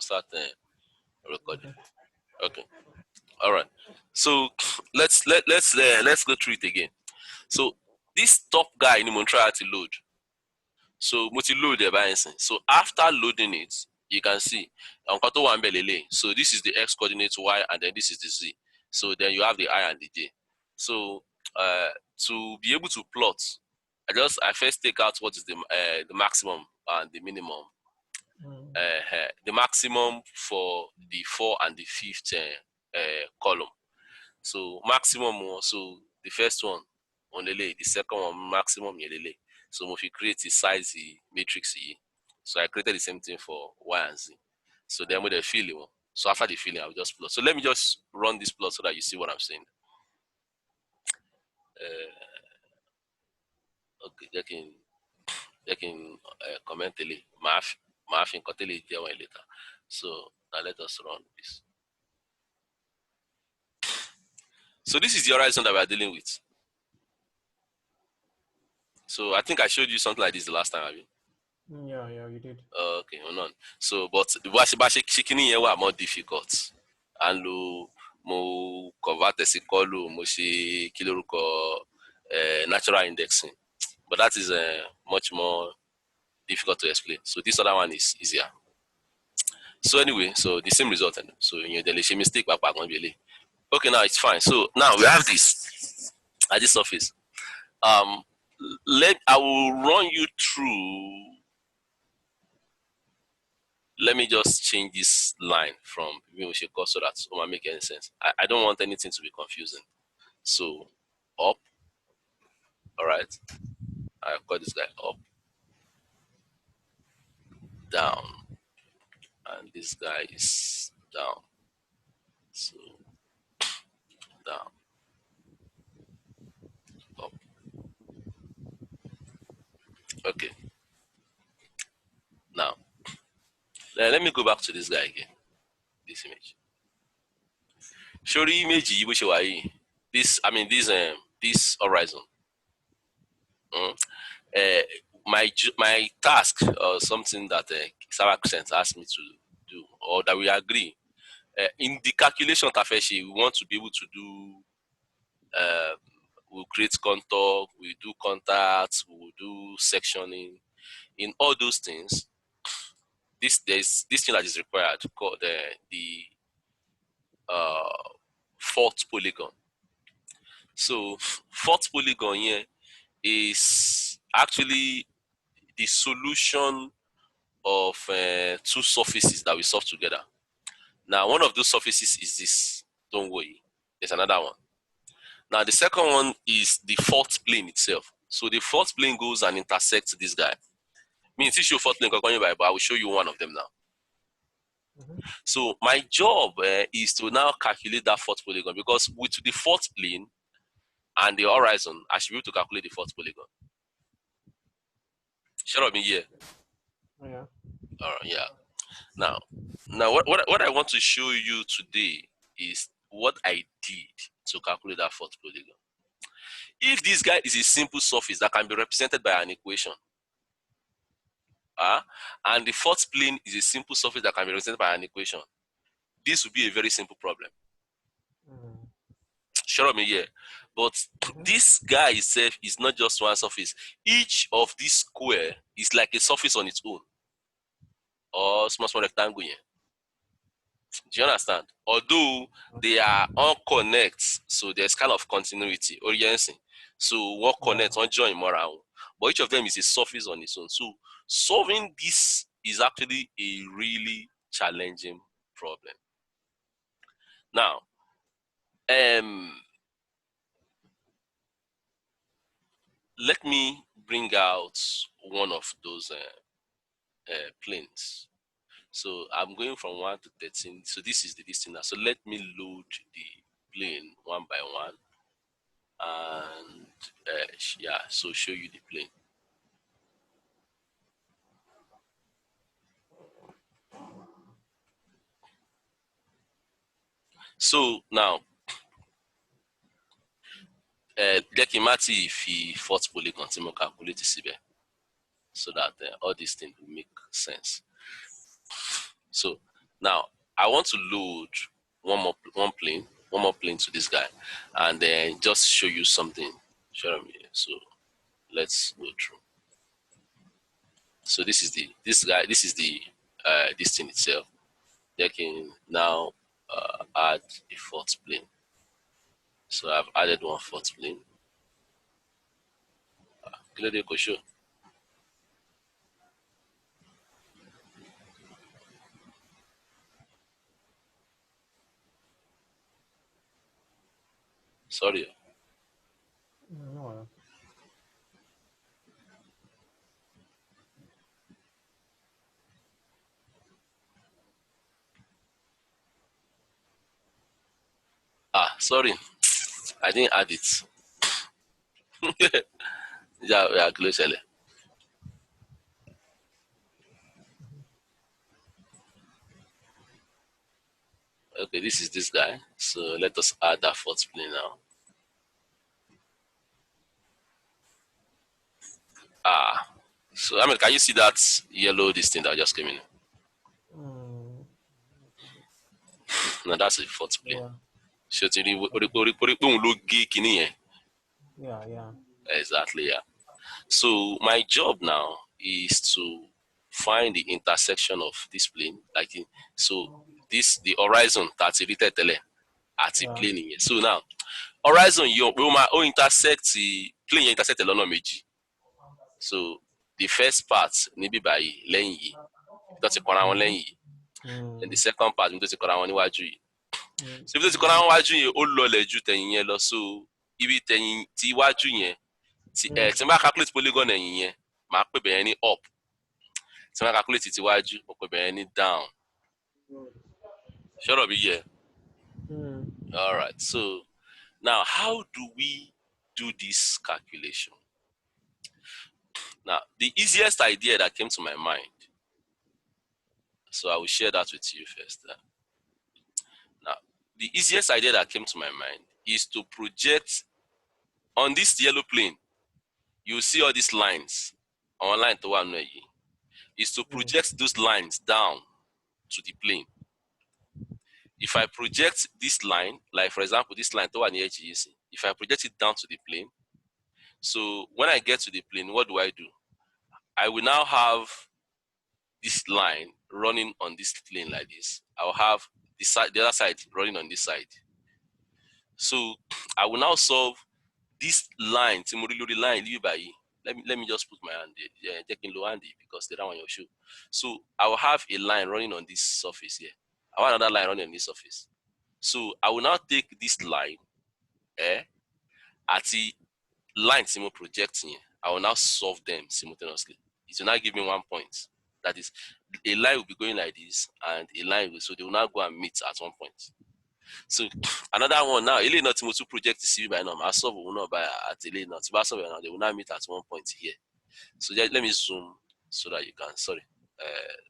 start recording. Okay. Okay. All right. So let's go through it again. So this top guy in the try to load. So multi-load the balancing. So after loading it, you can see so this is the x coordinate y and then this is the z. So then you have the I and the j. So to be able to plot, I first take out what is the maximum and the minimum. The maximum for the 4 and the 5th column. So maximum, so the first one on the second one maximum yelele. So if you create a size matrix here, so I created the same thing for y and z. So then with the filling, so after the filling, I'll just plot. So let me just run this plot so that you see what I'm saying. Okay, they can comment math in later. So now let us run this. So this is the horizon that we are dealing with. So I think I showed you something like this the last time, have you? Yeah, you did. Okay, hold on. So, but shikini here were more difficult. And mo convert the call mo ṣe kí lórúkọ natural indexing. But that is much more difficult to explain. So this other one is easier. So anyway, so the same result. So you know, the mistake. Okay, now it's fine. So now we have this at this surface. I will run you through. Let me just change this line from Vimoshe so that it will make any sense. I don't want anything to be confusing. So up, all right. I call this guy up, down, and this guy is down. So down, up. Okay. Now, let me go back to this guy again. This image. Show the image this horizon. My task or something that Sarah Crescent asked me to do or that we agree in the calculation of Tafeshi, we want to be able to do we'll create contour, we do contacts, we'll do sectioning. In all those things, there's this thing that is required called the fourth polygon. So fourth polygon here is actually the solution of two surfaces that we solve together. Now, one of those surfaces is this. Don't worry. There's another one. Now, the second one is the fourth plane itself. So the fourth plane goes and intersects this guy. Means you show fourth plane, but I will show you one of them now. So my job is to now calculate that fourth polygon because with the fourth plane and the horizon, I should be able to calculate the fourth polygon. Shut up in here. Oh, yeah. All right, yeah. Now what I want to show you today is what I did to calculate that fourth polygon. If this guy is a simple surface that can be represented by an equation, and the fourth plane is a simple surface that can be represented by an equation, this would be a very simple problem. Shut up me here. But this guy itself is not just one surface. Each of this square is like a surface on its own. Or small rectangle here. Do you understand? Although they are all connect, so there's kind of continuity, orientation. So what connects, one join more around. But each of them is a surface on its own. So solving this is actually a really challenging problem. Now, let me bring out one of those planes. So I'm going from 1 to 13. So this is the distance now. So let me load the plane one by one. And yeah, so show you the plane. So now, Dekimati if fourth polygon to calculate the so that all these things will make sense. So Now I want to load one more plane to this guy, and then just show you something. Show me. So let's go through. So this is the this thing itself. They can now add a fourth plane. So I've added one fourth plane. Clearly, show. Sorry. No. Sorry. I didn't add it. Yeah, close. Okay, this is this guy. So let us add that fourth plane now. So Ahmed, can you see that yellow this thing that just came in? Mm, Now that's a fourth plane. yeah. So Okay. Yeah. exactly, yeah. So my job now is to find the intersection of this plane, so this the horizon that's a little tele at the Yeah. plane here. So now horizon you will intersect the plane intersect the lọ́nà méjì. So the first part níbí báyìí lẹ́yìn yìí tó ti kọra wọn Mm-hmm. lẹ́yìn yìí, and the Mm, second part níbi tó ti kọra wọn níwájú yìí. mm, So ibi tó ti kọra wọn níwájú yẹn ó lọlẹ̀ ju tẹ̀yìn yẹn lọ. So ibi tẹ̀yìn ti iwájú yẹn tí n bá calculate polygon ẹ̀yìn yẹn màá pè bẹ̀yẹn ní up, tí n bá calculate tiwájú mo pè bẹ̀yẹn ní down. Ṣọ́rọ̀ bí yẹ? mm, All right. So now how do we do this calculation? Now the easiest idea that came to my mind, so I will share that with you first. Now the easiest idea that came to my mind is to project on this yellow plane. You see all these lines on line to one way, is to mm, project those lines down to the plane. If I project this line, like for example, this line to one edge, if I project it down to the plane, so when I get to the plane, what do? I will now have this line running on this plane like this. I'll have the other side running on this side. So I will now solve this line. The line let me just put my hand there. Yeah, taking low handy because they don't want your shoe. So I will have a line running on this surface here. I want another line running on this surface. So I will now take this line at the line projecting. I will now solve them simultaneously. It will now give me 1 point. That is, a line will be going like this, and a line will, so they will now go and meet at 1 point. So another one now, ele not to project the CV by now. I solve one by at ele not. But solve now, they will now meet at 1 point here. So let me zoom so that you can. Sorry,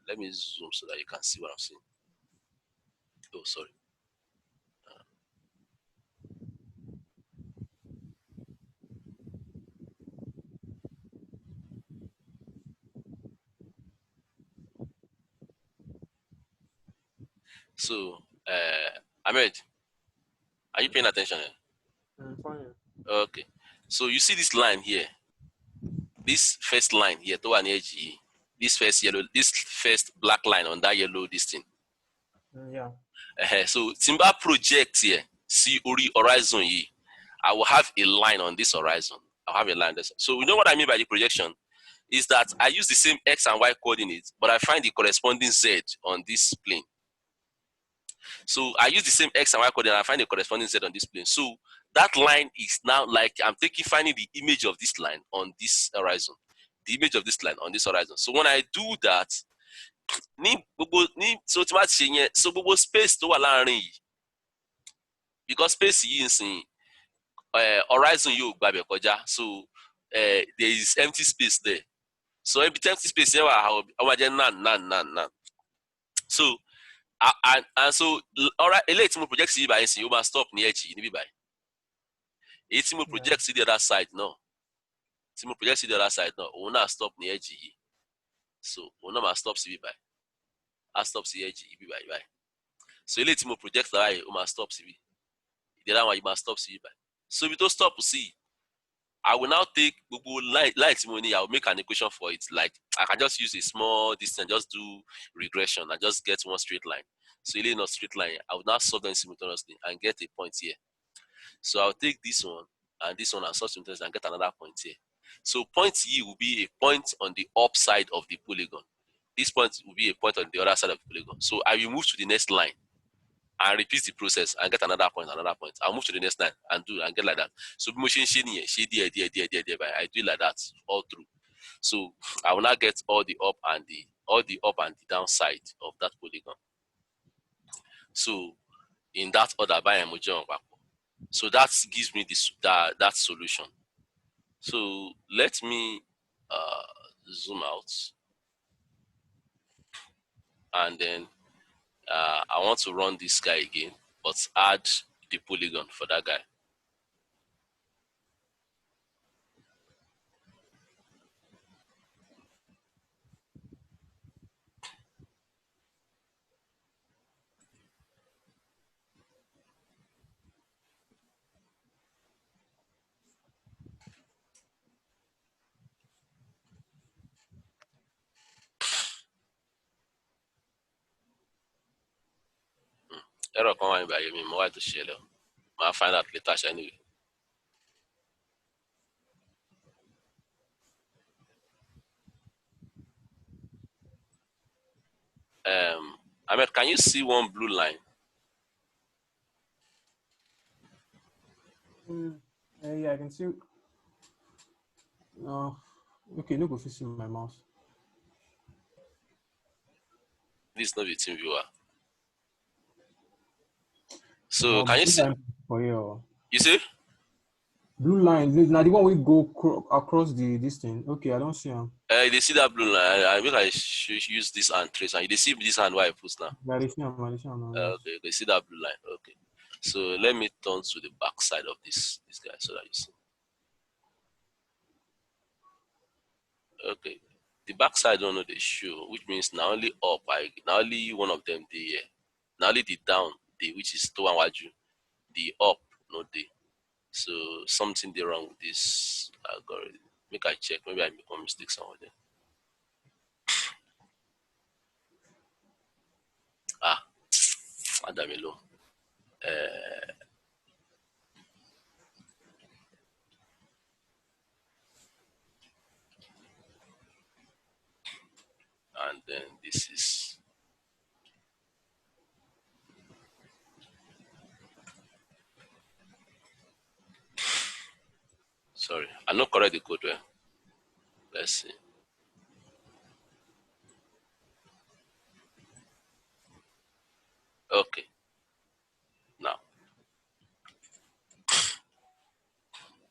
let me zoom so that you can see what I'm saying. Oh, sorry. So, Ahmed, are you paying attention? fine. Okay. So you see this line here, this first line here, to an edge, this first yellow, this first black line on that yellow this thing. Yeah. So Timber project here, see Uri horizon here. I will have a line on this horizon. I'll have a line there. So you know what I mean by the projection? Is that I use the same X and Y coordinates, but I find the corresponding Z on this plane. So I use the same X and Y coordinate and I find the corresponding Z on this plane. So that line is now like I'm finding the image of this line on this horizon. The image of this line on this horizon. So when I do that, so gbogbo space tó wà láàrin yìí, because space yìí nsìn horizon yóò gbàbẹ̀ kọjá, so there is empty space there. So every empty space yẹn wà ọmọ jẹ́ nan. So and so eléyìí tí mo project sí ibà yẹn sìn yóò máa stop ní edge yìí níbí báyìí. Èyí tí mo project sí the other side náà, òun náà stop ní edge yìí. So òun náà máa stop sí ibí báyìí. á stop sí edge ibi báyìí báyìí. So eléyìí tí mo project báyìí ó máa stop síbi. The other one you must stop sí ibi báyìí. So ibi tó stop sí, I will now take gbogbo line tí mo ní, I will make an equation for it. Like I can just use a small distance, just do regression and just get one straight line. So eléyìí not straight line, I will now solve them simultaneously and get a point here. So I'll take this one and solve simultaneously and get another point here. So point E will be a point on the upside of the polygon. This point will be a point on the other side of the polygon. So I will move to the next line and repeat the process and get another point. I'll move to the next line and do and get like that. So motion shading here, I do it like that all through. So I will now get all the up and the downside of that polygon. So in that order, by emoji. So that gives me this that solution. So let me zoom out, and then I want to run this guy again, but add the polygon for that guy. Error kan wà níbẹ̀ ayé mi, mo wá tó ṣẹlẹ̀ o. Màá find out later ṣá anyway. Ahmed, can you see one blue line? Yeah, I can see. Okay, no go fit see my mouse. This is not the team viewer. So No, can you blue see? line for here. You see? Blue line. Now the one we go across this thing. Okay, I don't see him. They see that blue line. I think I should use this hand trace, and they see this hand where I put now. Yeah, I see him. I see him. Yes. Okay, they see that blue line. Okay. So let me turn to the back side of this guy so that you see. Okay. The back side don't know the show, which means not only up, not only one of them they here. Not only the down they, which is to and waju, the up no they. So something they wrong with this algorithm. Make I check. Maybe I make a mistake somewhere there. Ah, Adamelo. And then this is sorry. I not correct the code well. Let's see. Okay. Now.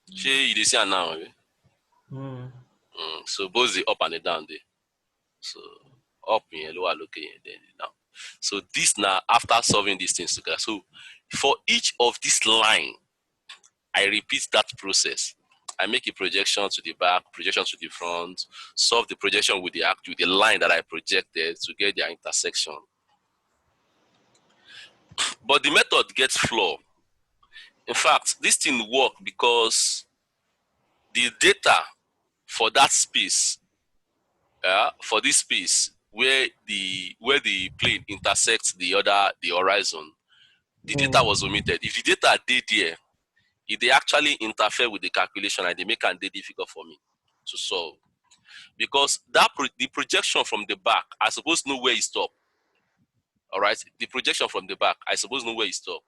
You see now. So both the up and the down there. So up in lower looking then down. So this now after solving these things together. So for each of this line, I repeat that process. I make a projection to the back, projection to the front, solve the projection with the line that I projected to get their intersection. But the method gets flaw. In fact, this thing work because the data for that space, for this space where the plane intersects the horizon, the data was omitted. If the data did there, if they actually interfere with the calculation and they make it difficult for me to solve, because the projection from the back, I suppose know where it stop. All right, the projection from the back, I suppose know where it stop.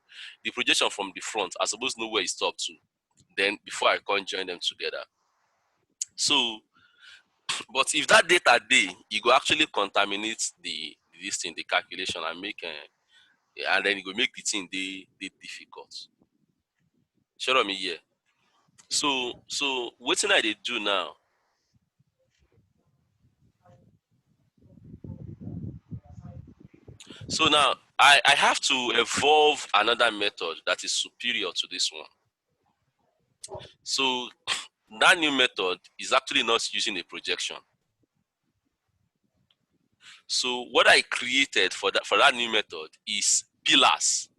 The projection from the front, I suppose know where it stop too. Then before I can join them together. So, but if that data day, you go actually contaminate this thing, the calculation, and and then you go make the thing they difficult. Show me here. So what thing I they do now? So now I have to evolve another method that is superior to this one. So that new method is actually not using a projection. So what I created for that new method is pillars.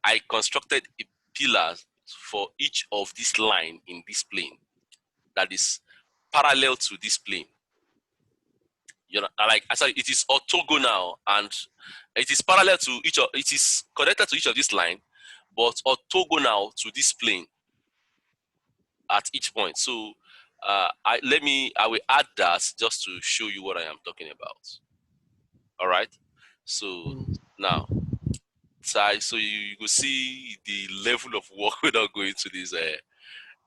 I constructed a pillar for each of this line in this plane that is parallel to this plane. You know, like I said, it is orthogonal and it is parallel to each of it is connected to each of this line, but orthogonal to this plane at each point. So I will add that just to show you what I am talking about. All right. So Mm. now, so you will see the level of work without going to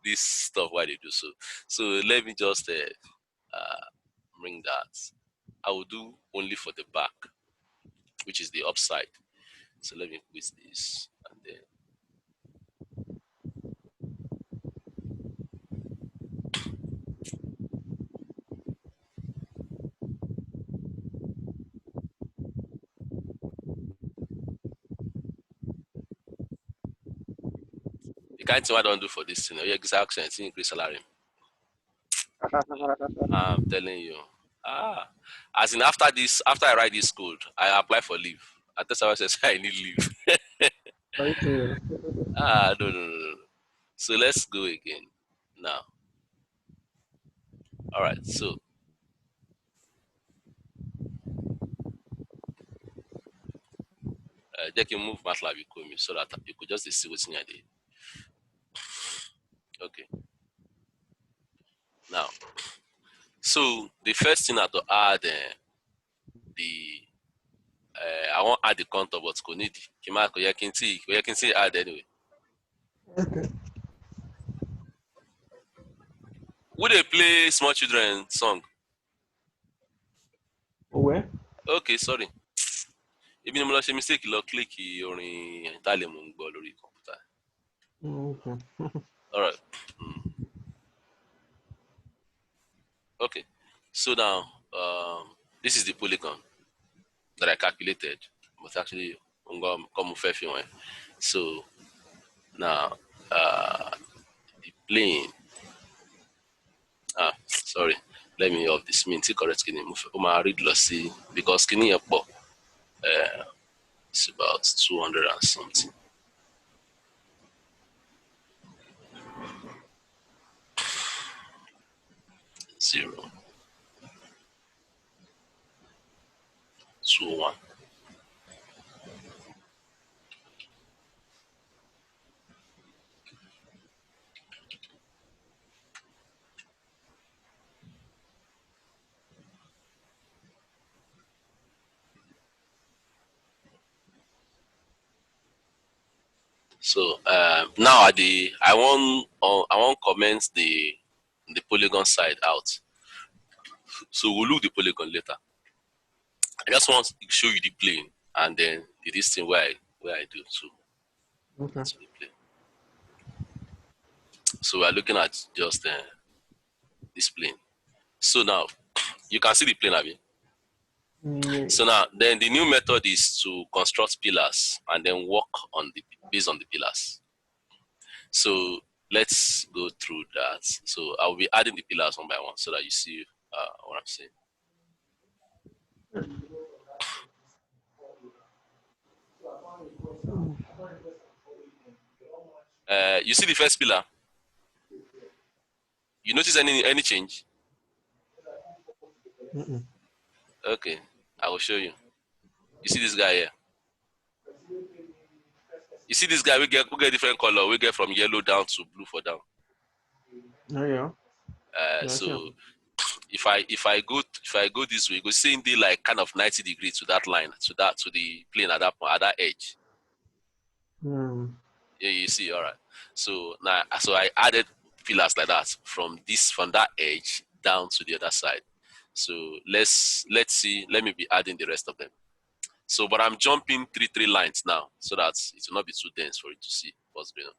this stuff why they do so. So let me just bring that. I will do only for the back, which is the upside. So let me quit this, and then the kind of thing I don't do for this thing. Yeah, exact sense, increase salary. I'm telling you. Ah, as in after this, after I write this code, I apply for leave. I tell someone says I need leave. Are you serious? No, no, no, no. So let's go again now. All right. So they can move MATLAB you me so that you could just see what's in there. Okay. Now, so the first thing I have to add the I won't add the contour, but could need Kimako. You can see add anyway. Okay. Would they play small children song? Where? Okay, sorry. Ebi ni mo lọ ṣe mistake lọ click orin ìtàlẹ̀ mo ń gbọ́ lórí kọ̀ǹpútà. Okay. Alright. Okay. So now, this is the polygon that I calculated, but actually, come fẹ́. So now, the plane. Sorry. Let me off this mean correct kini. Read lossy because kini yẹn pọ̀. It's about 200 and something. Zero, 2, 1. So now I want comment the polygon side out. So we'll look the polygon later. I just want to show you the plane and then this thing where I do so Okay. that's the plane. So we're looking at just this plane. So now you can see the plane, Abby. Yeah. So now then the new method is to construct pillars and then work on the based on the pillars. So let's go through that. So I'll be adding the pillars one by one so that you see what I'm saying. You see the first pillar. You notice any change? Mm-mm. Okay, I will show you. You see this guy here. You see this guy. We get different color. We get from yellow down to blue for down. Oh yeah. Yeah, I see. So if I go this way, go seeing the like kind of 90 degrees to that line to the plane at that point at that edge. Mm. Yeah, you see, all right. So now, so I added pillars like that from that edge down to the other side. So let's see. Let me be adding the rest of them. So, but I'm jumping three lines now, so that it will not be too dense for you to see what's going on.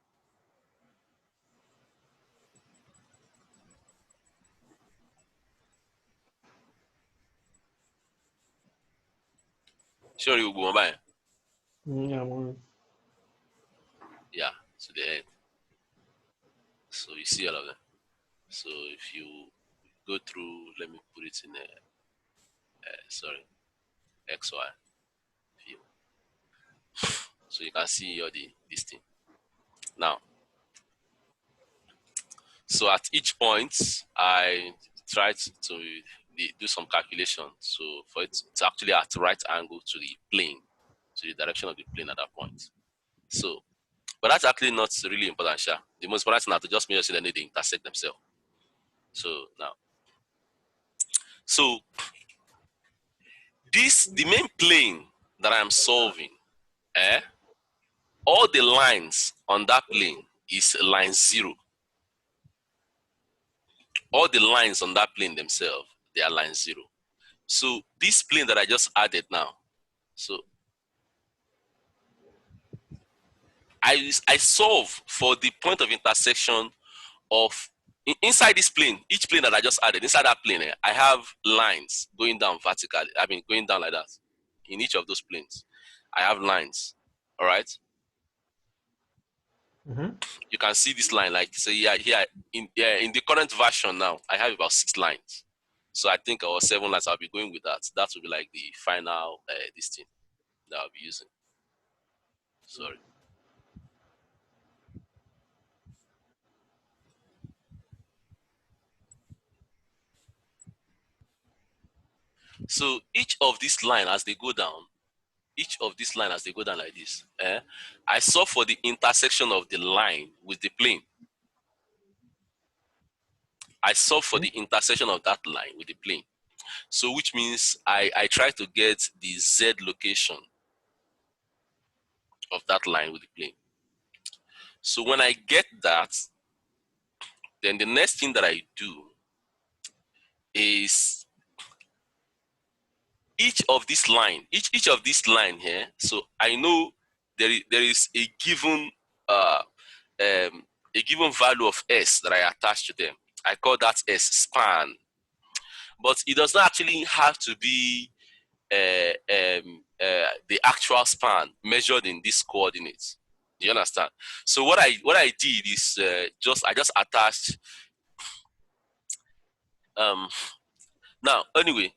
Sure, you go by. Yeah, well, Yeah, to the end. So you see all of them. So if you go through, let me put it in there. Sorry. XY view. So you can see all the this thing. Now, so at each point, I tried to do some calculation. So for it to actually at right angle to the plane, to the direction of the plane at that point. So, but that's actually not really important, sure. The most important thing is to just make sure that they intersect themselves. So now, so the main plane that I'm solving, eh? All the lines on that plane is line 0. All the lines on that plane themselves, they are line 0. So this plane that I just added now, so I solve for the point of intersection of inside this plane, each plane that I just added, inside that plane, I have lines going down vertically. I mean, going down like that. In each of those planes, I have lines. All right. Mm-hmm. You can see this line, like so. Yeah, here in the current version now, I have about 6 lines. So I think our 7 lines. I'll be going with that. That will be like the final this thing that I'll be using. Sorry. So each of these line as they go down, each of these line as they go down like this, I saw for the intersection of the line with the plane. I saw for Okay. the intersection of that line with the plane. So which means I try to get the Z location of that line with the plane. So when I get that, then the next thing that I do is each of this line here. So I know there is uh, a given value of S that I attach to them. I call that S span, but it does not actually have to be the actual span measured in these coordinates. Do you understand? So what I did is I just attached. Um, Now anyway,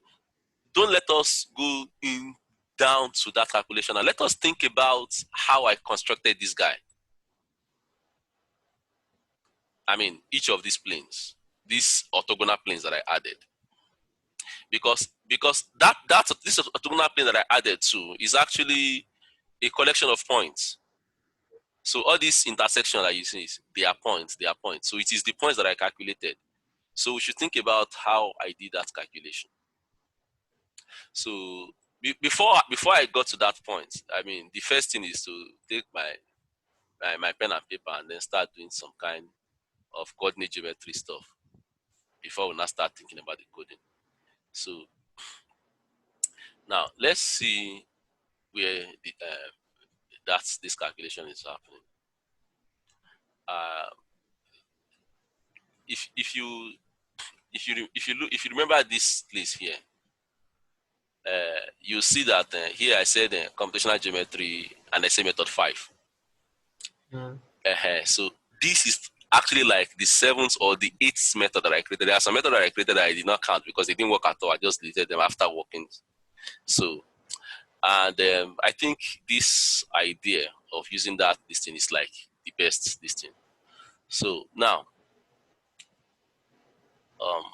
don't let us go in down to that calculation. Now let us think about how I constructed this guy. I mean, each of these planes, these orthogonal planes that I added, because that this orthogonal plane that I added to is actually a collection of points. So all these intersections that you see, they are points, they are points. So it is the points that I calculated. So we should think about how I did that calculation. So before I got to that point, I mean, the first thing is to take my pen and paper and then start doing some kind of coordinate geometry stuff before we now start thinking about the coding. So now let's see where that's this calculation is happening. Uh, if you remember this place here, you see that here I said computational geometry and I say method 5. Mm. So this is actually like the 7th or the 8th method that I created. There are some methods that I created that I did not count because they didn't work at all. I just deleted them after working. So and I think this idea of using this thing is like the best this thing. So now um,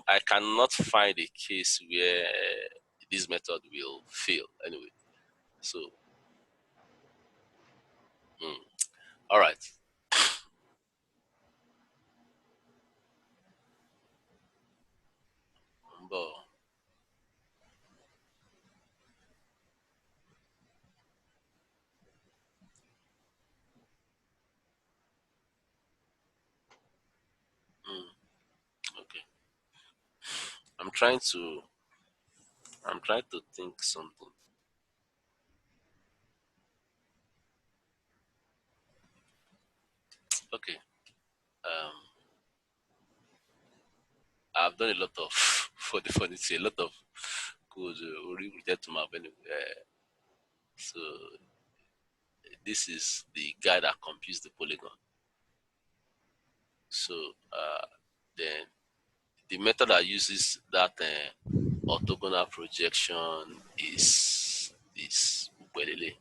I cannot find a case where this method will fail anyway. So all right. But, okay. I'm trying to think something. Okay. Um, I've done a lot of for this a lot of code reject to map anyway. So this is the guy that computes the polygon. So then the method that uses that orthogonal projection is this Ubwelele,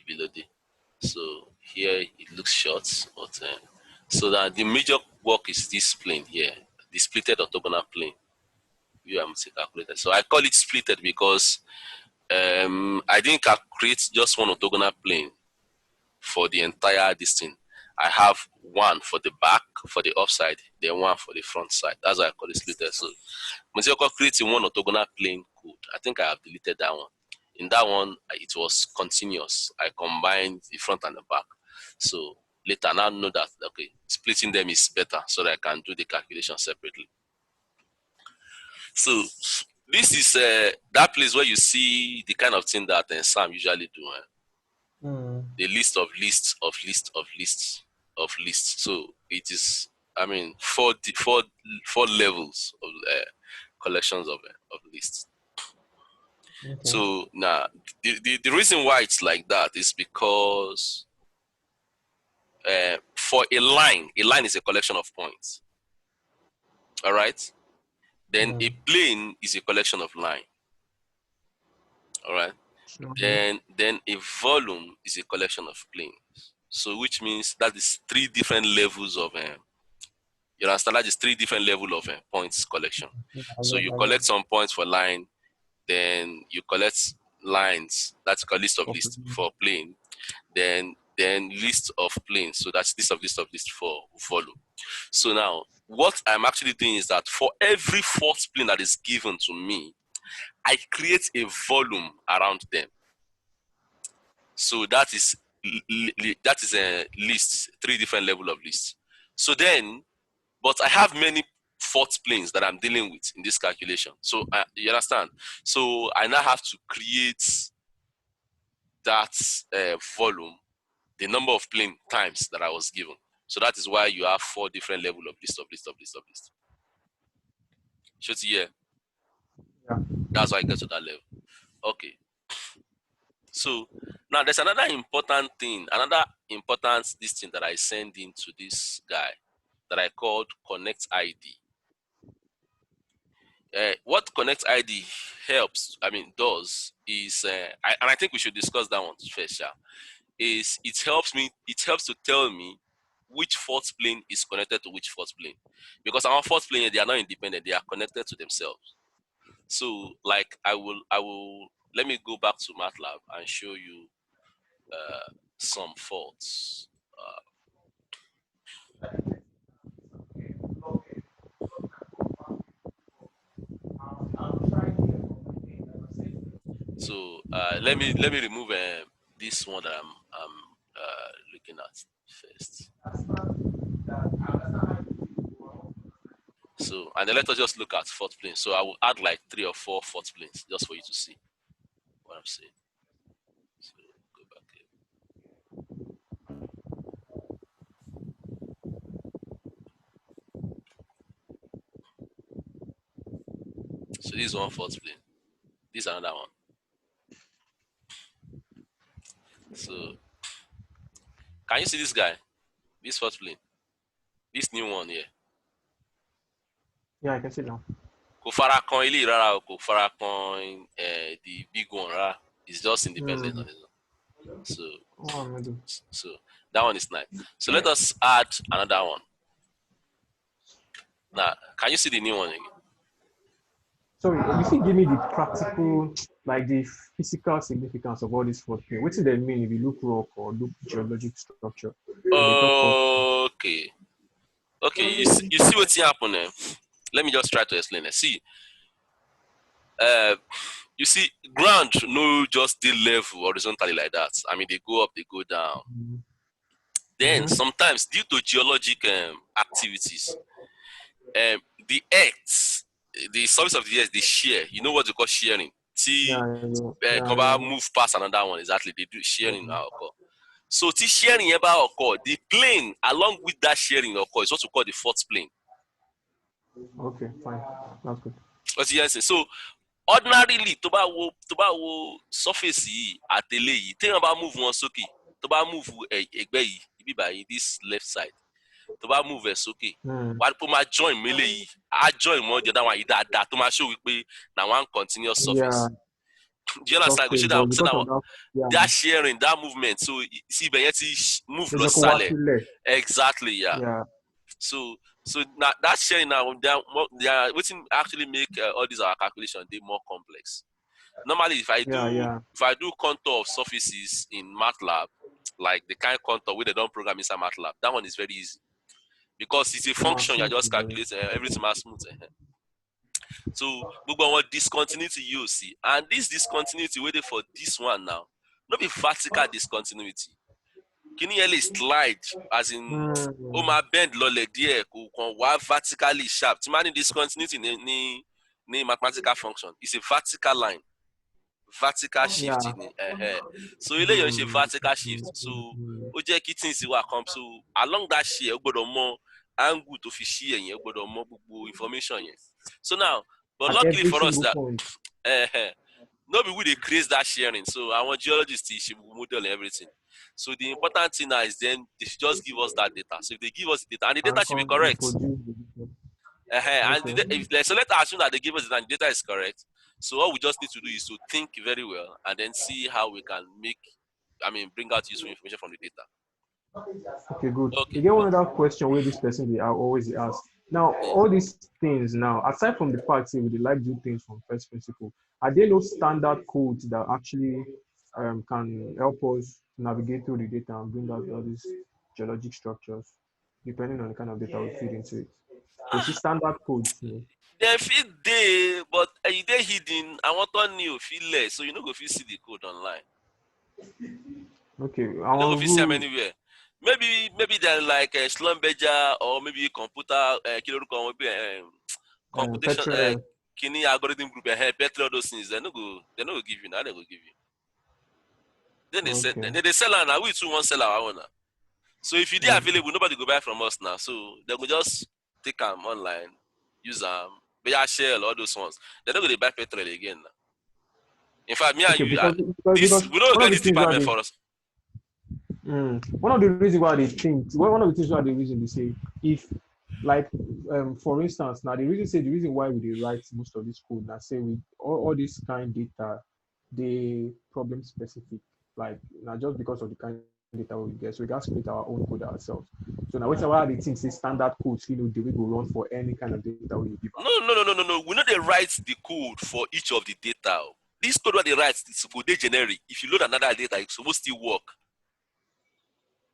Ibilode. So here it looks short, but so that the major work is this plane here, the splitted orthogonal plane. You have to calculate it. So I call it splitted because I didn't create just one orthogonal plane for the entire distance. I have one for the back, for the offside, then one for the front side. That's why I call it splitted. So when you creating one orthogonal plane code, I think I have deleted that one. In that one, it was continuous. I combined the front and the back. So later, now know that okay, splitting them is better, so that I can do the calculation separately. So this is that place where you see the kind of thing that Sam usually do. The list of lists of lists of lists of lists. So it is, I mean, four levels of collections of lists. Okay. So now the reason why it's like that is because for a line is a collection of points. All right. Then a plane is a collection of line. All right. Okay. Then a volume is a collection of planes. So which means that is three different levels of you understand, that is three different level of points collection. Yeah, I So get, you I get. collect some points for line, then you collect lines, that's a list of list Okay. for plane, then list of planes, so that's list of list for volume. So now what I'm actually doing is that for every fourth plane that is given to me, I create a volume around them. So that is a list, three different level of lists. So then, but I have many fourth planes that I'm dealing with in this calculation. So you understand? So I now have to create that volume, the number of plane times that I was given. So that is why you have four different level of list of list of list of list. Should you hear? Yeah. That's why I get to that level. Okay. So now there's another important thing, this thing that I send into this guy that I called Connect ID. What Connect ID does is, and I think we should discuss that one first. Yeah, is it helps to tell me which fourth plane is connected to which fourth plane, because our fourth plane, they are not independent; they are connected to themselves. So, like, I will let me go back to MATLAB and show you some faults. So let me remove this one that I'm looking at first. So, and then let us just look at fourth plane. So I will add like 3 or 4 fourth planes just for you to see what I'm saying. So go back here. So this is one fourth plane. This is another one. So can you see this guy? This fourth plane. This new one here. Yeah, I can see now. Kò fara kan ilé rárá o, kò fara kan the big one rárá. It's just independent on its own. Oh, I'm ready. So that one is nice. So let us add another one. Now, can you see the new one again? Sorry, you see, give me the practical, like the physical significance of all this fourth plane. What do they mean if you look rock or look geologic structure? And they talk of. Okay. Okay, you see what's happening. Let me just try to explain it. See, you see, ground no just dey level horizontally like that. I mean, they go up, they go down. Then sometimes, due to geologic activities, the earth, the surface of the earth, they shear. You know what they call shearing? See, Yeah, come yeah. move past another one. Exactly, they do shearing now occur. So, this shearing about occur. The plane along with that shearing occur is what we call the fourth plane. Okay, fine. That's good. What you saying? So, ordinarily, tó bá wo surface yìí àtẹlé yìí, téèyàn bá move wọn sókè, tó bá move ẹ̀gbẹ́ yìí, ibi báyìí, this left side. tó bá move ẹ̀ sókè Mm. wàá rí pé ó máa join mélé yìí á join mọ́ the other one yìí dáadáa tó máa show wípé na one continuous Yeah, surface. Do you understand? Go surface, show but that because of that, yeah, that sharing, that movement. So see, ibẹ̀ yẹn ti move there's lọ a sálẹ̀. Kowakile. Exactly, yeah. Yeah, So now that sharing now, they are waiting actually make all these our calculations they more complex. Normally, yeah, yeah. if I do contour of surfaces in MATLAB, like the kind of contour where they don't program inside MATLAB, that one is very easy because it's a No, function you're just simple. calculating everything must smooth. So gbogbo àwọn discontinuity you see, and this discontinuity waiting for this one now, not be vertical discontinuity. Kíní yẹn lè slide as in ó Mm. máa bend lọlẹ̀ díẹ̀ kò kàn wá vertically sharp. Tí máa ní discontinuity ní mathematical function, it's a vertical line. Vertical shift Yeah. ni so eléyìí ń ṣe Mm. vertical shift so Mm. ó jẹ́ kí things wà come so along that shear ó gbọ́dọ̀ mọ angle tó fi ṣí ẹ̀yìn ó gbọ́dọ̀ mọ gbogbo information yẹn so now but At luckily every for us single that point. no be we dey create that sharing so àwọn geologists ṣe model and everything so the important thing now is then they should just give us that data so if they give us the data and the data And should be can correct. reproduce the different. And Okay. so let's assume that they give us the data is correct. So all we just need to do is to think very well and then see how we can bring out useful information from the data. Okay, good. Okay. Again, one other question where this person they are always asked. Now, all these things now, aside from the fact that they like do things from first principle, are there no standard codes that actually can help us navigate through the data and bring out all these geologic structures, depending on the kind of data we feed into it? So, see standard codes. They fit dey, but e dey hidden. I want to new fit less, so you no go fit see the code online. Okay, You no go our fit see them rule. anywhere. Maybe they're like a Schlumberger or maybe computer maybe computation Petre. kini algorithm group better all those things. They no go give you now. They go give you. Then Okay. they sell am now. We too want sell our own now. So if you dey Okay. available, nobody go buy from us now. So they go just take am online, use am, beya shell all those ones. They no go dey buy petrol again now. In fact, me and Okay, you, because we don't one get of the this things why department they for us. one of the reasons why they think one of the things why the reason they say if like for instance now the reason why we dey write most of this code now say with all this kind data they problem specific like now just because of the kind of data we get so we gats create our own code ourselves so now why the thing say standard codes the way go run for any kind of data we give out. No. We know they write the code for each of the data. This code what they write is go dey generic. If you load another data, it's supposed to still work.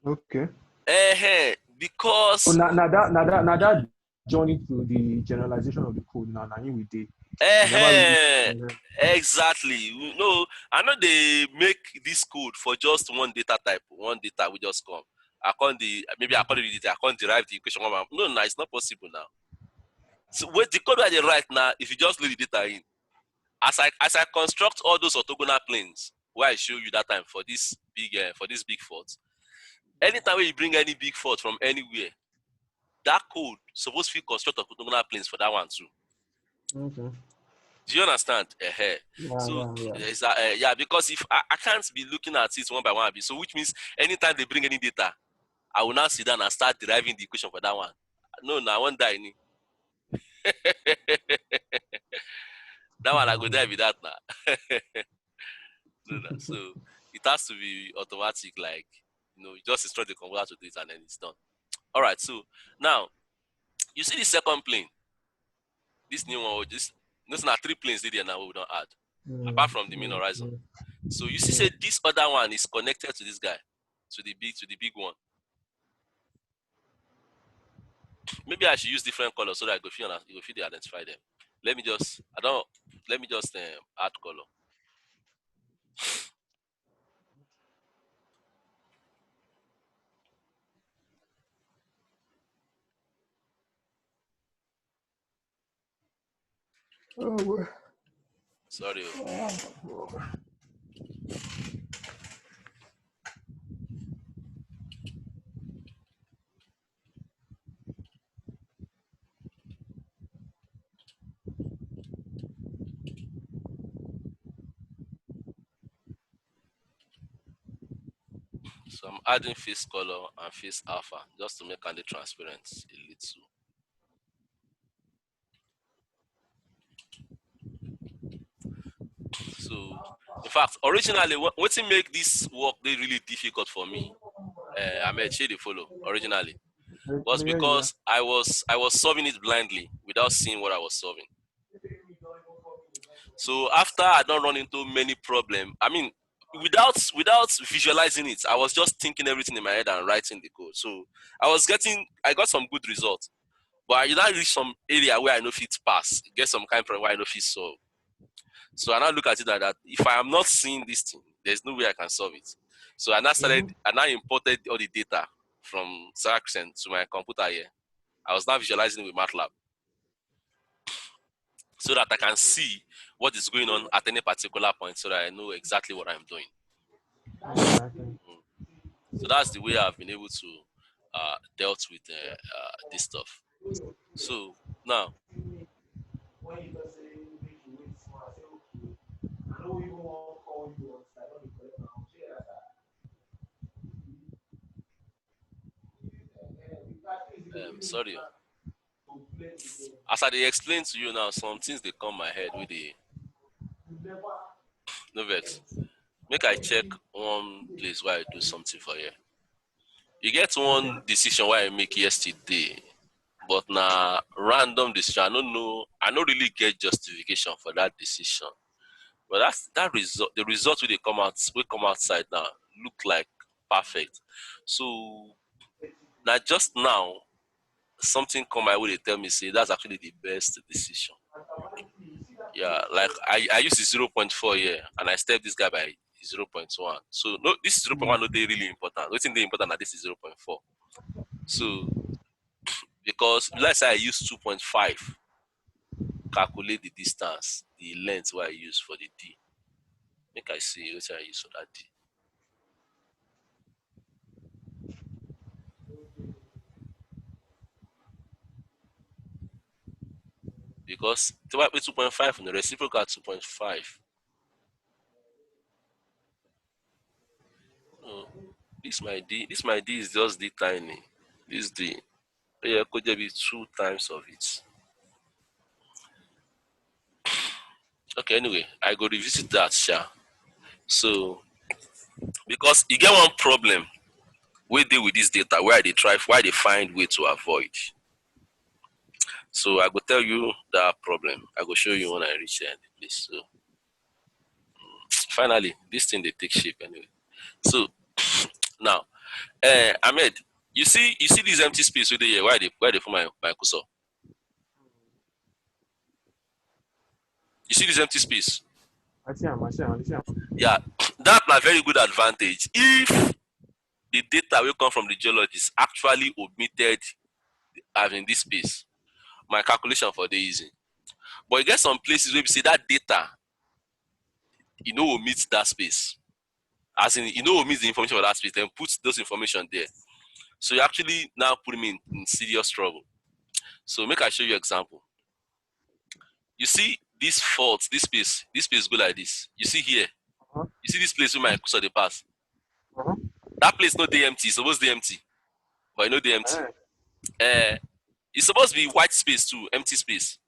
Okay. So Because now that journey to the generalization of the code now we did. We never really. exactly. No, I know they make this code for just one data type. One data we just come. According to the data, I can't derive the equation. No, it's not possible now. So with the code that they write now, if you just load the data in, as I construct all those orthogonal planes where I show you that time for this big fault, anytime when you bring any big fault from anywhere, that code supposed to construct orthogonal planes for that one too. Okay. Do you understand? Yeah, So yeah. because if I can't be looking at it one by one, so which means anytime they bring any data, I will now sit down and start deriving the equation for that one. No, I won't die. That one I go die with that now. No. So it has to be automatic, like you just instruct the computer to do it and then it's done. All right. So now you see the second plane. This new one, this are three planes there now we don't add, apart from the main horizon. So you see, say this other one is connected to this guy, to the big one. Maybe I should use different colors so that you go feel identify them. Let me just add color. Oh, Sorry. So I'm adding face color and face alpha just to make it transparent a little. So in fact, originally what make this work they really difficult for me, Ahmed, shade follow originally was Yeah, yeah. because I was solving it blindly without seeing what I was solving. So after I don't run into many problem, I mean, without visualizing it, I was just thinking everything in my head and writing the code. So I got some good results, but I now reach some area where I know fit pass, get some kind of problem where I know fit solve. So I now look at it like that. If I am not seeing this thing, there's no way I can solve it. So Mm-hmm. I now imported all the data from Saraxen to my computer here. I was now visualizing with MATLAB so that I can see what is going on at any particular point so that I know exactly what I'm doing. Exactly. So that's the way I've been able to dealt with this stuff. So now, sorry, as I dey explain to you now, some things they come my head with the no vex. Make I check one place where I do something for you. You get Okay. one decision where I make yesterday, but na random decision. I don't know. I don't really get justification for that decision. But that result. The result will come outside now look like perfect. So now just now something come my way. They tell me say that's actually the best decision. Yeah, like I use the 0.4 here and I step this guy by 0.1. So no, this 0.1 Mm. no they really important. What's in the important that this is 0.4. So because let's say I use 2.5, calculate the distance, the length where I use for the D. Make I see what I use for that D. Because 2.5 and the reciprocal 2.5. No, this my D is just D tiny. This D. Yeah, could there be two times of it? Okay, anyway, I go revisit that, sha. So because you get one problem wey dey with this data where I dey try why they find way to avoid. So I go tell you that problem. I go show you when I reach the place. So finally, this thing they take shape anyway. So now, Ahmed, you see this empty space wey dey here where they put my cursor. You see this empty space? I see him. Yeah, that na very good advantage if the data will come from the geologist actually omitted having this space. My calculation for the easy. But you get some places where we see that data, you know, omit that space. As in, you know, omit the information for that space, then put those information there. So you actually now put me in serious trouble. So make I show you example. You see this fault, this space go like this. You see here, Uh-huh. you see this place where my cursor they pass. Uh-huh. That place no dey empty, suppose dey empty, but e no dey empty. Eh. Uh, it's supposed to be white space too, empty space,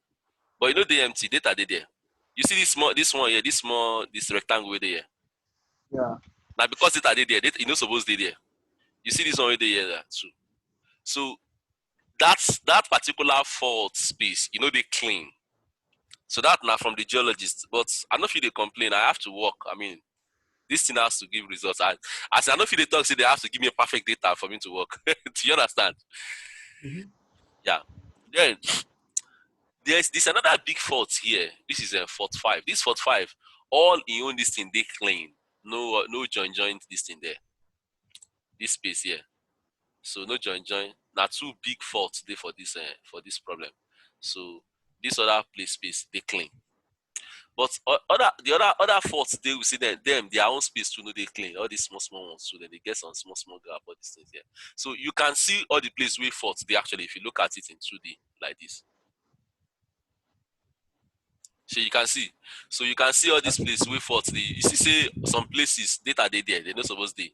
but e no dey empty. Data dey there. You see this one here, this rectangle wey dey here. Yeah. Now because data dey there, data e no suppose dey there. You see this one wey dey here too. So that particular fault space, you know, they clean. So that now from the geologist. But I know if they complain, I have to work. I mean, this thing has to give results. I know if they talk, say they have to give me a perfect data for me to work. Do you understand? Mm-hmm. Yeah. Then there's this another big fault here. This is a fault five. This fault five, all in own this thing they clean. No joint this thing there. This space here. So no join. Now two big faults there for this problem. So this other place space they clean. But the other faults they will see them their own space too no they clean. All these small ones too, then they get some small gap all these things here. So you can see all the place where faults they actually if you look at it in 2D like this. So you can see. So you can see all these places where faults they you see say some places data they there, they not supposed to.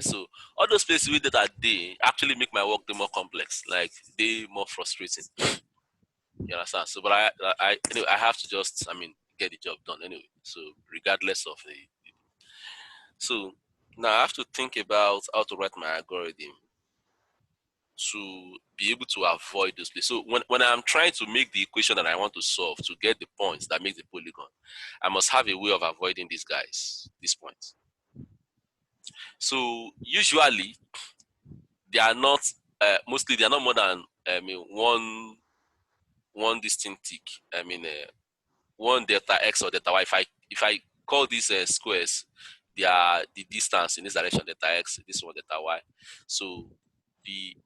So all those places with that day actually make my work more complex, like they more frustrating. You understand? So, but anyway, I have to just, I mean, get the job done anyway. So, regardless of the, so now I have to think about how to write my algorithm to be able to avoid those places. So, when I'm trying to make the equation that I want to solve to get the points that make the polygon, I must have a way of avoiding these guys, these points. So, usually they are not, mostly they are not more than, I mean, one distinct tick. I mean, one delta x or delta y. If I call these squares, they are the distance in this direction delta x, this one delta y. So these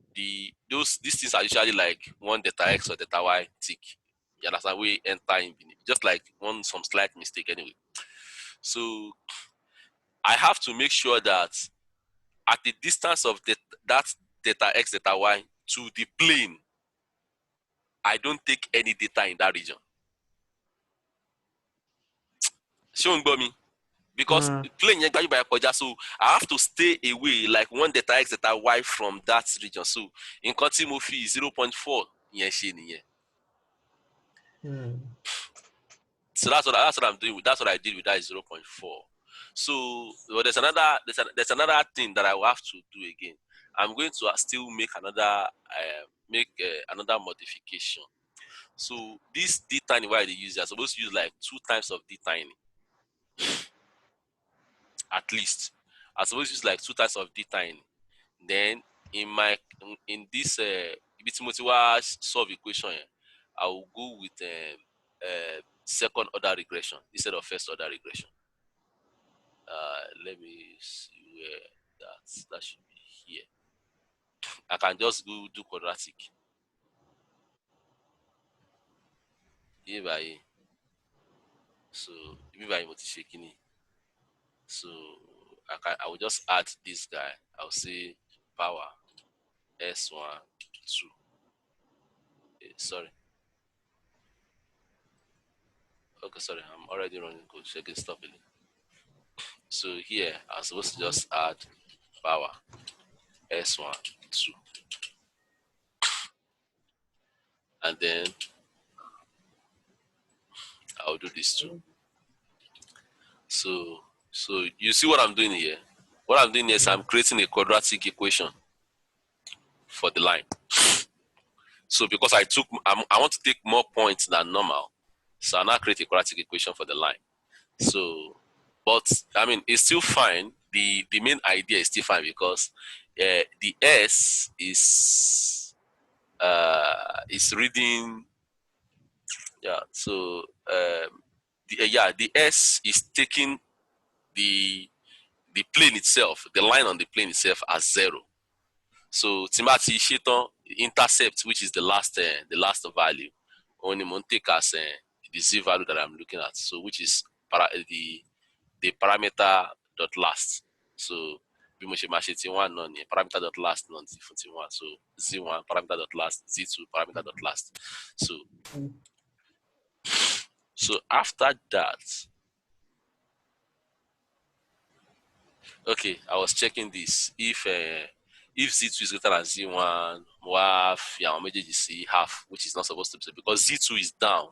things are usually like one delta x or delta y tick. You understand? We enter in just like some slight mistake anyway. So I have to make sure that at the distance of that delta x delta y to the plane, I don't take any data in that region. Ṣé o me? Because plane yẹn gbajúgbajà kọjá, so I have to stay away like one delta x delta y from that region. So nǹkan tí mo fi 0.4 yẹn ṣe nìyẹn. So that's what I'm doing with, that's what I did with that 0.4. So well, there's another thing that I will have to do again. I'm going to still make another modification. So this d tiny why they use, I'm supposed to use like 2 times of d tiny at least. I'm supposed to use like 2 times of d tiny. Then in this ibi tí mo ti wá solve equation yẹn, I will go with second order regression instead of first order regression. Let me see where that should be here. I can just go do quadratic. Here by so ibi by mo ti ṣe kíni. So I will just add this guy. I'll say power s1 2. Sorry. Okay, sorry, I'm already running code. So I can stop it. So here I'm supposed to just add power s1 2, and then I'll do this too. So you see what I'm doing here? What I'm doing here is I'm creating a quadratic equation for the line. So because I want to take more points than normal, so I now create a quadratic equation for the line. So, but I mean, it's still fine. The main idea is still fine because the S is reading. Yeah. So the S is taking the plane itself, the line on the plane itself as 0. So Timati Sheton intercept, which is the last value, only mon take as the Z value that I'm looking at. So which is the parameter dot last. So bí mo ṣe máa ṣe T1 náà ni parameter dot last náà ti fún T1. So Z1 parameter dot last, Z2 parameter dot last. So after that, okay, I was checking this. If Z2 is greater than Z1, mo wá fi àwọn méjèèjì sí half, which is not supposed to be so, because Z2 is down,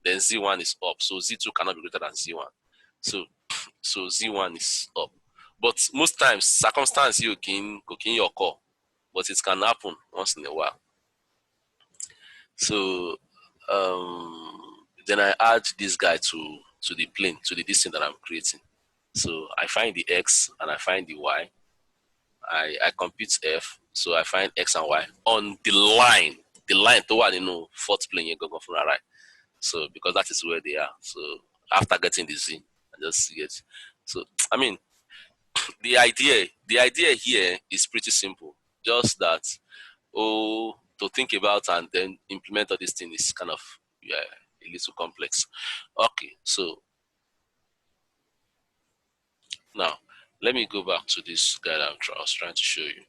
then Z1 is up. So Z2 cannot be greater than Z1. So Z1 is up. But most times, circumstance you can your call, but it can happen once in a while. So then I add this guy to the plane, to the distance that I'm creating. So I find the X and I find the Y. I compute F, so I find X and Y on the line toward fourth plane you go from right. So because that is where they are. So after getting the Z, I just get. So I mean, the idea here is pretty simple. Just that to think about and then implement all these things is kind of a little complex. Okay, so now let me go back to this guy that I was trying to show you.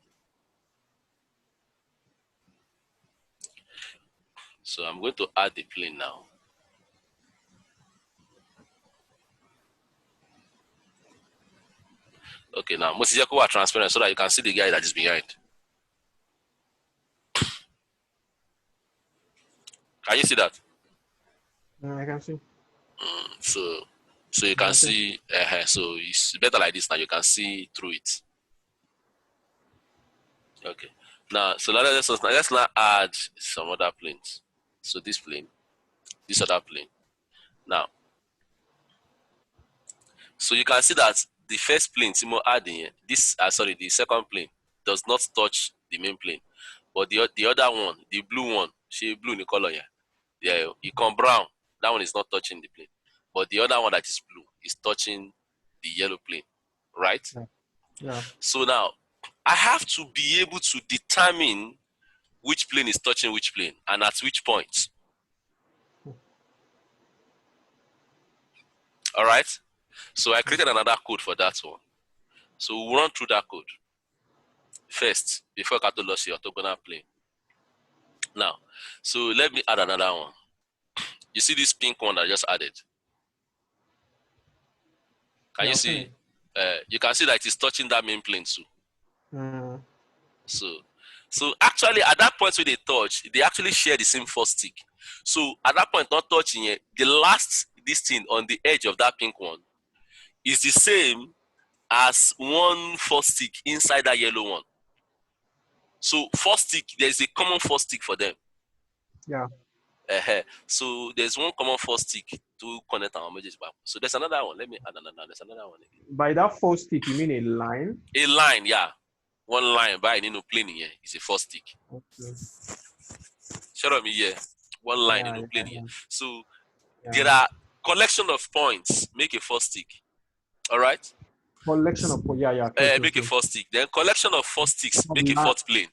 So I'm going to add the plane now. Okay, now Mosijeko are transparent so that you can see the guy that is behind. Can you see that? I can see. So you I can can see. see. So it's better like this now. You can see through it. Okay. Now, so let's now add some other planes. So this plane, this other plane. Now, so you can see that the first plane, Timo adding here, the second plane does not touch the main plane, but the other one, the blue one, she blue in the color here, yeah, it come brown. That one is not touching the plane, but the other one that is blue is touching the yellow plane, right? Yeah. Yeah. So now I have to be able to determine which plane is touching which plane and at which point. All right. So I created another code for that one. So we'll run through that code first before Catology orthogonal plane. Now, so let me add another one. You see this pink one I just added? Can Yeah, you I've seen see? it. You can see that it is touching that main plane too. Mm. So actually at that point where they touch, they actually share the same first stick. So at that point, not touching it, the last this thing on the edge of that pink one is the same as one first stick inside that yellow one. So first stick, there's a common first stick for them. Yeah. So there's one common first stick to connect our images back. So there's another one. Let me add another. There's another one again. By that first stick, you mean a line? A line, yeah. One line by plane here is a first stick. Okay. Shut up me here. One line Yeah, yeah, plane here. yeah. So there Yeah. are collection of points make a first stick. All right. Collection of yeah, yeah, true, true, Make a true. first stick. Then collection of first sticks Of make a line, fourth plane.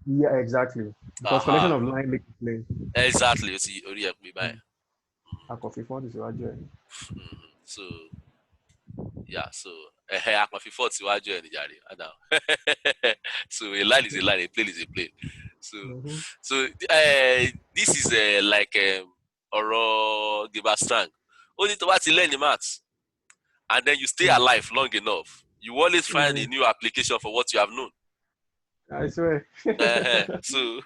yeah, exactly. Because collection Uh-huh. of line make it plane. Exactly. You see, already help me by. A coffee for this right. So yeah, so akànfi fort síwájú ẹ nìjàre adam. So a line is a line, a plane is a plane. So Mm-hmm. this is like ọ̀rọ̀ Gilbert Strang. Ó ní tó bá ti learn the maths and then you stay alive long enough, you always find a Mm-hmm. new application for what you have known. I swear. So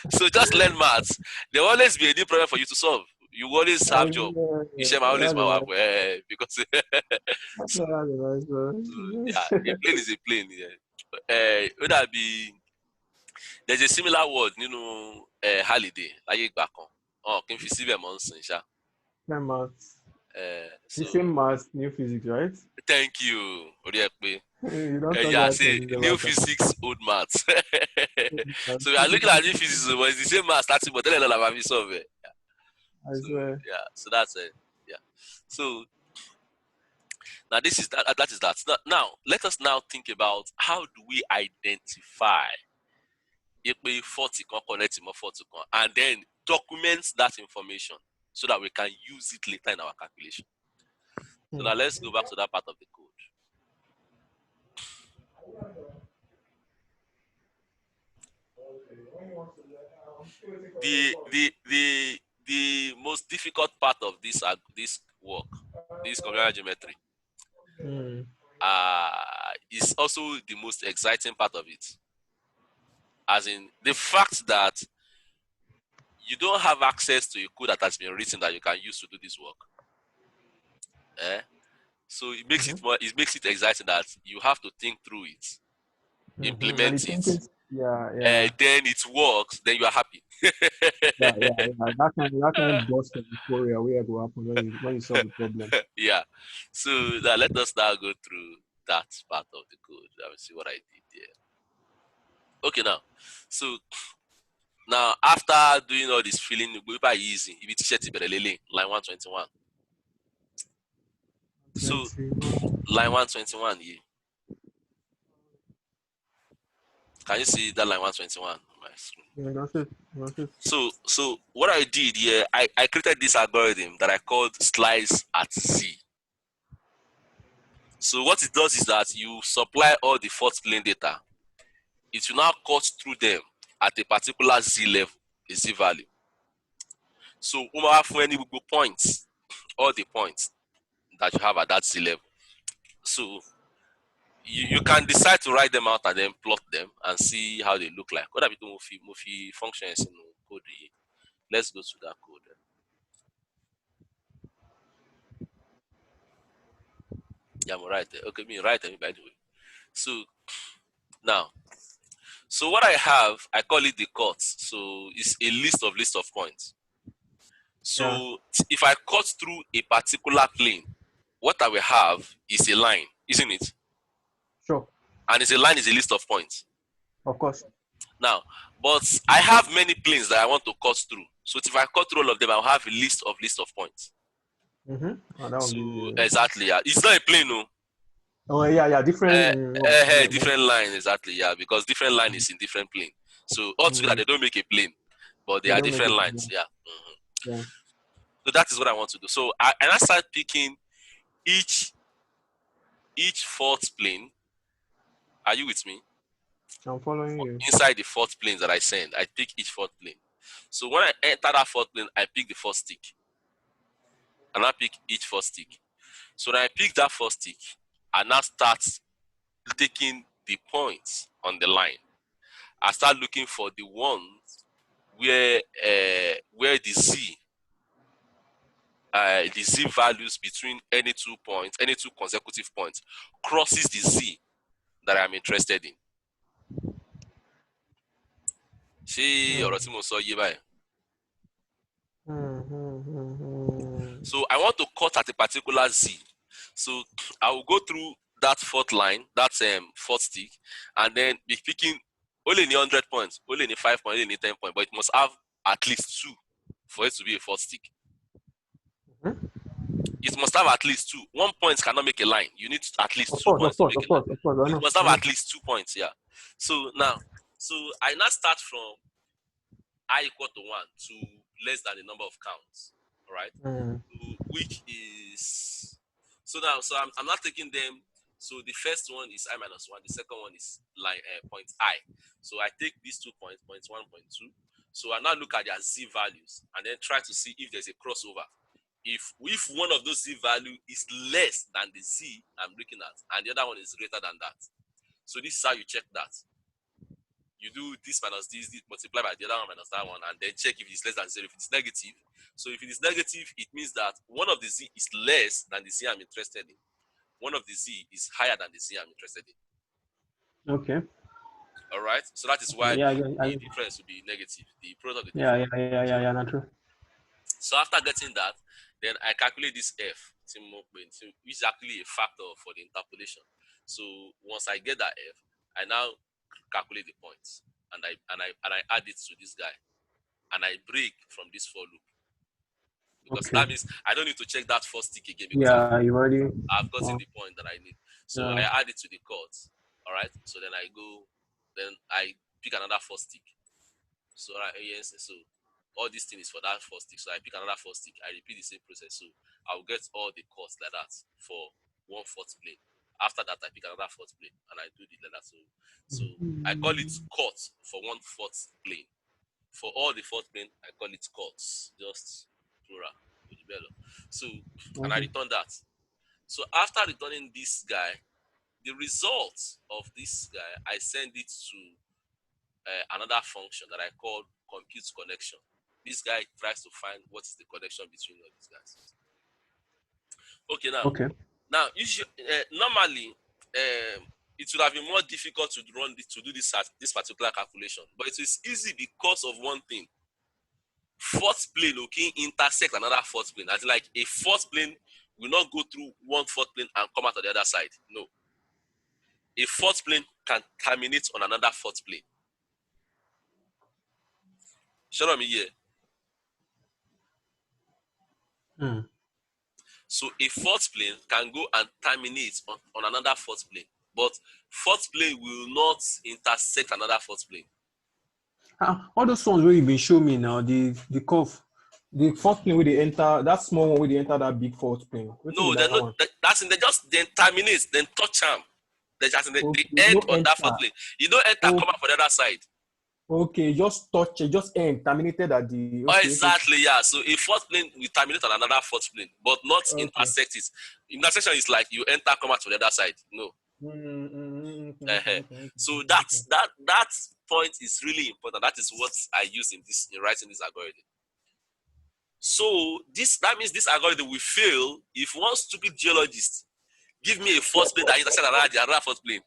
so just learn maths. There will always be a new problem for you to solve. You always I have job. swear. Iṣẹ́ máa always That's máa wà a because that's so, a nice so one. yeah, a plane is a plane. Yeah. Ó dàbí there's a similar word nínú holiday láyé ìgbà kan. Kí n fi síbẹ̀ mọ́ ń sìn ṣá. Same maths. The So same maths, new physics, right? thank you. Orí ẹ pé. You don't talk Yeah, that say thing new about that. physics, old maths. So we are looking at new physics, but it's the same maths starting, but then another have solve it. I So swear. yeah, so that's it. Yeah. So now this is that. That is that. Now let us now think about how do we identify if we 40 can connect more 40 and then document that information so that we can use it later in our calculation. So now let's go back to that part of the code. The most difficult part of this work, this computer geometry, is also the most exciting part of it. As in the fact that you don't have access to a code that has been written that you can use to do this work. So it makes it more. It makes it exciting that you have to think through it, And implement it, yeah, yeah. then it works. Then you are happy. Yeah, yeah, yeah. That kind burst of euphoria where go happen when you solve the problem. Yeah. So now let us now go through that part of the code. Let me see what I did there. Okay, now. So now after doing all this filling, we by easy. If it's line 121. So line 121 here. Can you see that line 121 on my screen? Yeah, that's it. So what I did here, I created this algorithm that I called slice at Z. So what it does is that you supply all the fourth plane data. It will now cut through them at a particular Z level, a Z value. So for any points, all the points that you have at that Z level. So you can decide to write them out and then plot them and see how they look like. What have you Mofi functions in code? Let's go to that code. Yeah, I'm right there. Okay, me right there, by the way. So now, so what I have, I call it the cuts. So it's a list of points. Yeah. So if I cut through a particular plane, what I will have is a line, isn't it? Sure. And it's a line is a list of points. Of course. Now, but I have many planes that I want to cut through. So if I cut through all of them, I'll have a list of points. Oh, that would So be. exactly, yeah. It's not a plane, no. Oh yeah, yeah. Different. Yeah, Different line, exactly, yeah. Because different line is in different plane. So altogether, mm, they don't make a plane, but they they are don't make different it. lines, yeah. Yeah. So that is what I want to do. So I start picking each fourth plane. Are you with me? I'm following you. Inside the fourth planes that I send, I pick each fourth plane. So when I enter that fourth plane, I pick the first stick. And I pick each first stick. So when I pick that first stick, I now start taking the points on the line. I start looking for the ones where the z values between any 2 points, any two consecutive points, crosses the z that I'm interested in. Ṣé ọ̀rọ̀ tí mo sọ yé báyìí? So I want to cut at a particular z. So I will go through that fourth line, that fourth stick, and then be picking only in 100 points, only in 5 points, only in 10 points, but it must have at least 2 for it to be a fourth stick. It must have at least 2. 1 point cannot make a line. You need at least 2 points to make a line. Of course. It must have at least 2 points, yeah. So now, I now start from I equal to 1 to less than the number of counts, all right? Which is I'm not taking them. So the first one is I minus 1, the second one is line point I. So I take these 2 points, points 1, point 2. So I now look at their z values and then try to see if there's a crossover. If one of those z value is less than the z I'm looking at, and the other one is greater than that. So this is how you check that. You do this minus this multiply by the other one minus that one, and then check if it's less than 0. If it's negative, so if it is negative, it means that one of the z is less than the z I'm interested in. One of the z is higher than the z I'm interested in. Okay. All right. So that is why the difference will be negative. The product of the difference. Yeah, not true. So after getting that, then I calculate this f, which is actually a factor for the interpolation. So once I get that f, I now calculate the points and I add it to this guy, and I break from this for loop, because that means I don't need to check that first stick again, because I've gotten the point that I need. So I add it to the cut. All right. So then I pick another first stick. So so all these things is for that first stick. So I pick another first stick. I repeat the same process. So I'll get all the cuts like that for 1/4 plane. After that, I pick another fourth plane and I do the like that. So I call it cut for 1/4 plane. For all the fourth plane, I call it cuts, just plural. So and I return that. So after returning this guy, the result of this guy, I send it to another function that I call compute connection. This guy tries to find what is the connection between all these guys. Okay, now normally it would have been more difficult to do this particular calculation, but it is easy because of one thing. Fourth plane, okay, intersect another fourth plane. As like a fourth plane will not go through one fourth plane and come out on the other side. No. A fourth plane can terminate on another fourth plane. Show me here. So a fourth plane can go and terminate on another fourth plane, but fourth plane will not intersect another fourth plane. All those ones where you've been showing me now, the curve, the fourth plane where they enter, that small one where they enter that big fourth plane. No, they're not. That's in. They just then terminate, then touch them. They just they end on that fourth plane. You don't enter, come out for the other side. Okay, just touch it, just end, terminated at the. Okay, exactly, yeah. So a fourth plane will terminate on another fourth plane, but not intersect it. Intersection is like you enter, come out to the other side. No. Okay, okay, So okay. that point is really important. That is what I use in writing this algorithm. So that means this algorithm will fail if one stupid geologist give me a first plane that intersects another first plane.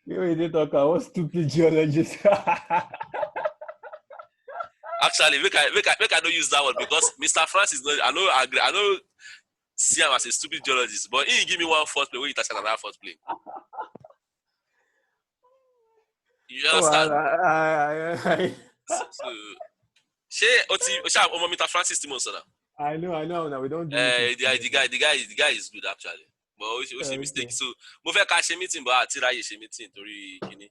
You did talk about stupid geologist. Actually, make I don't use that one because Mr. Francis, I know see him as a stupid geologist, but he give me one first plane when he intersect another first plane. You Oh, understand? I, So ṣé o ṣá ọmọ Mr. Francis tí mo sọ náà? I know. Now we don't do meetings together. The guy is good actually, but ó ṣe mistake. Okay. So mo fẹ́ ká ṣe meeting but àti ráyè ṣe meeting torí kíní.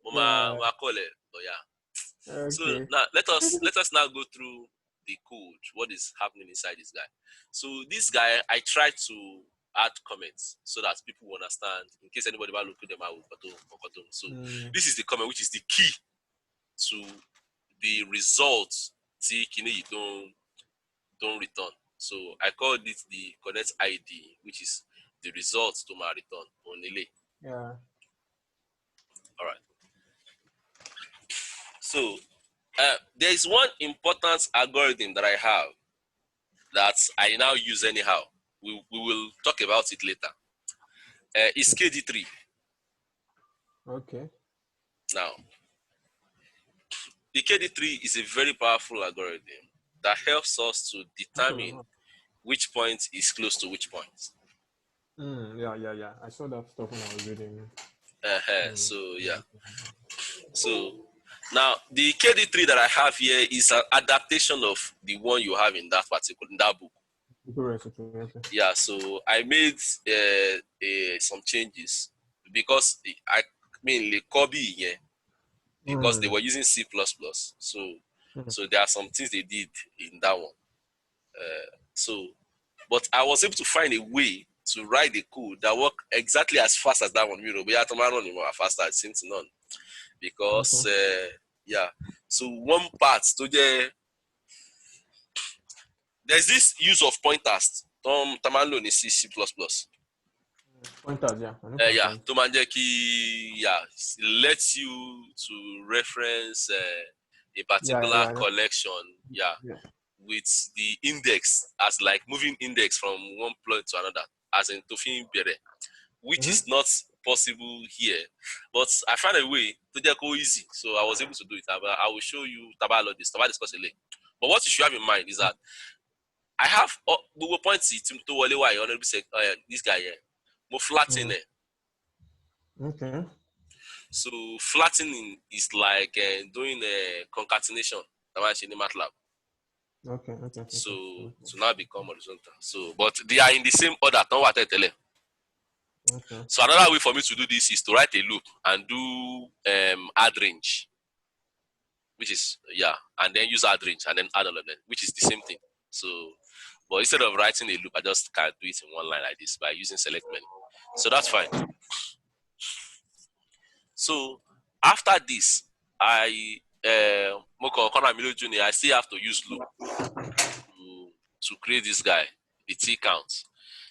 Mo Yeah. máa call ẹ̀ but yeah. So Okay. now let us now go through the code. What is happening inside this guy? So this guy, I try to add comments so that people will understand in case anybody will look at them out. So this is the comment which is the key to the results. See, you don't return. So I called it the connect ID, which is the results to my return on delay. Yeah. All right. So there is one important algorithm that I have that I now use anyhow. We will talk about it later. It's KD3. Okay. Now, the KD3 is a very powerful algorithm that helps us to determine which point is close to which point. Yeah. I saw that stuff when I was reading. So yeah. So now the KD3 that I have here is an adaptation of the one you have in that book. Okay. Yeah, so I made some changes because I mean the copy yeah, because they were using C++. So there are some things they did in that one. So but I was able to find a way to write the code that work exactly as fast as that one. You know, but tomorrow faster it seems none. Because yeah. So one part to there's this use of pointers. Tamalo in C++. Pointers, yeah. I know Yeah, pointers. tó máa ń jẹ́ kí yeah lets you to reference a particular Yeah. collection yeah Yeah. with the index as like moving index from one point to another as in tó fi ń bẹ̀rẹ̀ which is not possible here but I found a way tó jẹ́ kó easy so I was able to do it I will show you taba discuss it later but what you should have in mind is that I have gbogbo points tó wọlé wá yìí honourable this guy here mo flatten it. Okay. So flattening is like doing a concatenation. In MATLAB. Okay. So to now become horizontal. So but they are in the same order. Okay. So another way for me to do this is to write a loop and do add range, which is yeah, and then use add range and then add all of them, which is the same thing. So but instead of writing a loop, I just can do it in one line like this by using select menu. So that's fine. So after this, I still have to use loop to create this guy, the T count.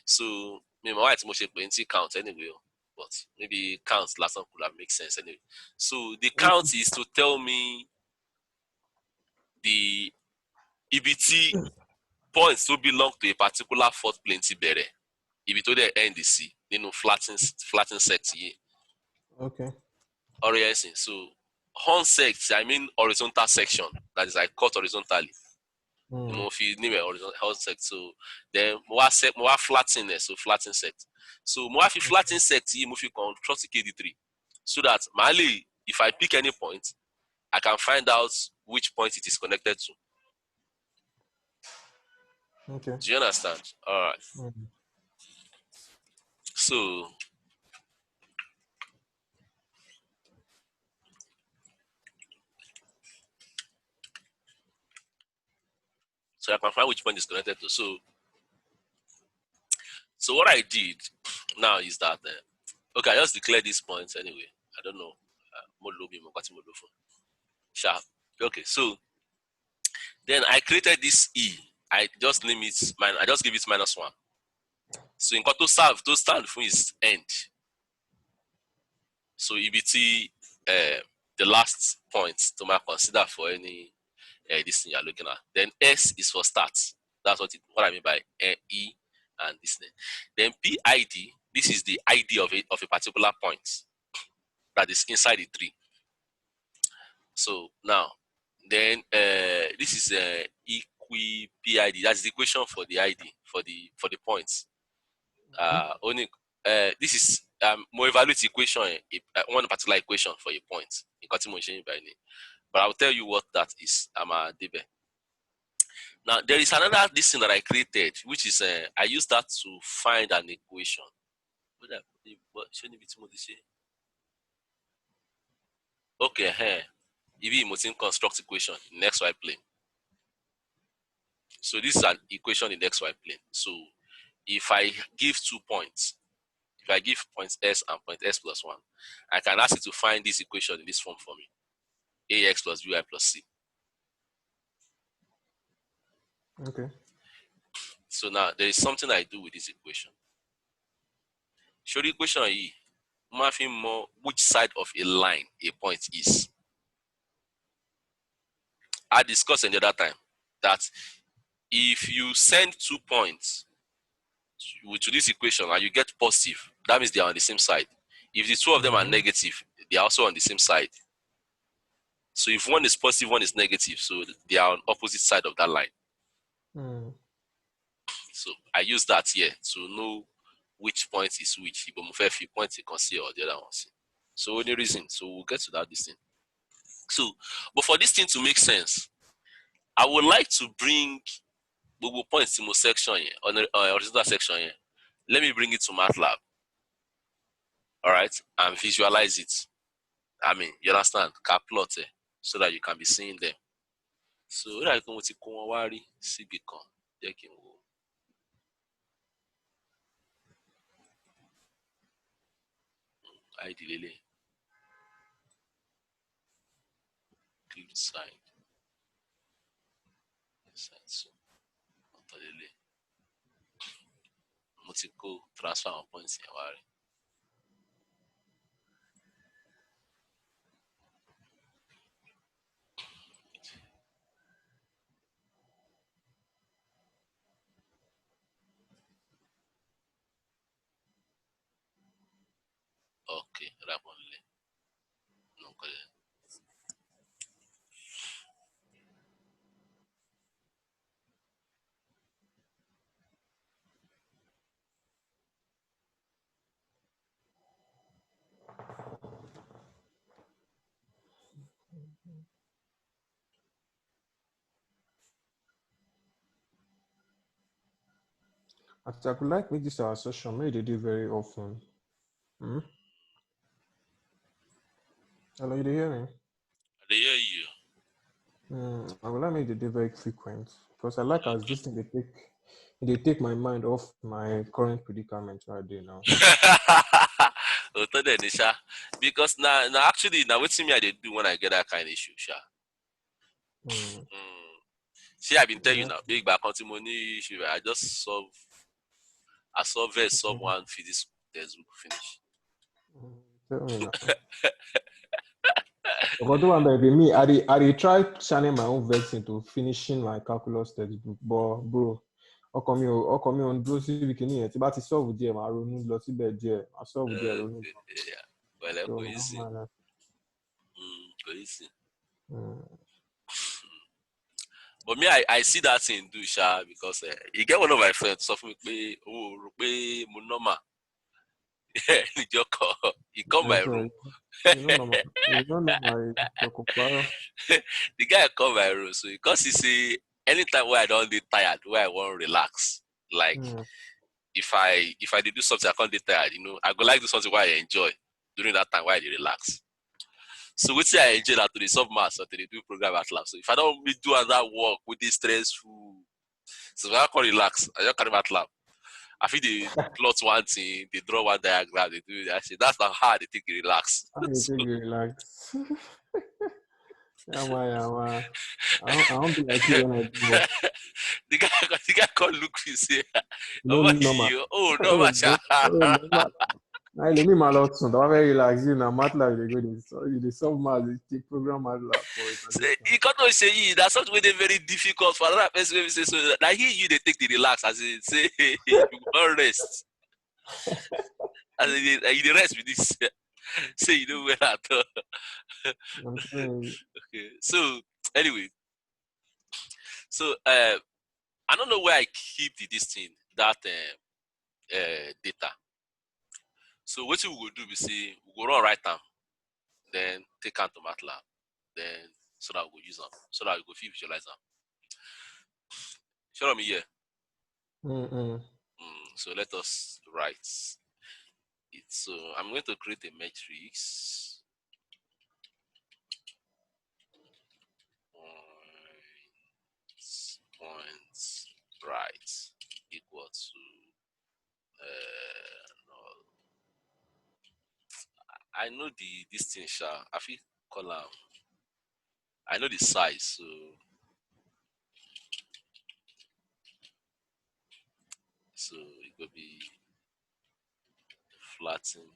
So my wife must T count anyway, but maybe count last one could have make sense anyway. So the count is to tell me the EBT points to belong to a particular fourth plane Tibere. If it only end the C, flatten set here. Okay. Or yes, so horn sect, I mean horizontal section. That is like cut horizontally. If you name it horizontal sect, so then more flatten so flatten sect. So more if you flatten sect, you move you control KD3. So that mainly if I pick any point, I can find out which point it is connected to. Okay. Do you understand? All right. So I can find which point is connected to. So what I did now is that okay, I just declare these points anyway. I don't know. Okay, so then I created this E. I just give it -1. So in to serve, to stand for is end. So EBT the last point to my consider for any this thing you're looking at. Then S is for start. That's what I mean by E and this thing. Then PID, this is the ID of a particular point that is inside the tree. So now, then this is PID. That's the equation for the ID for the points. Only this is more evaluate equation one particular equation for a point. But I'll tell you what that is. I'm a debe. Now there is another this thing that I created, which is I use that to find an equation. Okay, if you construct equation in XY plane. So this is an equation in XY plane. So if I give 2 points, if I give point S and point S plus 1, I can ask it to find this equation in this form for me. AX plus BY plus C. Okay. So now there is something I do with this equation. Show the equation E. Mapping more which side of a line a point is. I discussed in the other time that if you send 2 points to this equation and you get positive, that means they are on the same side. If the two of them are negative, they are also on the same side. So if one is positive, one is negative, so they are on opposite side of that line. So I use that here to know which point is which. If you point you can see or the other one. So only reason. So we'll get to that this thing. So, but for this thing to make sense, I would like to bring Google points to section here, on the horizontal section here. Let me bring it to MATLAB. All right, and visualize it. I mean, you understand? Can plot it so that you can be seeing them. So, I can worry, see become. I delay. Click side. So, delay. Multiple transfer points here. Worry. Okay, that one. No, I could like make this our session. Maybe they do very often. Hello, you hear me? I hear you. I would like make the day very frequent because I like as this thing they take my mind off my current predicament right there now. Because now actually now what's me I did do when I get that kind of issue, sha. See, I've been telling you now, big back money issue. I solve one physics textbook finish. Tell me now. Me, I try channeling my own vex into finishing my calculus textbook, but bro, how come you on dúró sí bikini yẹn tí bá ti solve díẹ̀ máa ronú lọ síbẹ̀ díẹ̀ máa solve díẹ̀ ronú. Yeah. Well, So, easy. Easy. But me, I see that thing do, sha, because you get one of my friends suffer me, mo normal. He come my room. You don't know my The guy come my room, so because he say anytime where I don't get tired, where I want to relax, like if I do something I can't get tired, I go like do something where I enjoy during that time where I relax. So we say I enjoy that to the solve maths or to the do program at lab. So if I don't do other work with this stressful, so I can relax, I just carry at lab. I feel they plot one thing, they draw one diagram, they do that shit. That's not how they think you relax. How do you think you relax? Yeah, man. I don't be like you when I do work. the guy can't look me say, No, how about normal. you? Oh no, Oh, Masha. no. Oh, normal. I let me my lot soon. I'm very relaxed. You know, MATLAB they go this. So they solve math. They take program MATLAB for Say, evaluation. you can't always say you. That's something they very difficult for another person. When we say so, like here you they take the relax as in say you want rest. As in you dey rest with this. Say you know well at all. I'm telling Okay. So anyway, so I don't know where I keep this thing that data. So what we will do be say we go run write am, then take am to MATLAB, then so that we go use them, so that we go fit visualize them. Show me here. you. Mm-mm. So let us write it. So I'm going to create a matrix. Points right equal to no, I know the this thing I feel column. I know the size, so it could be flatten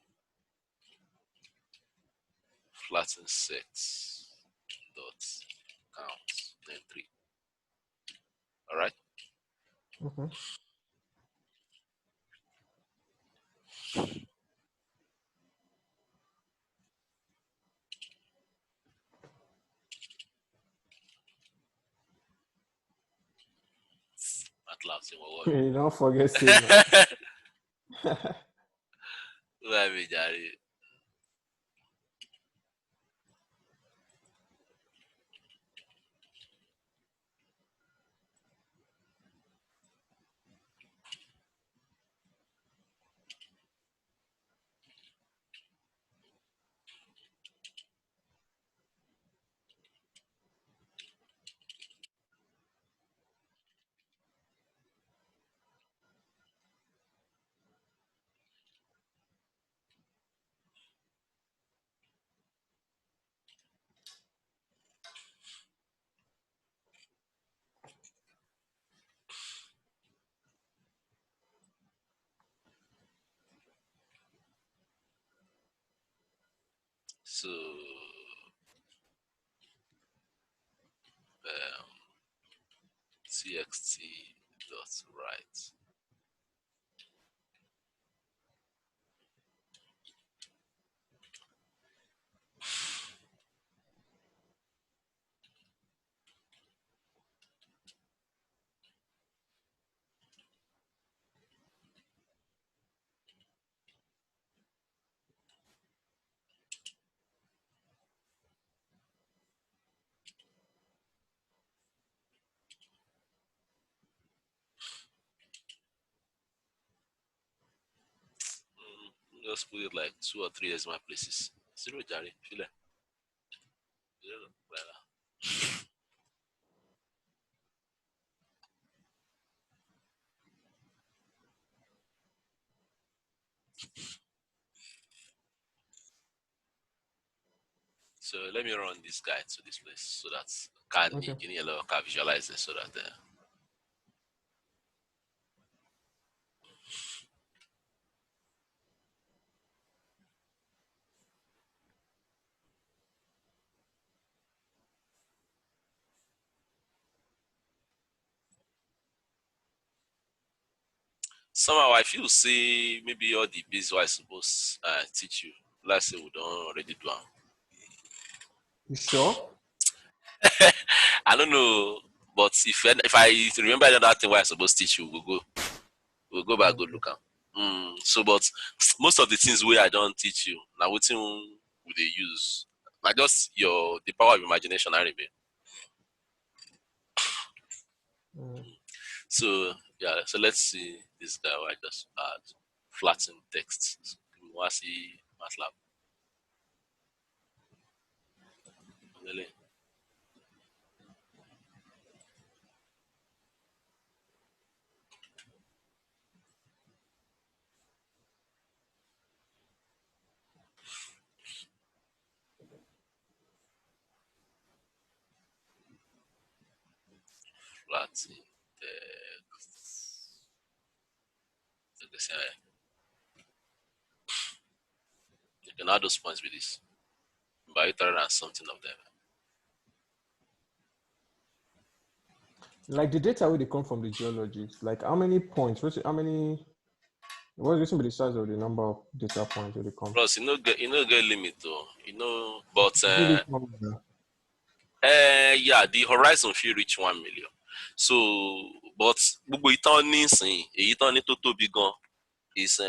set dot count then three. All right. Okay. At last, in what You don't forget save now. Where we Jare? So txt dot write. Just put it like 2 or 3 decimal places. Zero Jare, feel it. Zero, like that. So let me run this guy to this place so that Okay. can you can visualize it so that somehow I feel say maybe all the base what I suppose teach you. Let's say we don't already do them. You sure? I don't know, but if I remember another thing what I supposed to teach you, we'll go back go Okay. look at. So, but most of the things where I don't teach you now, what would they use? Like just the power of imagination. I remain. Mm. So yeah, so let's see this guy. Who I just add flatten text. We want to see MATLAB. Really. Latin, uh, you can add those points with this. By 300 and something of them. Like the data where they come from the geologists, like how many points, how many, what's be the size of the number of data points where they come? Plus, you know get limit though. But Is it this number? yeah, the horizon fit reach 1 million. So, but gbogbo ìtàn nísìn, èyí tán ní tó tóbi gan is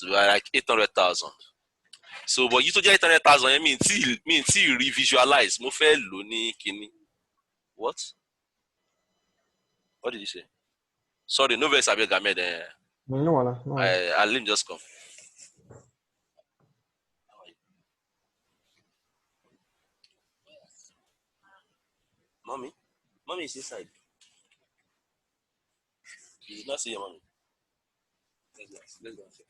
like 800,000. So, but yìí tó jẹ́ 800,000 yẹn mi tí rí visualize mo fẹ́ lò ní kíní. What? What did you say? Sorry, no vex abeg Ahmed. No, wala, no. Wala. I let me just come. Mommy? Mommy is inside. You did not see your mommy. Let's go and check.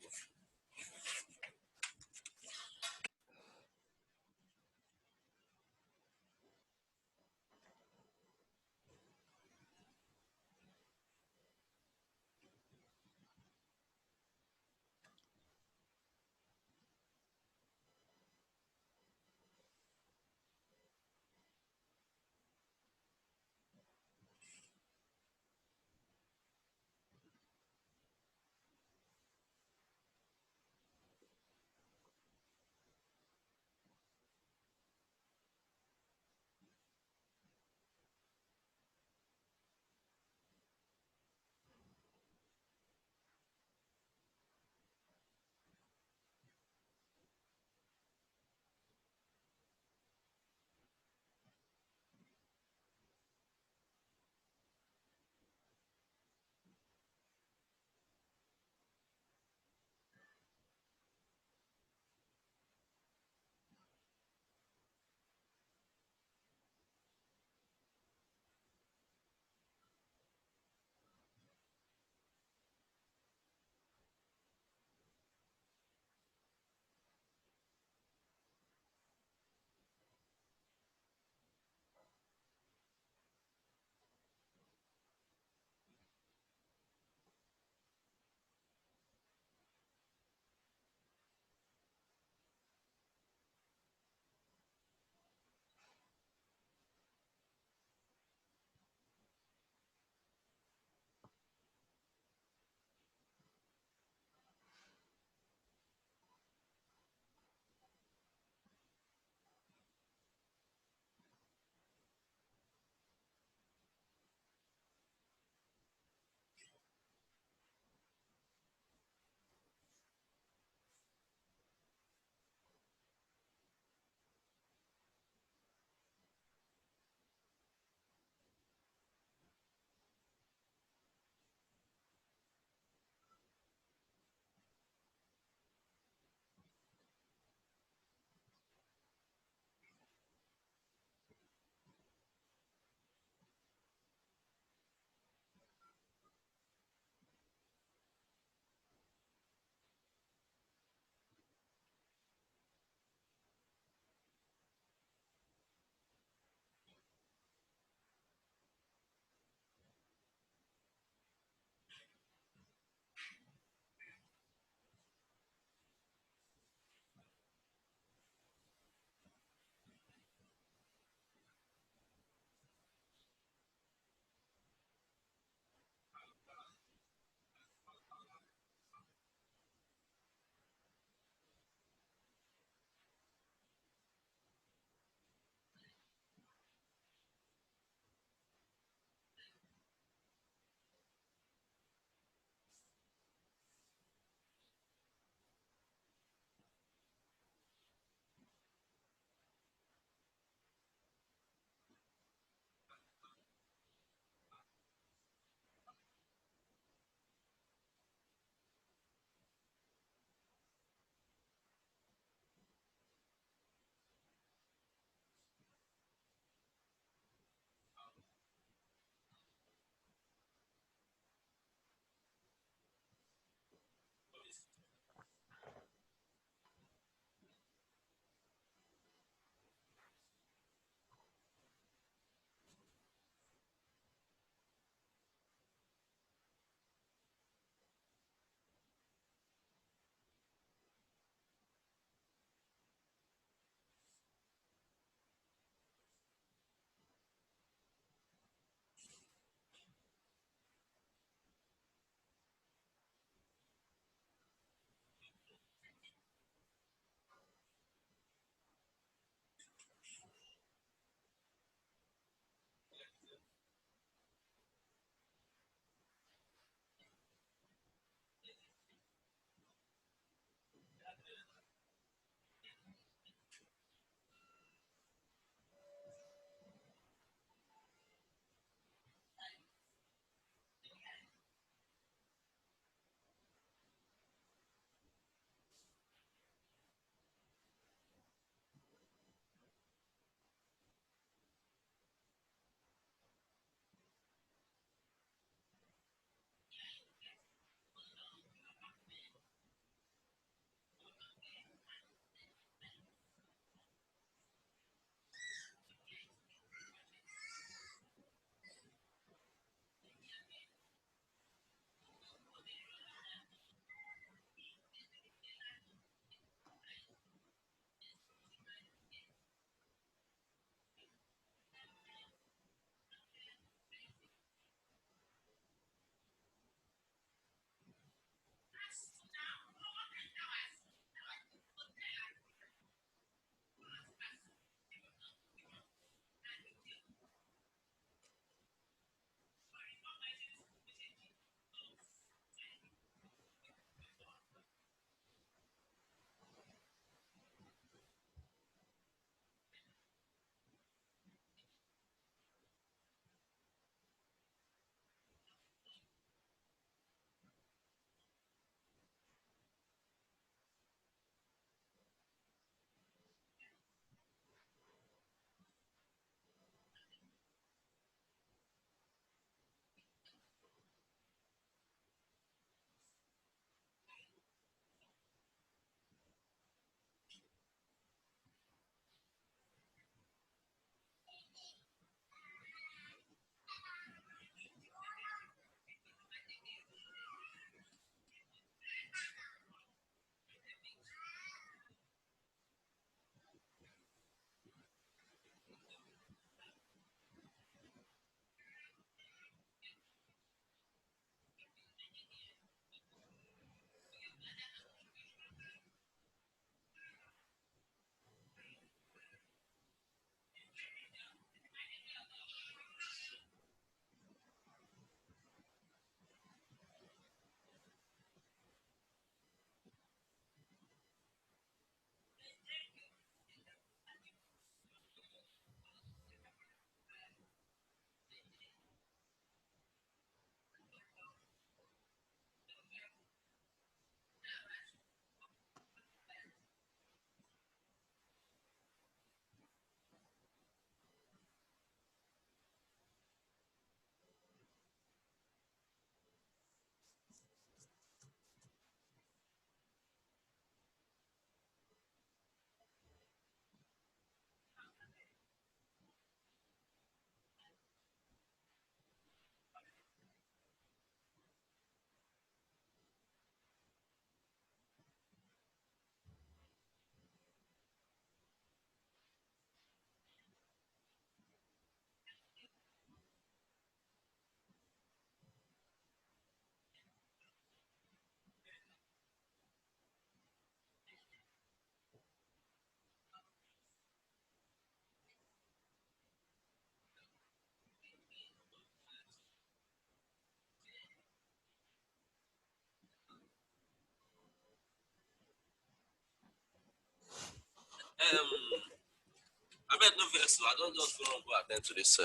Ahmed, no vex. I don't just go attend to this.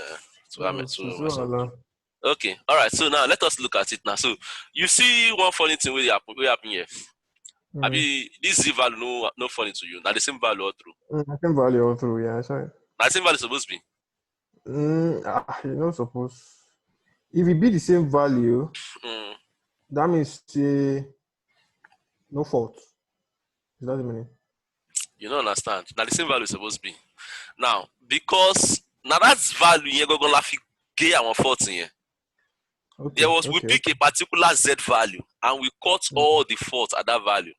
To Ahmed, So to so myself. Allah. Okay, all right. So now let us look at it now. So you see one funny thing wey happen here. Mm. Abi this Z value no funny to you. Now the same value all through. I can value all through, yeah, sorry. Now the same value supposed to be. You know, suppose if it be the same value, Mm, that means say no fault. Is that the meaning? you don't understand. Now the same value supposed to be. Now because now that's value here go la fi gé àwọn fault here. There Okay, was we okay, pick okay. a particular Z value and we cut all the faults at that value.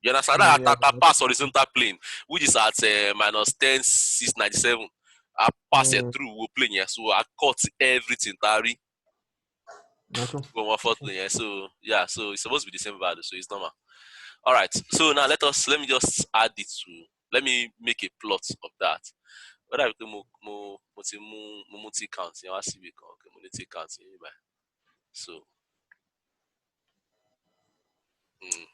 You understand? That Yeah. pass horizontal plane, which is at minus 10,697. I pass it Mm, through we plane here, so I cut everything. Tari okay. go one fourth plane here. So yeah, so it's supposed to be the same value, so it's normal. All right. So now let me just add it to. Let me make a plot of that. Whether I multi count, you know, CB count, okay, multi count, so mm,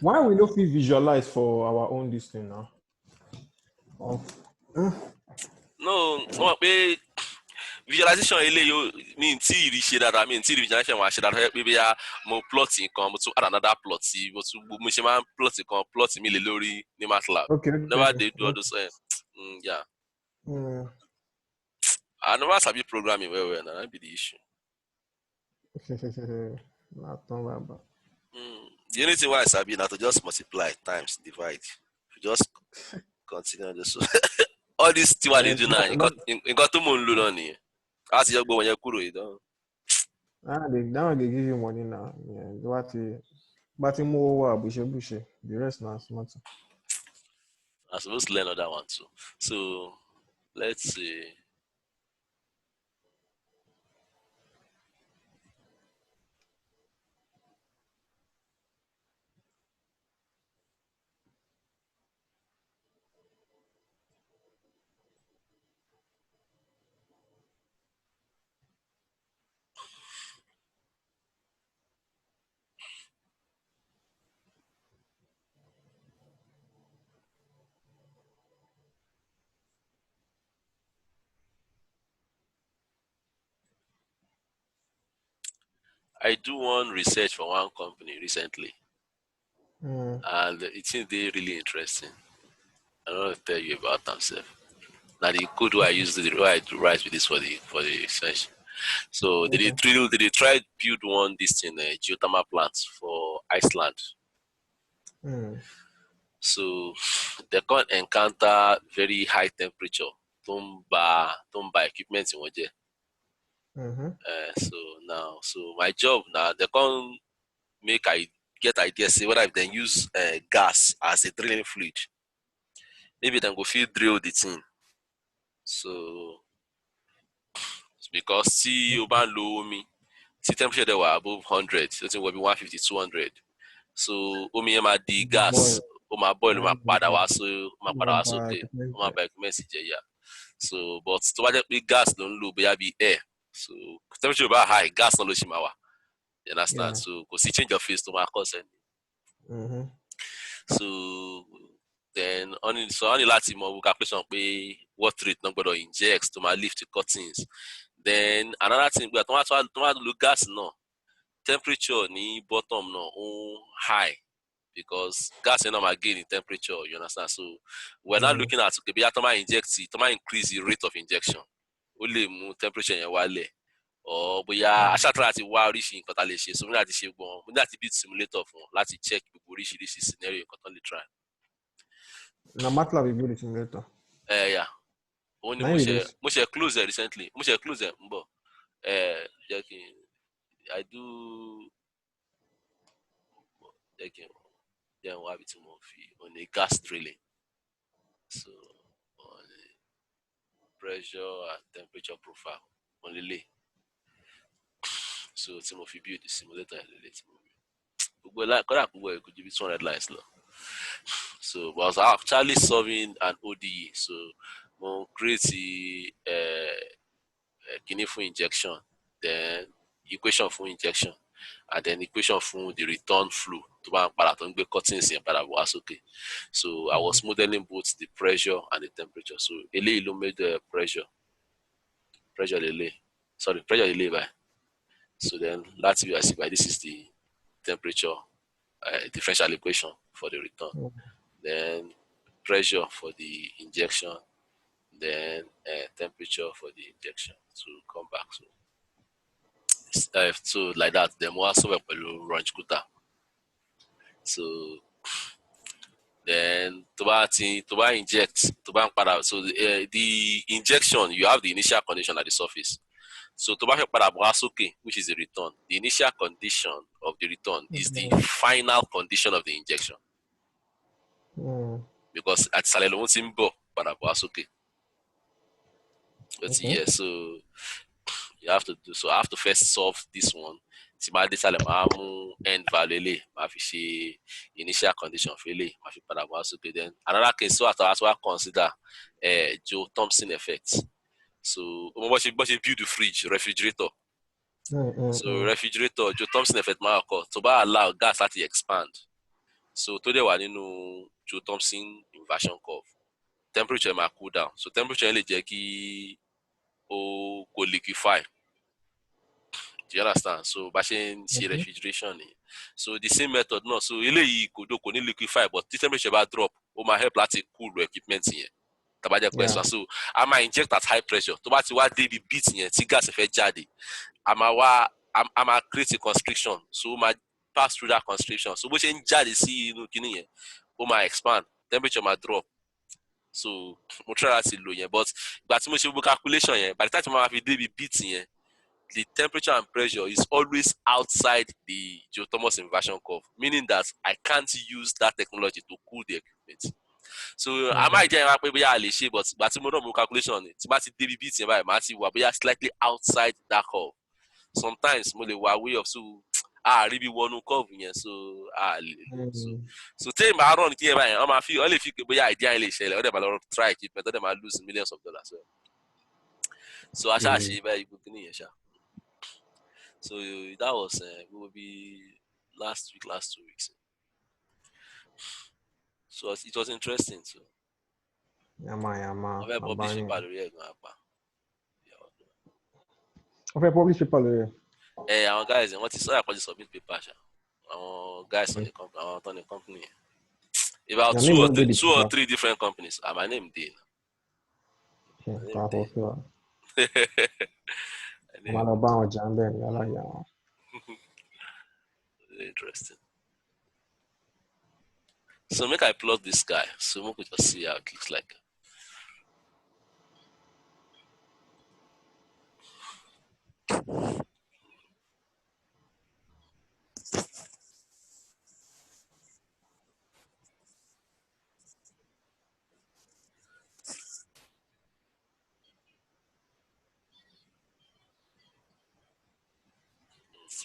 Why we no fit visualize for our own this thing now? Of no, no, visualization eléyìí mi n tí ì rí ṣe dáadáa mi n tí ì rí visualization wa ṣe dáadáa pé bí mo plot nǹkan mo tún add another plot sí mo tún mo ṣe máa ń plot nǹkan plot mi lè lórí ní MATLAB okay, never okay. dey do all those yeah Mm. I never sabi programming well well na that be the issue. Not bad. The only thing why I sabi na to just multiply times divide just continue this all this thing wey I dey do now nǹkan tó mò ń lò náà nìyẹn láti yọ gbogbo yẹn kúrò yìí dán. That one they give you money now. Yeah, but more bushe. The rest now smart. I suppose to learn another one too. So let's see. I do one research for one company recently, Mm. and it seems they really interesting. I want to tell you about themselves. Now the code where I use the way I do write with this for the research. So Okay. they try build one this thing geothermal plant for Iceland. Mm. So they can't encounter very high temperature. Don't buy equipment in waje. Mm-hmm. So my job now they can't make I get ideas say whether if they use gas as a drilling fluid, maybe then go fit drill the thing. So because tí o bá ń lo omi tí temperature dẹ̀ wà above 100 ó ti wọ bí 150 200 so omi yẹn máa di gas Boy, ó máa boil ó máa padà yeah. wá sókè ó máa ba equipment jẹ́ yà so but tó bá jẹ́ pé gas ló ń lò bóyá bí air so temperature bá high gas náà ló ṣì máa wà you understand Yeah. so kò sí change of phase tó máa cause ẹ̀ Mm-hmm. so then only láti mọ calculation pé what rate náà gbọ́dọ̀ inject to máa lift the cuttings then another thing pé tó máa lo gas náà temperature ní bottom náà ó high because gas yẹn náà máa gain in temperature you understand so we're not Mm. looking at okay bóyá tó máa inject tó máa increase the rate of injection ó lè mú temperature yẹn wálẹ̀ or bóyá aṣáájú àti wá oríṣi nǹkan tá a lè ṣe so mo ní láti ṣe gbọ́n mo ní láti build simulator fún láti check gbogbo oríṣiríṣi scenario nǹkan tó lè try. Now MATLAB will build the simulator. Yeah òun ni Now with this. mo ṣe close ẹ recently mo ṣe close ẹ ń bọ̀ jẹ́ kí I do jẹ́ kí jẹ́ wá bí tí mo fi on a gas drilling so on a pressure and temperature profile on lele so tí mo fi build the simulator ẹ lele tí mo build gbogbo kọ́dà gbogbo ẹ̀ kò ju bí 200 lines lọ so but I was actually solving an ODE so mo create kini fún injection then equation fún injection and then equation fún the return flow tó bá ń padà tó ń gbé cuttings yẹn padà wá sókè. So I was modeling both the pressure and the temperature. So eléyìí ló made the pressure lélẹ̀, sorry, pressure lélẹ̀ báyìí. So then láti bí I see by this is the temperature differential equation for the return. Then pressure for the injection, then temperature for the injection to come back. So like that, then wọ́n á sọ̀rọ̀ pẹ̀lú range cutter. So then tó bá inject, tó bá ń padà, so the injection, you have the initial condition at the surface. So tó bá fẹ́ padà bọ̀ wá sókè, which is the return, the initial condition of the return is the final condition of the injection. Because at ìsàlẹ̀ lòun ti ń bọ̀ padà bọ̀ wá sókè. But yeah, so you have to do, so I have to first solve this one. Tí máa dé sàlẹ̀ máa mú end value lè máa fi ṣe initial condition fún lè máa fi padà bọ̀ wá sókè. Then another case so àtàwọn àti wá consider Joe Thomson effect. So bó ṣe build the fridge refrigerator. So refrigerator Joe Thomson effect máa kọ tó bá allow gas láti expand. So tó dẹ̀ wà nínú Joe Thomson inversion curve, temperature máa cool down. So temperature lè jẹ́ kí ó kó liquefy. Do you understand? So bá ṣe ń ṣe refrigeration ni. So the same method náà. So eléyìí kò ní liquefy, but tí temperature bá drop, ó máa help láti cool equipment yẹn. Tàbá jẹ́ pé ẹ̀sán. So a máa inject at high pressure. Tó bá ti wá débi beat yẹn tí gas fẹ́ jáde, a máa create a constriction. So ó máa pass through that constriction. So bó ṣe ń jáde sí inú kíní yẹn, ó máa expand, temperature máa drop. So mo try láti lò yẹn, but ìgbà tí mo ṣe gbogbo calculation yẹn, by the time mo máa fi débi beat yẹn, the temperature and pressure is always outside the Joe Thomas inversion curve, meaning that I can't use that technology to cool the equipment. So I might jẹ́ ìwà pé bóyá a lè ṣe, but ìgbà tí mo náà mo calculation tí bá ti débi beat yẹn báyìí, màá ti wà bóyá slightly outside that curve. Sometimes mo lè wà way of, so rí bí wọnú curve yẹn, so lè lò. So tẹ́yìn bá run kí yẹn báyìí, wọ́n lè fi pé bóyá idea yẹn lè ṣẹlẹ̀, wọ́n dẹ̀ máa lọ try equipment, wọ́n dẹ̀ máa lose millions of dollars. So a ṣáà ṣe báyìí gbogbo kíní yẹn ṣá. So that was maybe last 2 weeks. So it was interesting. So Yama. I publish paper lórí ẹ̀gbọ́n àpá. Wọ́n fẹ́ publish paper lórí ẹ̀. Àwọn guys wọ́n ti sọ àkọsí submit paper ṣá. Àwọn guys on the company, àwọn tó ní company. About two or three different companies. My name dey. Interesting. So make I plug this guy. So we could just see how it looks like.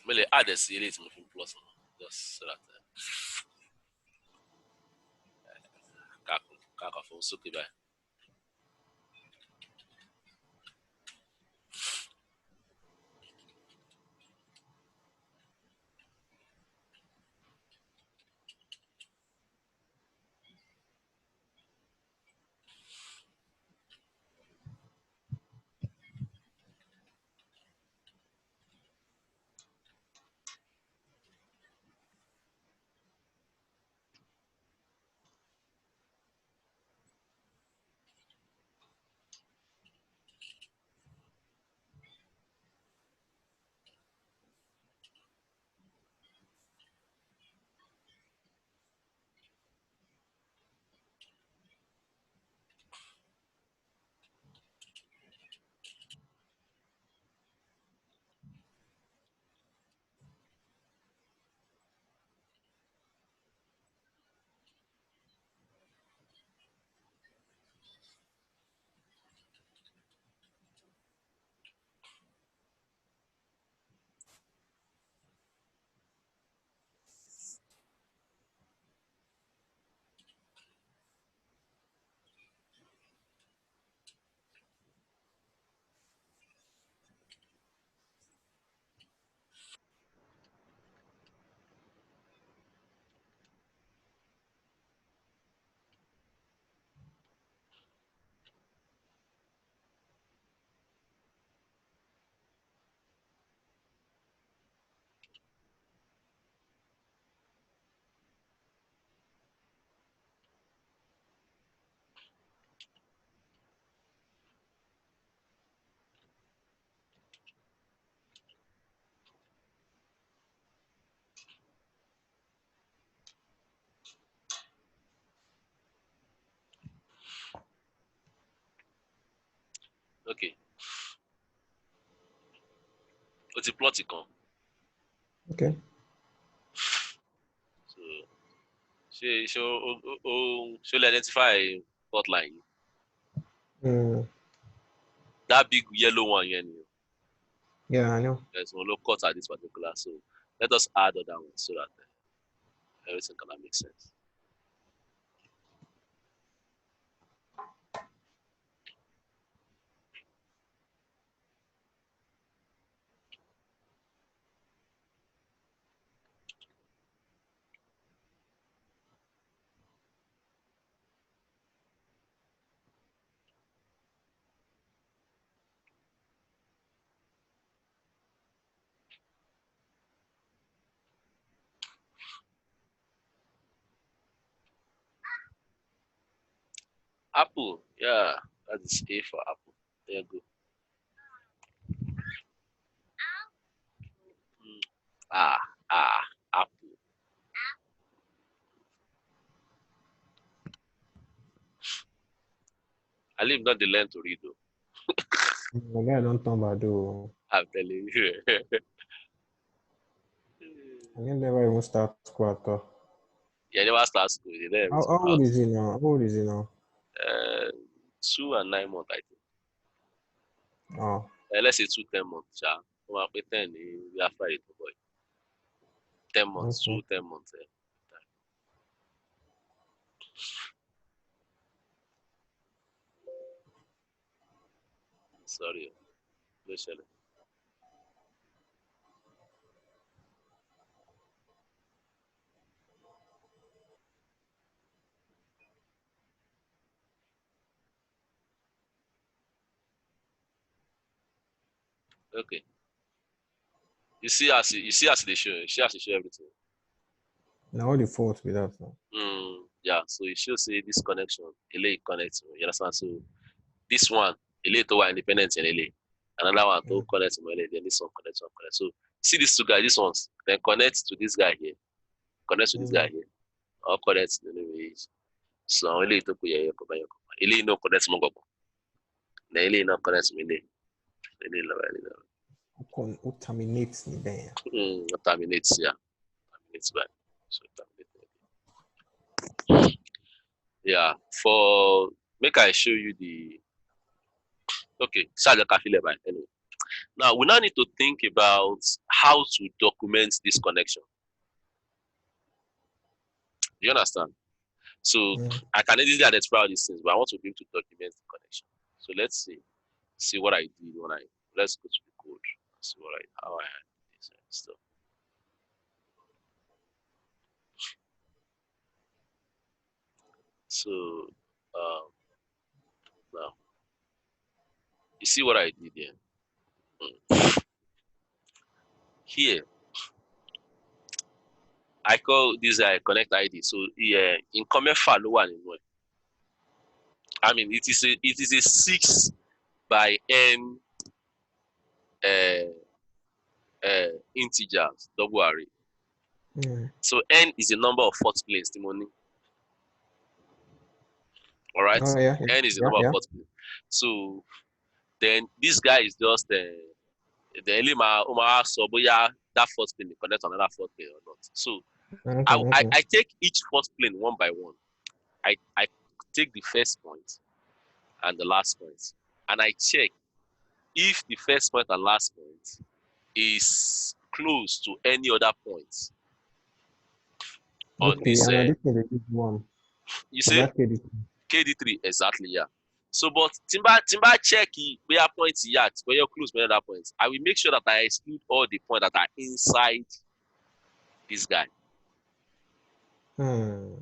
Really add a series to plus just so that kaka for suki by. Okay. O ti plot kan. Okay. So ṣé o lè identify plot line yìí? Mm, That big yellow one yẹn ni. yeah, I know. There's one low cut at this particular. So let us add other ones so that everything can make sense. Apple, yeah, that is A for apple. There you go. Mm. Ah, apple. I live not the learn to read though. My guy don't talk about though. I'm telling you. I never even start school at all. Yeah, never start school. They never even How old start. is he now? How old is he now? 2 and 9 months, I think. Oh, Let's say 2 10 months. Yeah, well, 10 we are Friday boy. 10 months, okay. 2 10 months. Sorry, no shele. Okay. You see as they show. You see as they show everything. Now all the fault with that now. Yeah. So it shows say this connection, LA connects. You understand? So this one, LA to our independent in LA. Another one to Mm. connect to LA. Then this one connects, one connect. So see these two guys, these ones, then connect to this guy here, connect to this guy Mm. here, or connect anyways. So LA to kuya yo kuba yo kuba. LA no connect mo gogo. Then LA no connect to LA. LA no. Who terminates me then? Terminates, yeah. Terminates by. So terminate. Yeah. For make I show you the okay, Saja Kafile by anyway. Now we now need to think about how to document this connection. Do you understand? So Mm. I can easily identify all these things, but I want to be able to document the connection. So let's see what I did when I let's go to the code and see what I how I had this stuff. So now you see what I did here. Here I call this connect ID. So yeah, in common file one in one. I mean it is a 6 by n uh, integers double array. Mm. So n is the number of fourth planes, Timoni. All right, Oh yeah, yeah, n is the yeah, number of yeah. fourth planes. So then this guy is just the elima Omar so boya that fourth plane connect to another fourth plane or not. So Okay, I okay. take each fourth plane one by one. I take the first point and the last point, and I check if the first point and last point is close to any other point on Okay, this. and now this is the big one. You For see, that kid. KD3 exactly, yeah. So, but timber check where points yet where you're close to other points. I will make sure that I exclude all the points that are inside this guy. Hmm.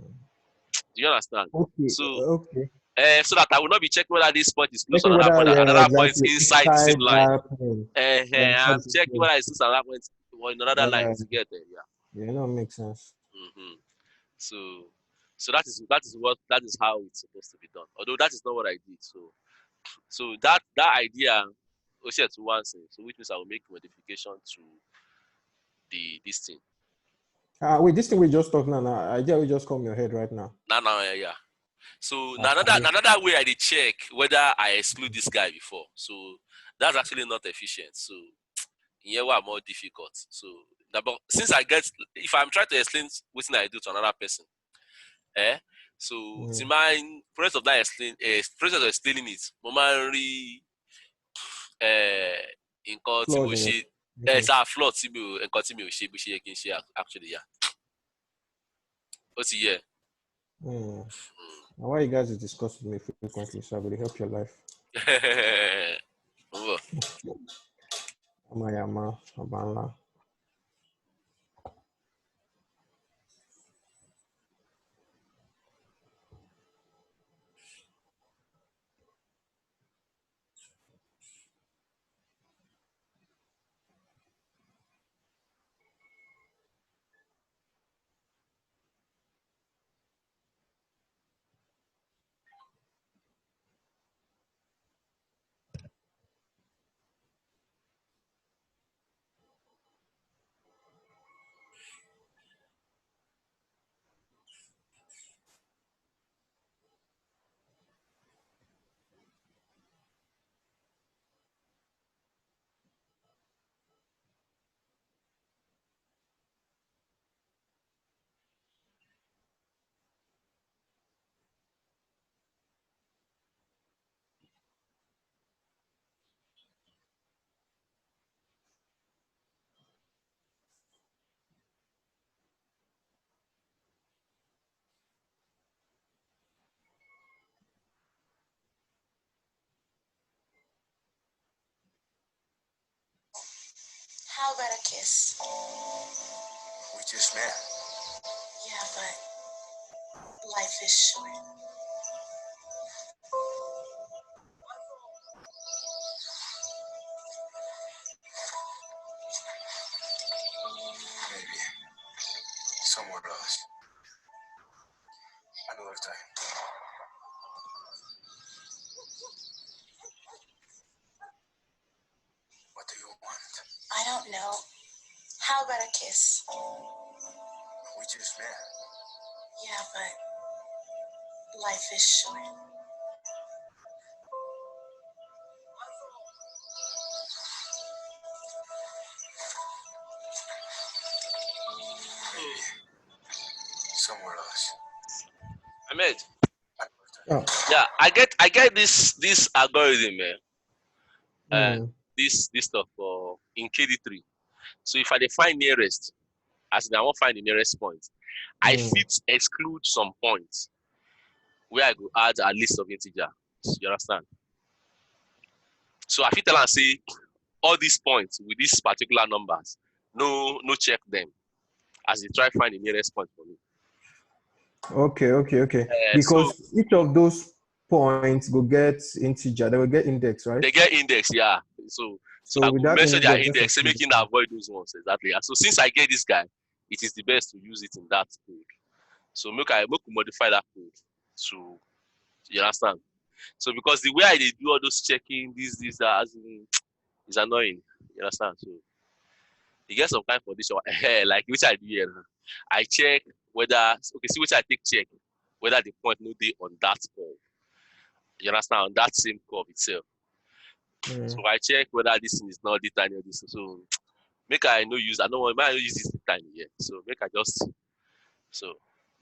Do you understand? Okay, So, okay. so that I will not be checking whether this point is close to Checking another whether point, yeah, another point exactly inside the same inside line. that thing. Inside I'm the same checking thing. whether it's close to another point or in another line to get there. Yeah. Yeah, no, makes sense. hmm So, so that is how it's supposed to be done. Although that is not what I did. So that idea, also to one thing. So which means I will make modification to this thing. Wait, this thing we just talked now, idea will just come in your head right now. Now, yeah, yeah. So now As per this. another way I dey check whether I exclude this guy before. So that's actually not efficient. So here were more difficult. So but since I get if I'm trying to explain what I do to another person, eh? So to Mm. my process of explaining it, mo máa ń rí nǹkan tí mo Flaws in your ṣe communication. flaw tí mi ò nǹkan tí mi ò ṣe bó ṣe yẹ kí n ṣe actually yeah. Ó ti yẹ. Mm. And why you guys is discuss with me frequently, so I will help your life. Mo ń bọ̀. Amayama, Abanla. How about a kiss? We just met. Yeah, but life is short. Maybe. Somewhere else. Another time. What do you want? I don't know. How about a kiss? We just met. Yeah, but life is short. Maybe. Somewhere else. Ahmed. Oh. Yeah, I get this algorithm, man. Mm. This stuff for in KD3. So if I define nearest, as in I want find the nearest point, I Mm. fit exclude some points where I go add a list of integer. You understand? So I fit tell am say all these points with these particular numbers, no check them as they try find the nearest point for me. Okay. So Because each of those points will get integer, they will get index, right? they get index, yeah. So So I with go that measure their index, just index, so exclude making them. avoid those ones exactly. And so since I get this guy, it is the best to use it in that code. So make we modify that code to you understand. So because the way I dey do all those checking, this that as in, is annoying. You understand? So you get some kind of condition like which I do here. I check whether okay, see which I take check whether the point no dey on that curve. You understand on that same curve itself. Mm. So I check whether this thing is not this tiny or this. So make I no use I don't want make I no use this tiny here. So make I just so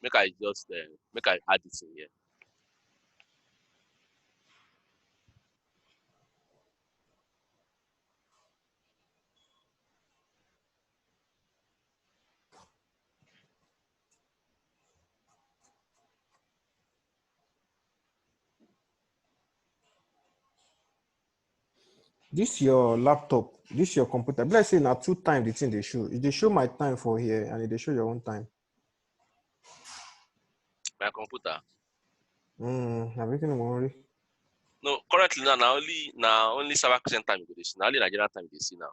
make I add it in here. This your laptop, this your computer. Let's say now 2 times the thing they show. If they show my time for here and if they show your own time. My computer. I'm making a worry. No, currently now only South African time you go dey see. Na only Nigerian time you dey see now.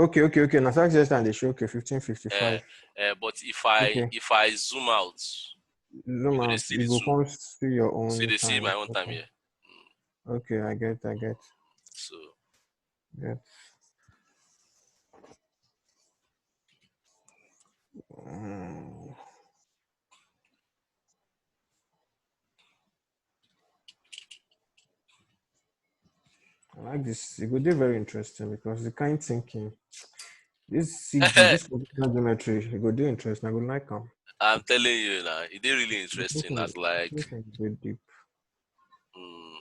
Okay. Now success time they show okay Uh, 15:55. but if I zoom out, Zoom you go dey out. see You the go two. come see your So own they see my time. own time Okay. here. Okay, I get. So Get. Mm. like this. It would be very interesting because the kind thinking, this CG, this computer geometry, it would be interesting. I would like them. I'm telling you now, it is really The interesting. thinking, As like, thinking is very deep. mm,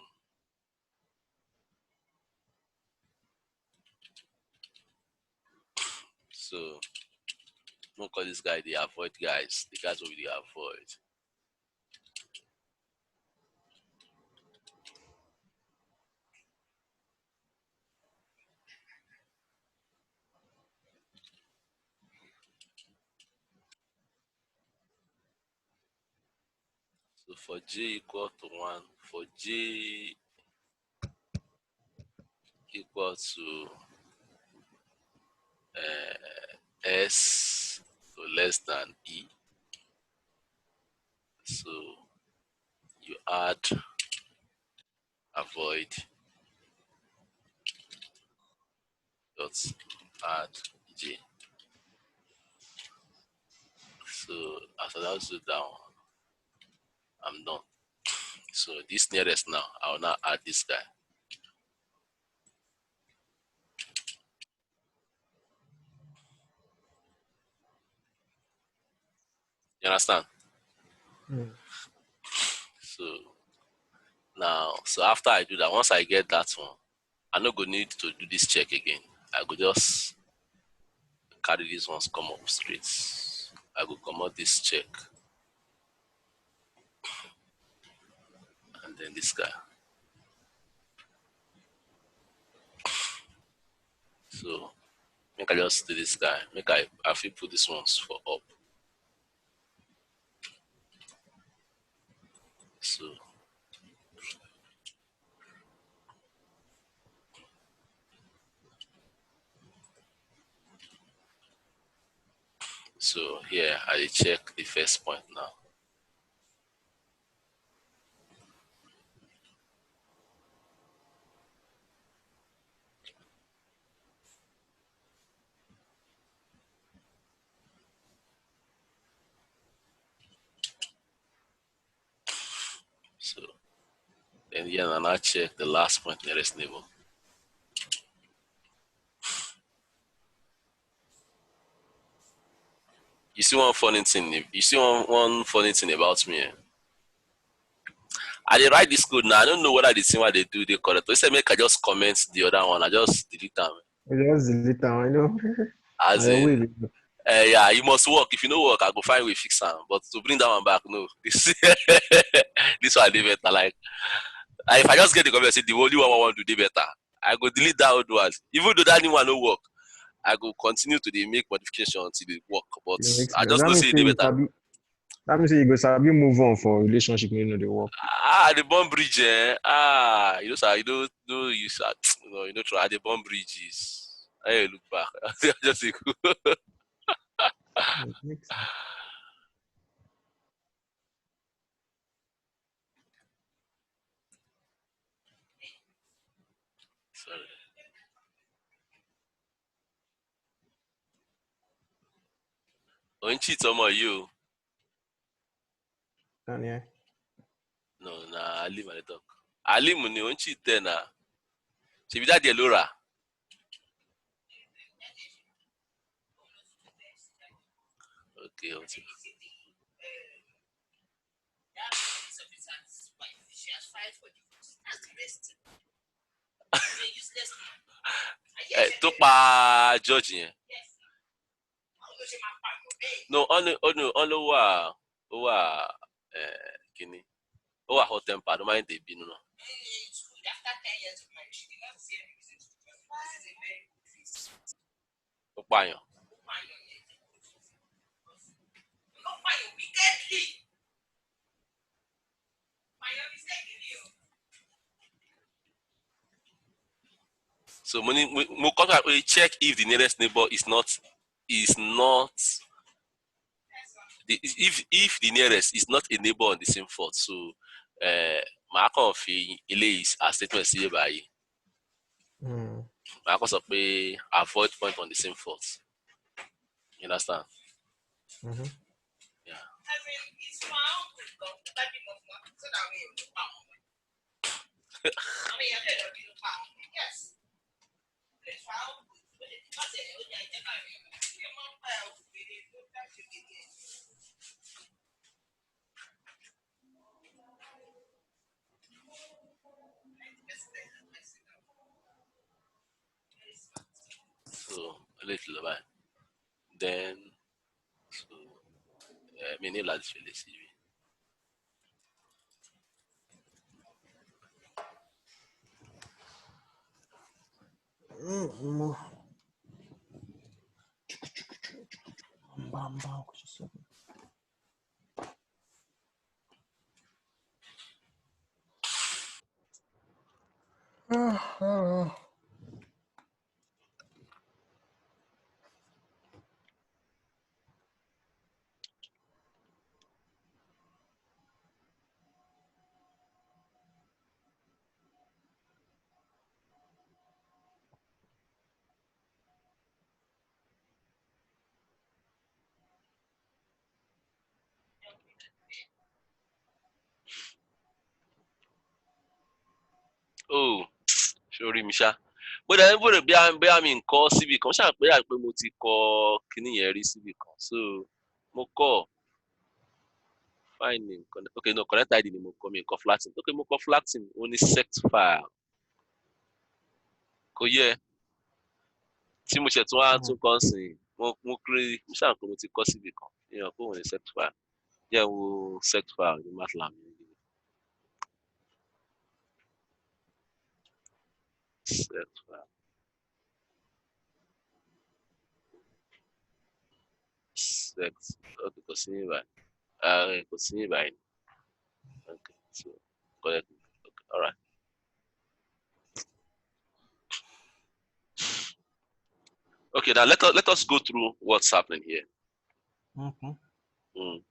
so no call this guy. They avoid guys. The guys will they avoid. So for J equal to 1, for J equal to S so less than E, so you add avoid dot add J. So after that do that one, I'm done. So this nearest now, I will now add this guy. You understand? Mm. So now, so after I do that, once I get that one, I no go need to do this check again. I go just carry these ones come up straight. I go come out this check and then this guy. So make I just do this guy. Make I feel put this ones for up. So so here I check the first point now. So then here and I check the last point nearest neighbor. You see one funny thing. You see one funny thing about me. I dey write this code now. I don't know whether the thing what they do they correct. They say make I just comment the other one. I just delete them. We just delete them, I know. As I will. in, yeah, you must work. If you no work, I go find way fix am. But to bring that one back, no. This this one dey better. Like if I just get the comment, say the only one I want to do better. I go delete that old one. Even though that new one no work, I go continue to dey make modification until it work. But It makes I sense. just That know means say it say dey you better. sabi. That means say you go sabi move on for relationship, you know the work. The bomb bridge, you know, sir, you don't know you, sir, you know, try the bomb bridges. I look back, just say, It makes sense. sorry. On cheat on you. And yeah. No, nah, Ali man talk. Ali money on cheat then na. She be that the Laura. Okay, okay. To pa George yẹn. No, only wà kini. Ó wà hot temper, ló máa ń tè bínú náà. Ó pààyàn. So mo check if the nearest neighbor is not if the nearest is not a neighbor on the same fault. So màá kàn fi eléyìí as statement sí báyìí. Mm. Màá kàn sọ pé avoid point on the same fault. You understand? Mm-hmm. Yeah. Yes. So a little bit. Then so mi ní láti fi lè sí ibi. Oh, sórí mi ṣá. Bó dẹ̀ ń bèrè bí àmì nǹkan síbi kan ṣáà pé àpé mo ti kọ kíní yẹn rí síbi kan. So mo kọ file name okay no correct ID ni mo kọ mi nǹkan flatting. Okay mo kọ flatting ó ní sect file. Kò yẹ tí mo ṣe tún wá tún kọ́ sí mo kiri mo ṣáà pé mo ti kọ síbi kan. Ìyẹn pé òun ní sect file. Jẹ́ wo sect file ní MATLAB mi. Sect file. Sect. Okay kò sí ní báyìí. Kò sí ní báyìí. Okay so correct. Okay, all right. Okay, now let us go through what's happening here. Okay. Mm.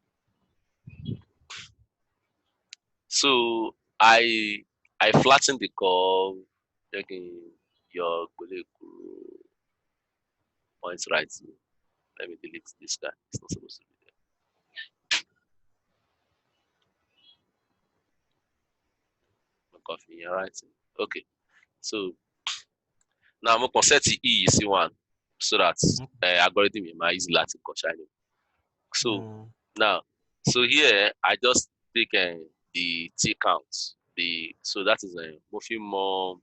So I flatten the curve, taking your points right. Let me delete this guy. It's not supposed to be there. No coffee, all right. Okay. So now I'm gonna set the E is one so that algorithm is easy to control. So now, so here I just take the T count. So that is a more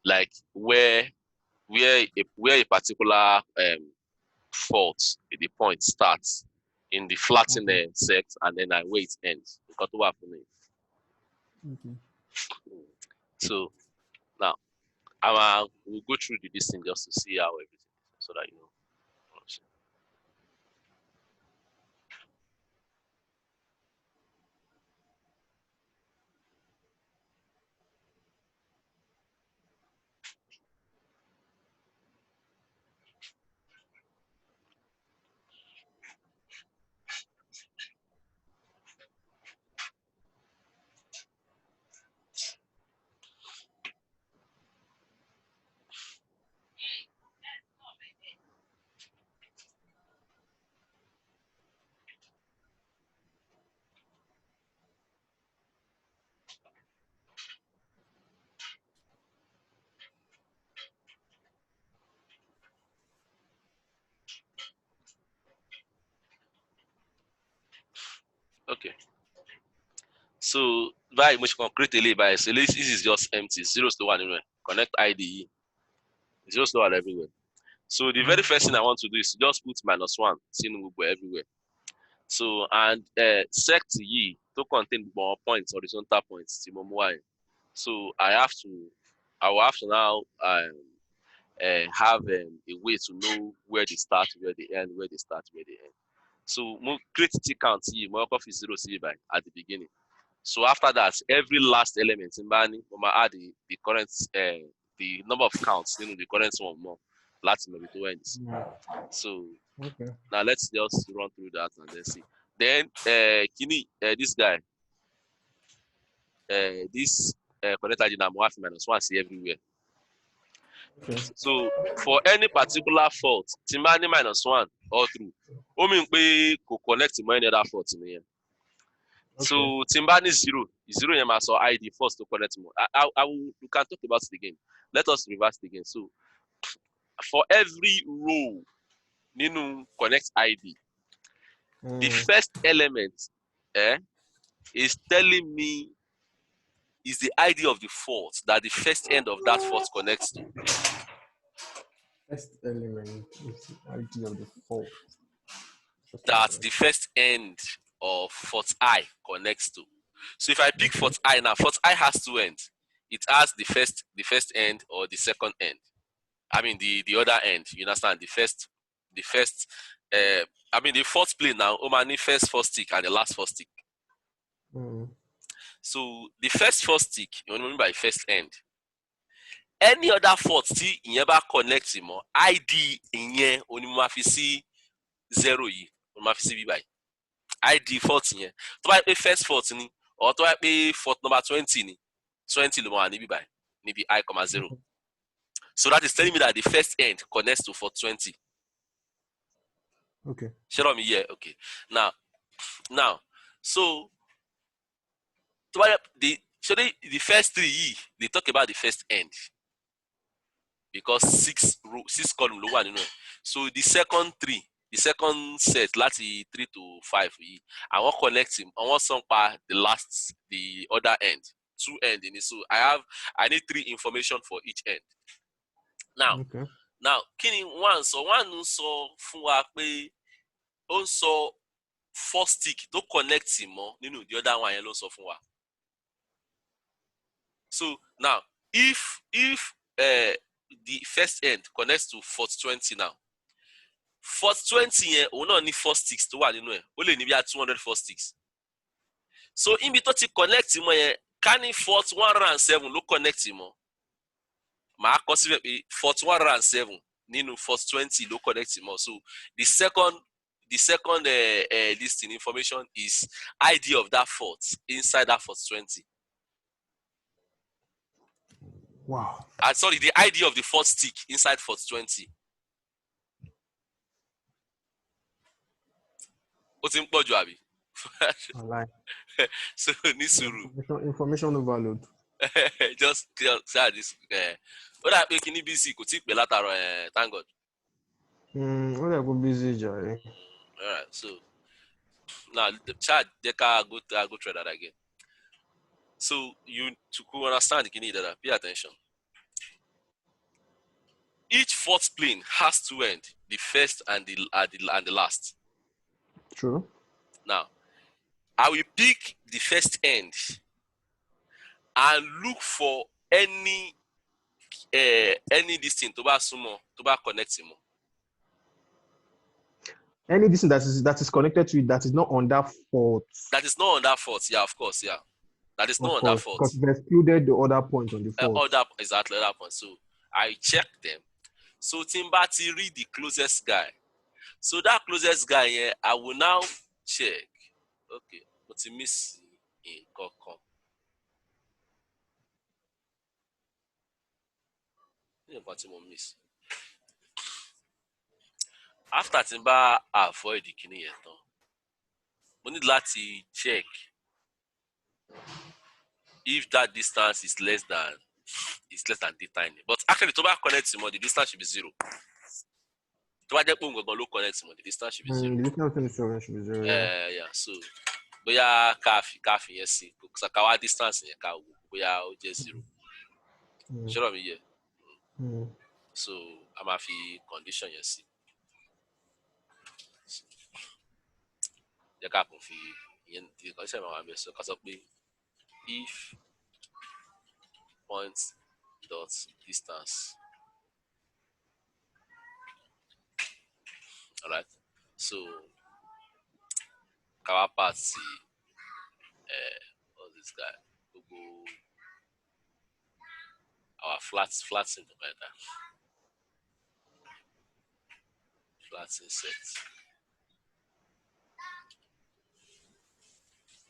like where a particular fault the point starts in the flattened set and then where it ends. Because what happened. So now we'll go through this thing just to see how everything is so that you know. Okay. So by which concretely by so this is just empty, zeros to one anywhere. Connect IDE. Zeros to one everywhere. So the very first thing I want to do is just put -1 everywhere. So and sect ye to contain more points, horizontal points, So I will have to now have a way to know where they start, where they end, where they start, where they end. So create T count here, more of 0 by at the beginning. So after that, every last element in Bani, we might add the current the number of counts, the current one more. Latin maybe to ends. So now let's just run through that and then see. Then Kini, this guy, this connected in -1 see everywhere. So for any particular fault, Timani -1 or through, I mean we could connect to any other fault in here. Okay. So Timbani zero yẹn máa sọ ID first to connect more. We can talk about it again. Let us reverse it again. So for every row nínú connect ID, the first element is telling me is the ID of the fault that the first end of that fault connects to. First element is the ID of the fault. That the first end of fault I connects to. So if I pick fault I now, fault I has two ends. It has the first end or the second end. I mean the other end. You understand? The fourth plane now, Omani first stick and the last first stick. So the first stick, you know what I mean by first end. Any other fault tí ìyẹn bá connect mọ́ ID ìyẹn òní mo máa fi sí 0 yìí, mo máa fi sí bí báyìí. ID fault yẹn. Tó bá yẹ pé first fault ni, or tó bá yẹ pé fault number 20 ni, 20 ló máa wà níbí báyìí, níbi I, 0. So that is telling me that the first end connects to fault 20. Okay. Show me here. Okay. Now, so the first three, they talk about the first end because six column ló wà nínú ẹ̀. So the second set láti 3 to 5 yìí, àwọn connect him, àwọn sọ pa the other end, 2 end in it. So I need 3 information for each end. Now kí ni one sọ fún wa pé ó ń sọ first stick tó connect him mọ́ nínú the other one yẹn ló sọ fún wa. So now if the first end connects to fault 20 now, fault 20 yẹn òun náà ní 4 sticks tó wà nínú ẹ̀, ó lè ní bí i 204 sticks. So ibi tó ti connect mọ́ yẹn, ká ní fault 107 ló connect mọ́, màá kọ síbẹ̀ pé fault 107 nínú fault 20 ló connect mọ́. So the second listing information is ID of that fault inside that fault 20. Wow. Sorry, the ID of the fault stick inside fault 20. Ó ti ń pọ̀ jù àbí? So ní sùúrù. Information overload. Just say this. Ó dà pé kíní busy kò tí ì pé látàrọ, thank God. Ó dà kó busy jàre. Alright, so now chat jẹ́ ká go through that again. So you to understand kíní dáadáa, pay attention. Each fourth plane has two ends, the first and the last. True. Now, I will pick the first end and look for any this thing tó bá súnmọ́, tó bá connect mọ́. Any distance that is connected to it that is not on that fault. That is not on that fault, yeah, of course, yeah. That is not on that fault. Because it excluded the other point on the fault. Exactly that point. So I check them. So Timbati read the closest guy. So that closest guy here, I will now check. Okay, what you miss in Kokon? What you miss? After Timba avoid the kini yẹn tán, mo need láti check if that distance is less than data in it. But actually, tó bá connect more, the distance should be 0. Tó bá jẹ́ pé òun gangan ló connect more, the distance should be 0. The distance should be 0. Yeah. So bóyá ká fi yẹn sí, ká wá distance yẹn ká wò bóyá ó jẹ́ 0. Ṣọ́rọ̀ mi yẹ. So a máa fi condition yẹn sí. Jẹ́ ká kún fi ìyẹn the condition máa wà bẹ́ẹ̀, so ká sọ pé if point dot distance. Alright, so our part see what's this guy? Google our flat symbol like that. Flat set.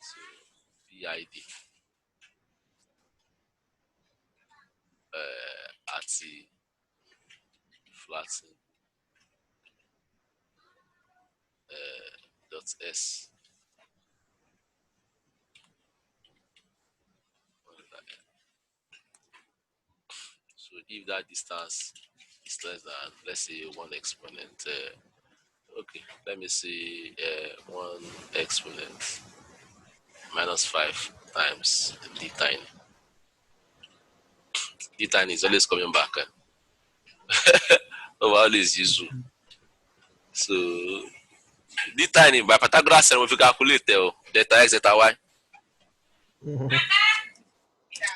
So PID at the flatten dot s if that distance is less than, let's say, one exponent, okay, let me see, one exponent minus 5 times d tiny. D tiny is always coming back. Oh, I always use. So d tiny by Pythagoras theorem, if you calculate delta x, delta y.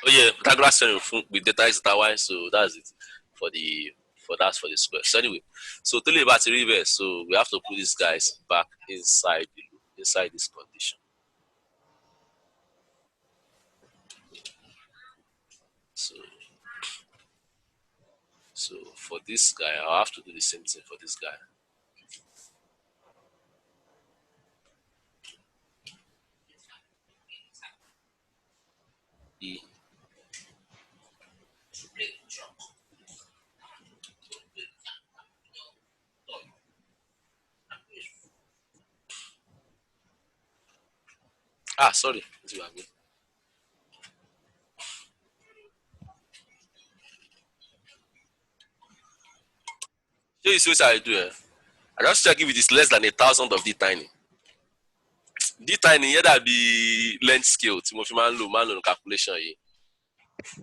Oh yeah, Pythagoras theorem with delta x, delta y. So that's it for the for the square. So anyway, so tell you about the reverse. So we have to put these guys back inside the loop, inside this condition. So so for this guy, I'll have to do the same thing for this guy. E. Ah, sorry. This is what I mean. So you see what I do? I just check if it is less than 1,000 of d tiny. D tiny yẹn dàbí length scale tí mo fi máa ń lò ní calculation yìí.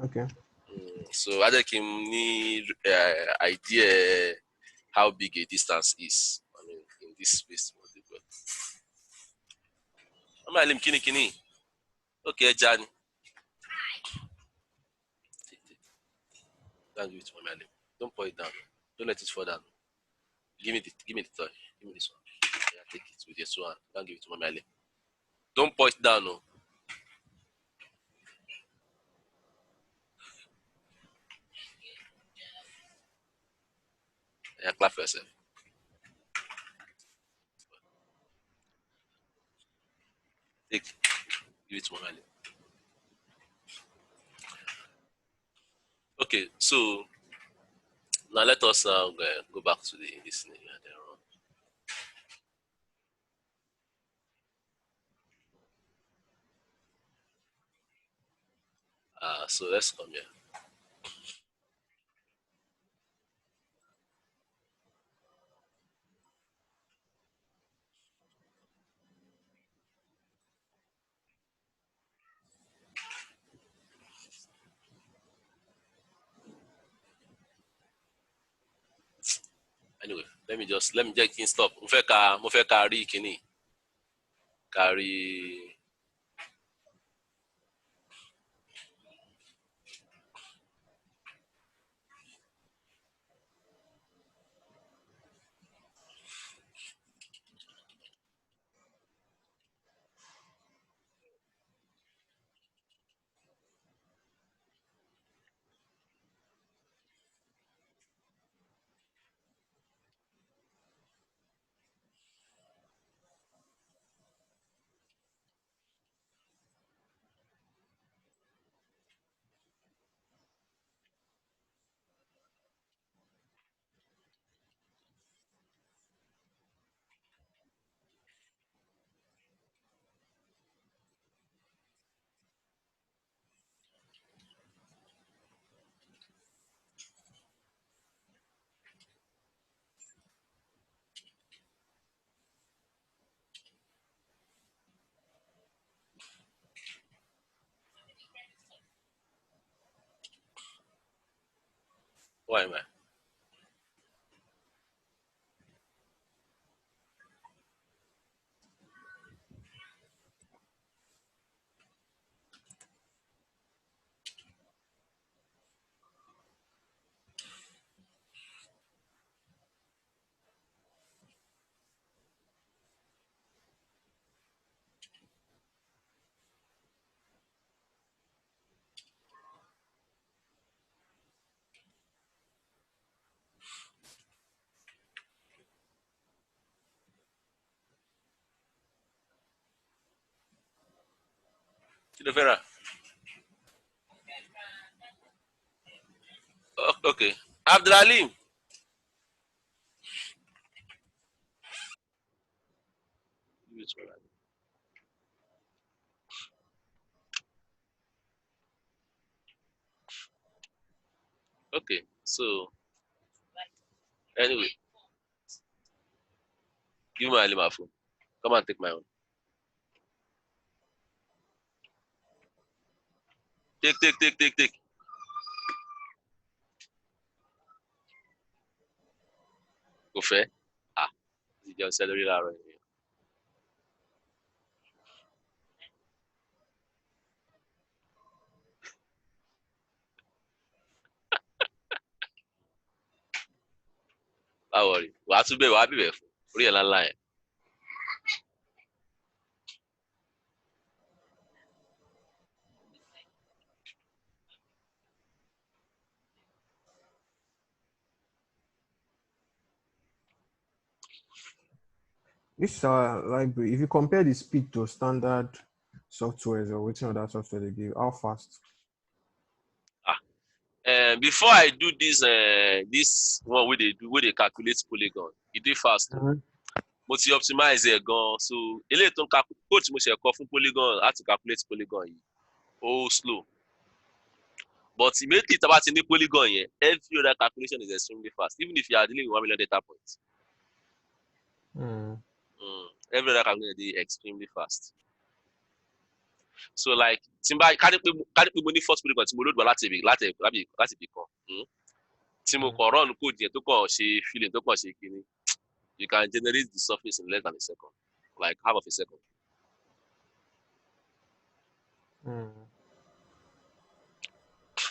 Okay. So á jẹ́ kí n ní idea how big a distance is. I mean, in this space. Mama Alim, kíni. Okay, ẹja ni. Don't give it to Mama Alim. Don't pour it down. Don't let it fall down. Give me the toy. Give me this one. Yeah, take it with your two hand. Don't give it to Mama Alim. Don't pour it down, no. Yeah, clap for yourself. Take. Give it to Mama Alim. Okay, so now let us go back to the listening and then run. So let's come here. Anyway, let me just stop. Mo fẹ́ ka rí kíní. Ká rí. Why am I? Kí ló fẹ́ rà? Okay. Abdulalim. Okay, so anyway, give my phone. Come and take my own. Take. Kò fẹ́. Ah, ti jẹun iṣẹ́ lórí láàárọ̀ yìí. Báwo rí? Wàá bẹ̀rẹ̀ fún orí ẹ̀ láńlá yẹn. This library, if you compare the speed to standard softwares or which other software they give, how fast? Before I do this one wey dey calculate polygon, e dey fast o. Mo ti optimize ẹ̀ gan, so eléyìí tó ń code tí mo ṣe kọ fún polygon láti calculate polygon yìí ó slow, but immediately tá a bá ti ní polygon yẹn, every other calculation is extremely fast, even if you are dealing with 1 million data points. Every other calculation dey extremely fast. So like tí n bá ká ní pé mo ní first polygon tí mo load wá láti ibì kan, tí mo kàn run code yẹn tó kàn ṣe filling tó kàn ṣe kíní, you can generate the surface in less than a second, like half of a second.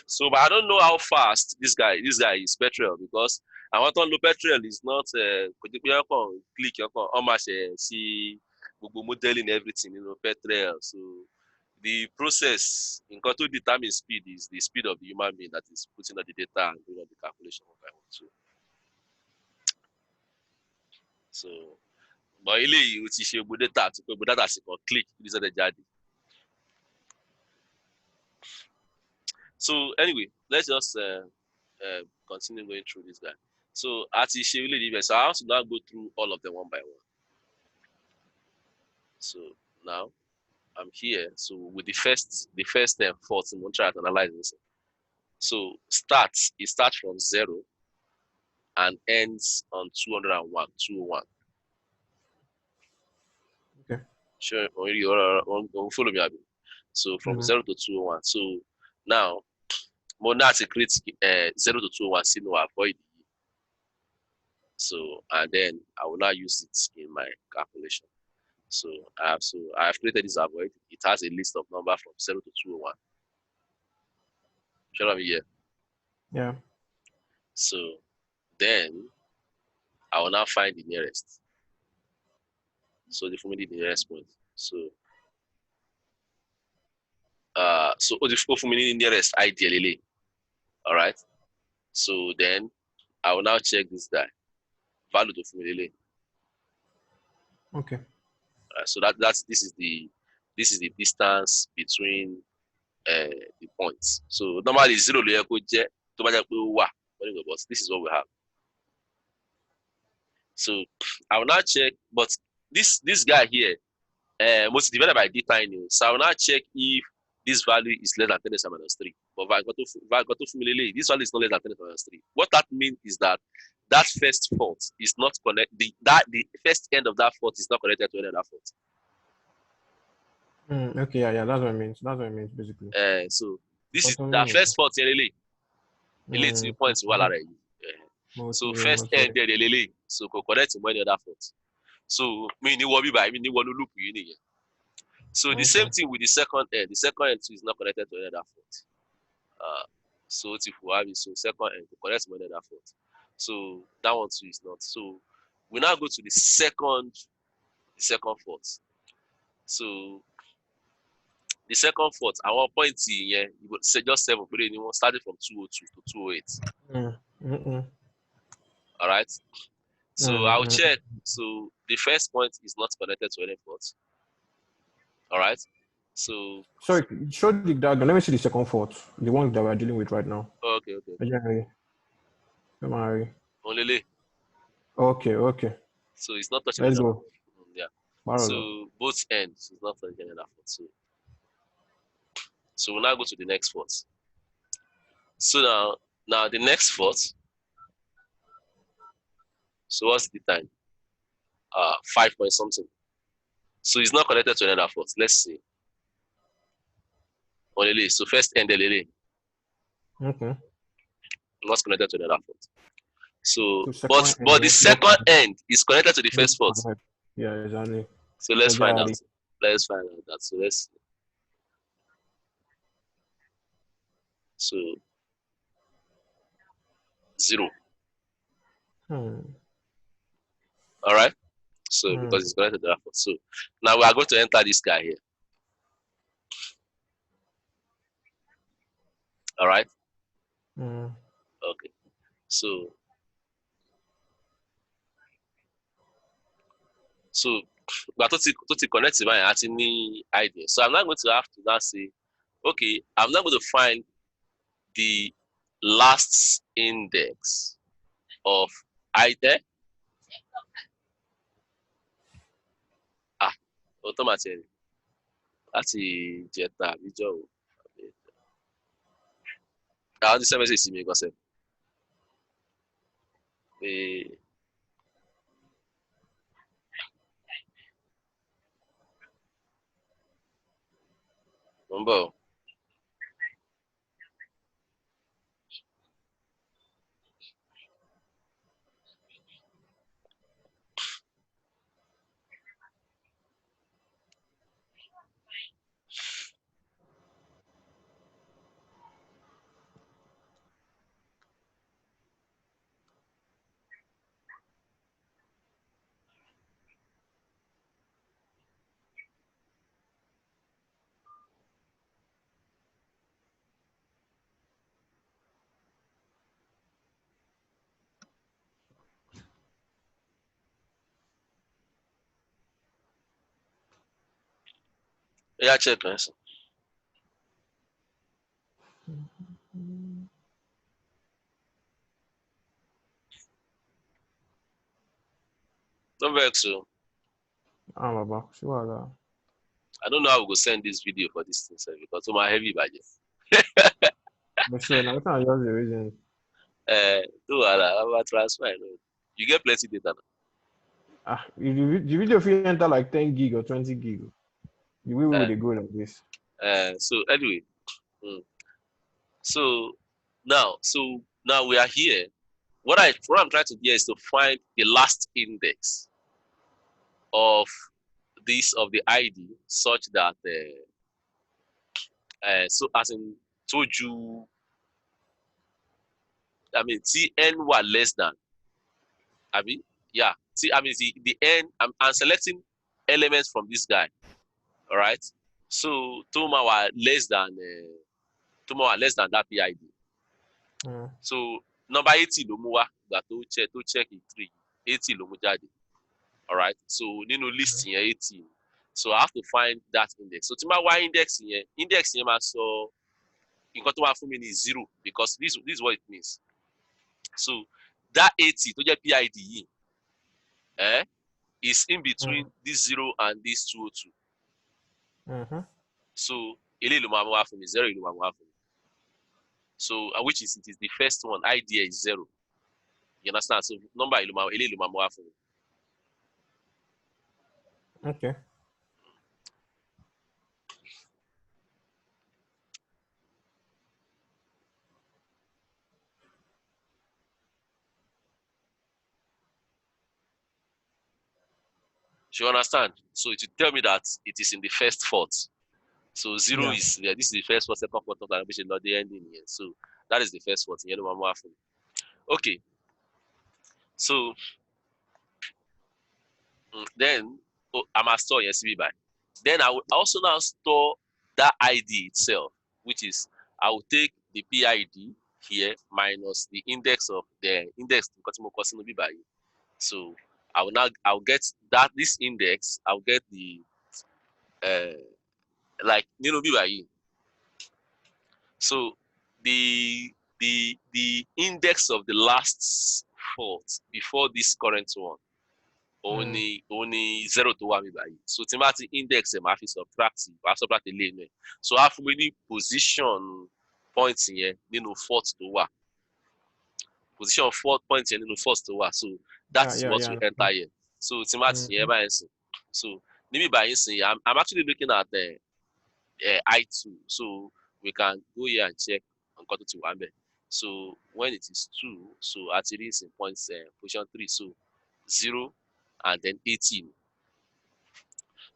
So, but I don't know how fast this guy is petrol, because àwọn tó ń lo petrol is not kò jẹ́ pé ọkàn click ọkàn ọmọ àṣẹ sí gbogbo modeling everything petrol. So the process, nǹkan tó determine speed is the speed of the human being that is putting all the data and doing all the calculation one by one. So but eléyìí o ti ṣe gbogbo data àti pé gbogbo data sì kàn click kí ló jáde. So anyway, let's just continue going through this guy. So àti ṣe eléyìí bẹ́ẹ̀, so I have to now go through all of them one by one. So now I'm here. So with the first fault, I'm going to try to analyze this. So it starts from 0 and ends on 201. Okay. Sure, you follow me, Abi. So from 0 to 201. So now, Monad create 0 to 201, see no avoid. So and then I will now use it in my calculation. So I have created this avoid. It has a list of numbers from 0 to 201. Show me here. Yeah. So then I will now find the nearest. So the nearest point. So the nearest ideally. All right. So then I will now check this guy. Value to formula. Okay. So this is the distance between the points. So normally 0 but this is what we have. So I will now check, but this guy here must be divided by data in. So I will now check if this value is less than 10 to the minus 3. But this value is not less than 10 to the minus 3. What that means is that first fault is not connected. The first end of that fault is not connected to any other fault. Okay, yeah, that's what it means. That's what it means basically. So this is the first fault here, really 2 points. So first end there, so connect to any other fault. So me ni worry by me ni one loop you. So the same thing with the second end. The second end too is not connected to any other fault. So if we have it, so second end to connect to any other fault. So that one too is not. So we now go to the second fault. So the second fault, our point here, you would say just 7, but anyone started from 202 to 208. All right. So I'll check. So the first point is not connected to any fault. All right. So sorry, show the diagram. Let me see the second fault, the one that we're dealing with right now. Okay. Okay. So it's not touching. Let's go. Yeah. So both ends is not touching enough. So we'll now go to the next fault. So now Now the next fourth. So what's the time? 5 point something. So it's not connected to another fourth. Let's see. Only so first end Lele. Okay. Not connected to another fourth. So So but second but the end, second end is connected to the first fourth. yeah, exactly. So let's find out. Exactly. Let's find out that. So let's so 0. Hmm. All right. So Hmm. because it's connected to that fourth. So now we are going to enter this guy here. All right. Hmm. Okay. So but to connect my any idea. So I'm not going to have to now say, okay, I'm not going to find the last index of item. Automatically. Láti ìjẹta àbíjọ́ wo. Àwọn tí send message sí mi gan sef pé mò ń bọ̀ o. Ó yá check ẹ̀ sìn. No vex o. Ah, Baba. See what I don't know how we go send this video for this thing sef because ó máa heavy ìbàjẹ́. but sure, now that's just the reason. No wahala, a máa transfer ẹ̀ náà. You get plenty data na. If the video fit enter like 10 gig or 20 gig, the way we go like this. So anyway, so now we are here. What I'm trying to do is to find the last index of the ID such that so as in Toju, I mean Tn were less than. I mean yeah, I mean the n. I'm selecting elements from this guy. All right. So Toma were less than that PID. So number 80 ló mú wá gbà tó check in 3 80 ló mú jáde. All right. So nínú list yẹn 80. So I have to find that index. So tí n bá wá index yẹn máa sọ nǹkan tó wá fún mi ní 0 because this is what it means. So that 80 tó jẹ́ PID yìí is in between this 0 and this 202. So eléyìí ló máa mú wá fún mi 0 ló máa mú wá fún mi. So which is it is the first one. Idea is 0. You understand? So number eléyìí ló máa mú wá fún mi. Okay. Do you understand? So it will tell me that it is in the first fourth. So 0 is this is the first fourth, second fourth, third, which is not the ending here. So that is the first fourth. Okay. So then I must store CB by. Then I will also now store that ID itself, which is I will take the PID here minus the index of the index. So I'll get that this index. I'll get the like So the index of the last fourth before this current one only 0 to 1 by. So tí index ẹ̀ máa fi subtract eléyìí náà. So a fún mi ní position point yẹn nínú fourth tó wà. position 4 points in the first one. So that is what we enter here. So it's much here by so maybe by instance, I'm actually looking at the I2. So we can go here and check and cut it to one. So when it is 2, so actually it's in points position 3. So 0 and then 18.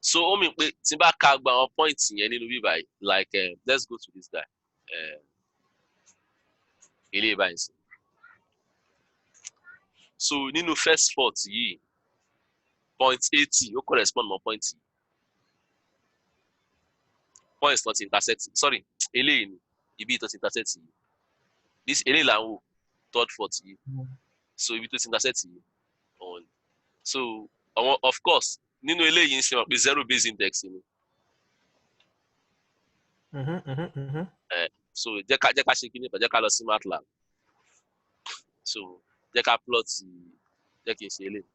So I mean Timba Kagba points in any by like let's go to this guy. So nínú first fault yìí point 80 ó correspond mọ́ point yìí. Point is not intersecting. Sorry, eléyìí ni ibi tó ti intersect yìí. This eléyìí là ń wò third fault yìí. So ibi tó ti intersect yìí. So of course nínú eléyìí ń ṣe wọn pé zero base index ni. So jẹ́ ká ṣe kíní kan, jẹ́ ká lọ sí MATLAB. So jẹ́ ká plot jẹ́ kí n ṣe eléyìí.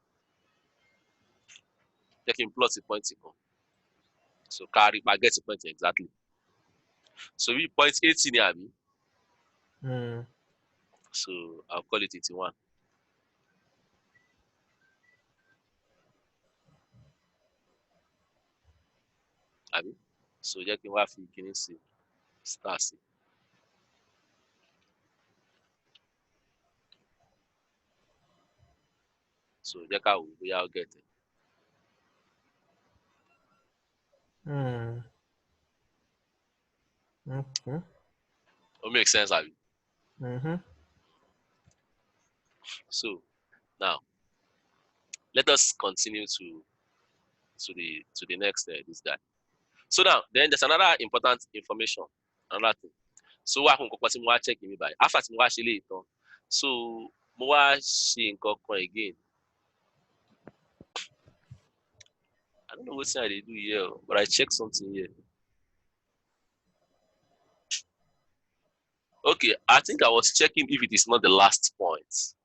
Jẹ́ kí n plot point kan. So carry pa get the point exactly. So we point 80 ni àbí. So I'll call it 81. Àbí. So jẹ́ kí n wá fi kíní sí star sí. So jẹ́ ká wò bóyá ó get it. Okay. It makes sense, Abi. So now let us continue to the next this guy. So now then there's another important information, another thing. So wá kún kọ́kọ́ tí mo wá check mi báyìí. After tí mo wá ṣe lè tán. So mo wá ṣe nǹkan kan again. I don't know what I do here, but I check something here. Okay, I think I was checking if it is not the last point.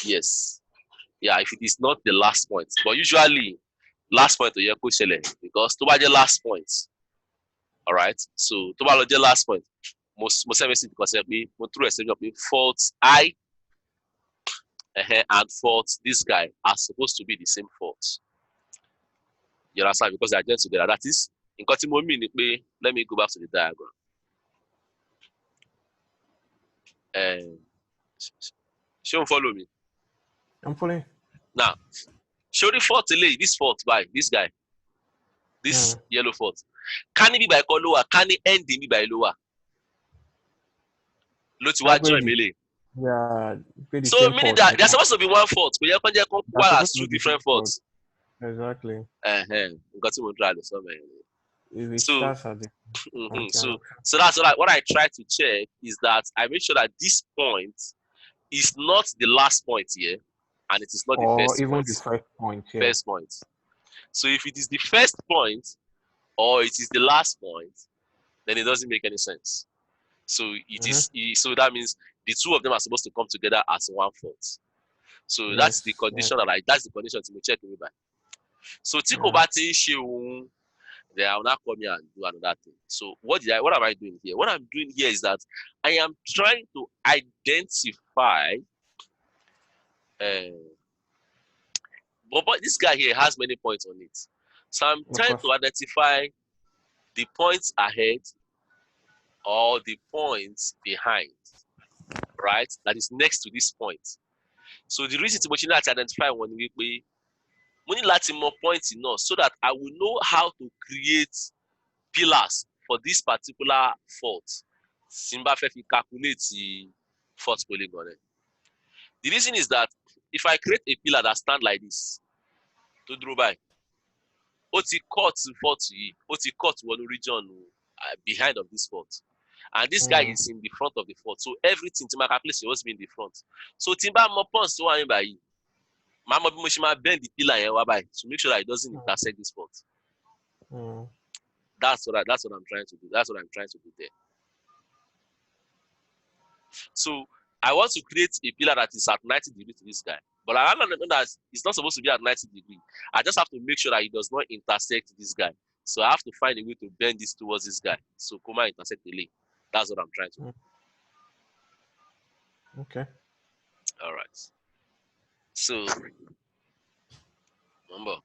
Yes. Yeah, if it is not the last point. But usually, last point to your coach because to the last point. All right. So to the last point, most services because we through a fault I and fault this guy are supposed to be the same fault. You understand? Because they are just together. That is in let me go back to the diagram. Show follow me. I'm following. Now, show the fault delay. This fault by this guy. This yellow fault. Can it be by lower? Can it end in by lower? Look to what join melee. Yeah. So meaning that there's supposed to be one fault, but you can as two different faults. Exactly. Got to try the somewhere. So so that's what I try to check is that I make sure that this point is not the last point here, and it is not the first even point. the first point. Yeah. First point. So if it is the first point or it is the last point, then it doesn't make any sense. So it is. So that means the two of them are supposed to come together as one fault. So that's the condition that's the condition to check me by. So Tikobati they will not come here and do another thing. So what am I doing here? What I'm doing here is that I am trying to identify but this guy here has many points on it. So I'm trying to identify the points ahead or the points behind, right? That is next to this point. So the reason to identify one we need lots more points enough so that I will know how to create pillars for this particular fault. Simba Fefi calculate the fault polygon. The reason is that if I create a pillar that stands like this, to draw by, oti cut fault, oti cut one region behind of this fault. And this guy is in the front of the fault. So everything to my calculation must be in the front. So Timba more points to one by Mama bend the pillar to make sure that it doesn't intersect this fault. That's what I'm trying to do. That's what I'm trying to do there. So I want to create a pillar that is at 90 degrees to this guy. But I know that it's not supposed to be at 90 degrees. I just have to make sure that it does not intersect this guy. So I have to find a way to bend this towards this guy. So Kuma intersect the lane. That's what I'm trying to do. Okay. All right. So remember.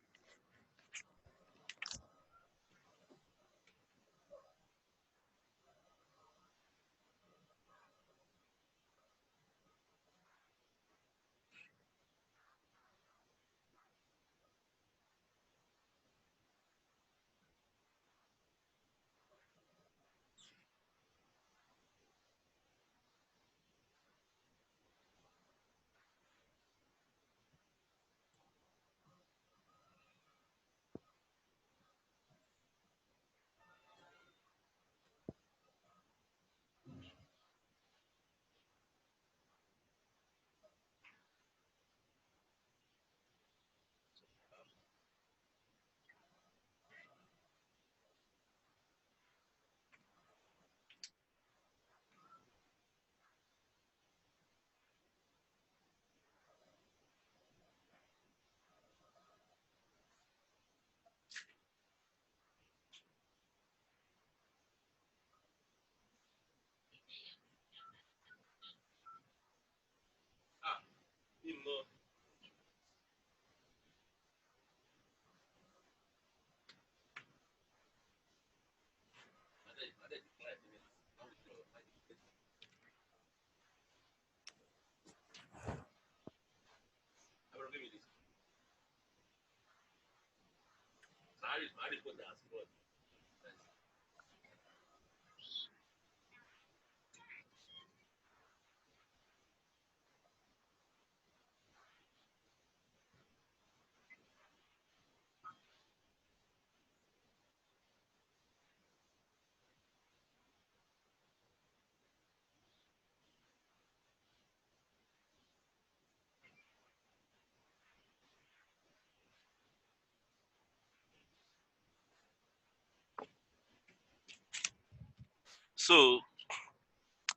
So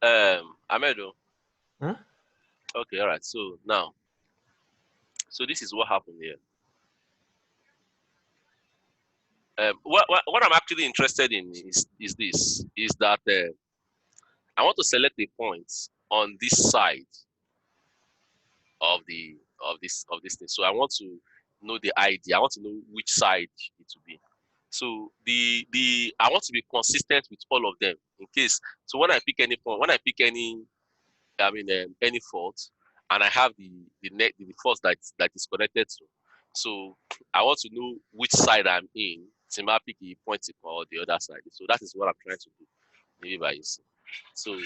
Ahmed. Huh? Okay, all right. So now, so this is what happened here. What I'm actually interested in is this is that I want to select the points on this side of the of this thing. So I want to know the idea. I want to know which side it will be. So the I want to be consistent with all of them in case. So when I pick any point, when I pick any any fault, and I have the fault that is connected to. So I want to know which side I'm in. Thematic point or the other side. So that is what I'm trying to do. Maybe by using. So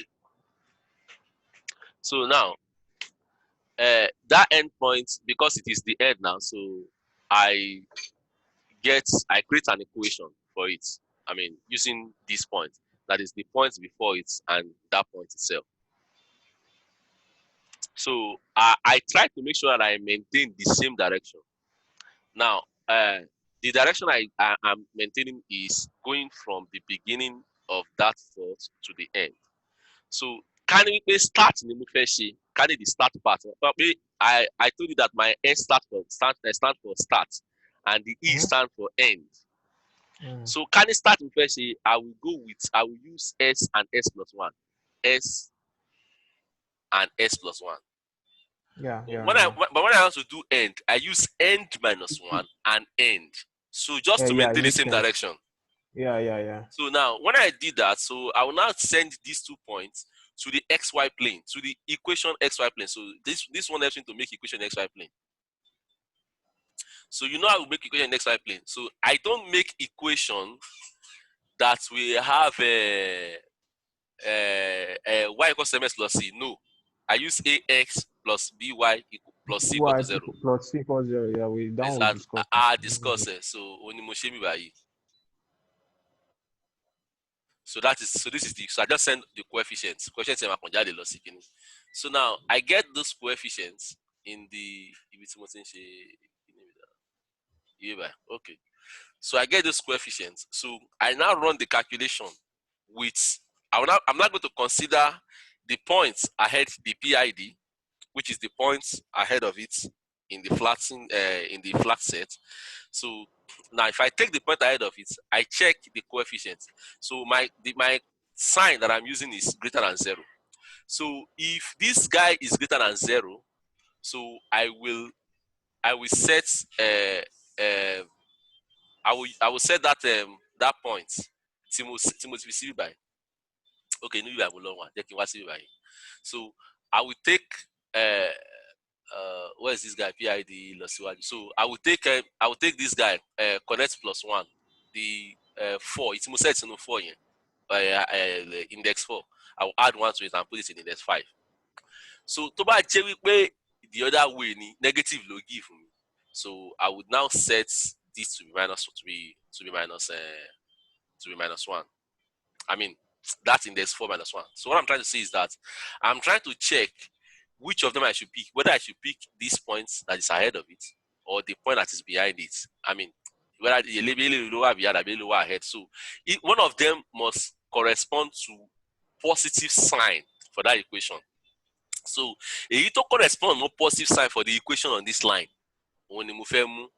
so now that endpoint, because it is the end now, so I I create an equation for it. I mean, using this point, that is the point before it and that point itself. So I try to make sure that I maintain the same direction. Now, the direction I am maintaining is going from the beginning of that thought to the end. So, can we start in the first can it the start part? But I told you that my S stand for start, and the E Mm-hmm. stand for end. Mm. So, can it start in first I will use S and S plus one, S and S plus one. Yeah, But yeah, yeah. when I want to do end, I use end minus one and end. So just to Yeah, it maintain the makes same sense. direction. Yeah, yeah, yeah. So now when I did that, so I will now send these 2 points to the XY plane, to the equation XY plane. So this one helps me to make equation XY plane. So you know I will make equation XY plane. So I don't make equation that we have y equals mx plus c. No. I use ax plus by plus c equal Y to 0. plus C equals 0. Yeah, we that This one we discussed. I discuss it. So onimoshemi by. So this is the so I just send the coefficients. Coefficients in my conjugate loss. So now I get those coefficients in the okay. So I get those coefficients. So I now run the calculation with I'm not going to consider the points ahead the PID, which is the points ahead of it in the flat set. So now if I take the point ahead of it, I check the coefficients. So my sign that I'm using is greater than 0. So if this guy is greater than 0, so I will set I will set that point Timothy see by. Okay, no, you have a long one. They can watch it by. So I will take where is this guy PID Losiwaju. So I will take this guy connect +1 the 4 it must set no 4 here index 4. I will add 1 to it and put it in index 5. So to bá jẹ́ wípé the other way ni negative ló give me. So I would now set this to be minus 1. I mean that index 4 minus 1. So what I'm trying to say is that I'm trying to check which of them I should pick, whether I should pick this point that is ahead of it or the point that is behind it. I mean, whether the lower behind or lower ahead. So one of them must correspond to positive sign for that equation. So èyí tó correspond no positive sign for the equation on this line, òun ni mo fẹ́ mú.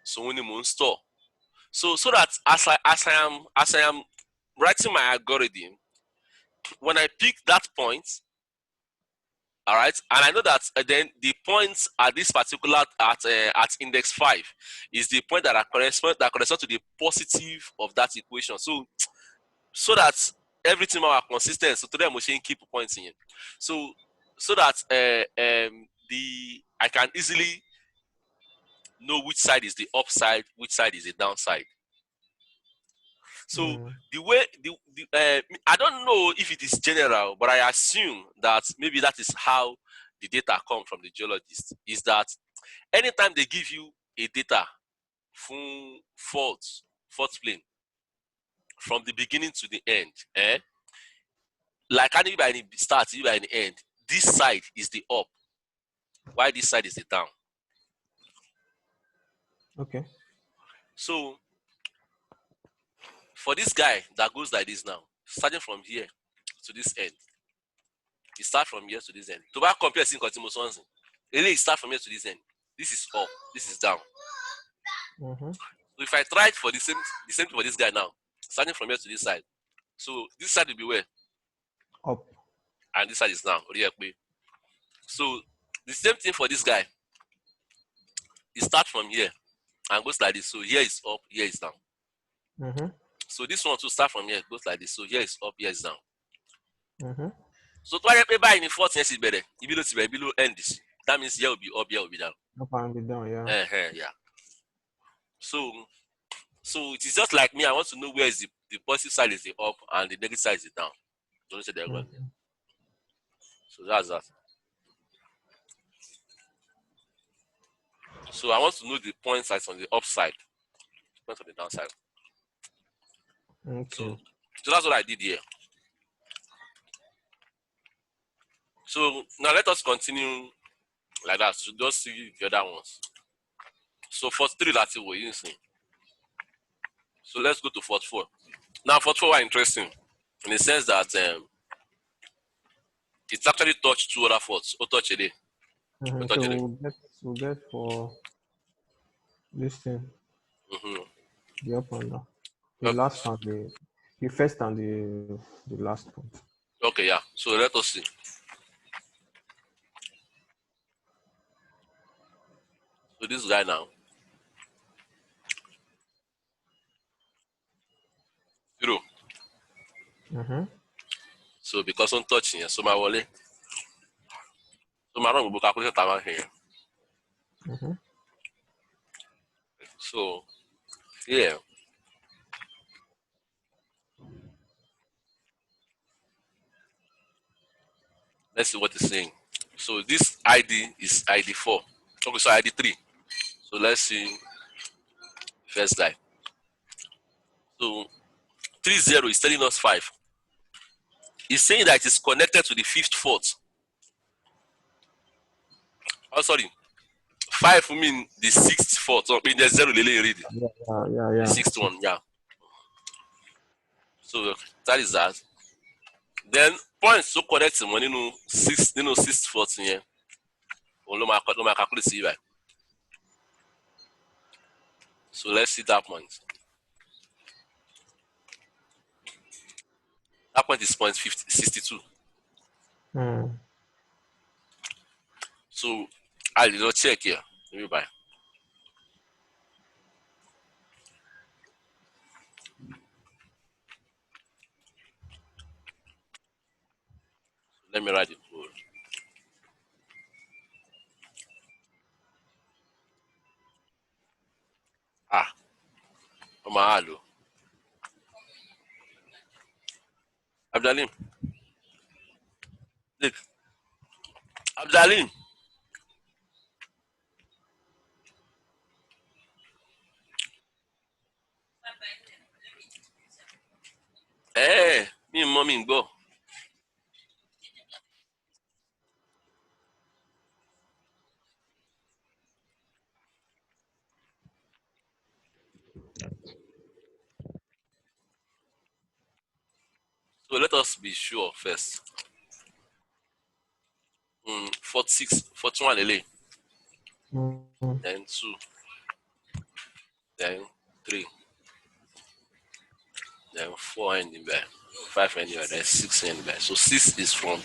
So òun ni mo ń store. So that as I am writing my algorithm, when I pick that point, all right, and I know that then the points at this particular at index 5 is the point that correspond to the positive of that equation. So that everything are consistent. So today I'm going to keep points in. So that I can easily know which side is the upside, which side is the downside. So the way I don't know if it is general, but I assume that maybe that is how the data come from the geologist. Is that anytime they give you a data from fault plane from the beginning to the end, like I by the start, by the end, this side is the up, while this side is the down. Okay. So for this guy that goes like this now, starting from here to this end, you start from here to this end. To back compare sin continuous ones. Really start from here to this end. This is up, this is down. Mm-hmm. So if I tried for the same for this guy now, starting from here to this side. So this side will be where? Up. And this side is down. So the same thing for this guy. He starts from here and goes like this. So here is up, here is down. Mm-hmm. So this one to start from here goes like this. So here is up, here is down. Mm-hmm. So to get by in the 4th is better. If below end this, that means here will be up, here will be down. Up and be down, yeah. Yeah. So it is just like me. I want to know where is the positive side is the up and the negative side is the down. Don't say they're going. So that's that. So I want to know the point sides on the upside, point on the downside. Okay. So that's what I did here. So now let us continue like that. So just see the other ones. So 43 that's what you see. So let's go to 44. Now 44 are interesting in the sense that it's actually touched 2 other faults. Or touch a day. Mm-hmm. So we'll get for this thing. Mm-hmm. The up and down. The last and the first and the last point. Okay, yeah. So let us see. So this guy now. 0. Mm-hmm. So because I'm touching here, so my wallet. So my wrong book calculate time here. Mm-hmm. So yeah. Let's see what it's saying. So this ID is ID 4. Okay, so ID 3. So let's see first guy. So 30 is telling us 5. It's saying that it is connected to the 5th fault. Oh, sorry. 5 mean the 6th fault. So I mean there's 0 lele already. Yeah. The 6th one, yeah. So that is that. Then points to connect when 6th fault here. Calculate. So let's see that point. That point is point 62. Mm. So I did not check here. Let me buy. Let me write the code. Ah, I'm a hello. Abdalim. Look, Abdalim. Me and mommy go. So let us be sure first. 46, 41 LA. Mm. Then 2, then 3, then 4 ending there. 5 ending there, then 6 ending there. So 6 is from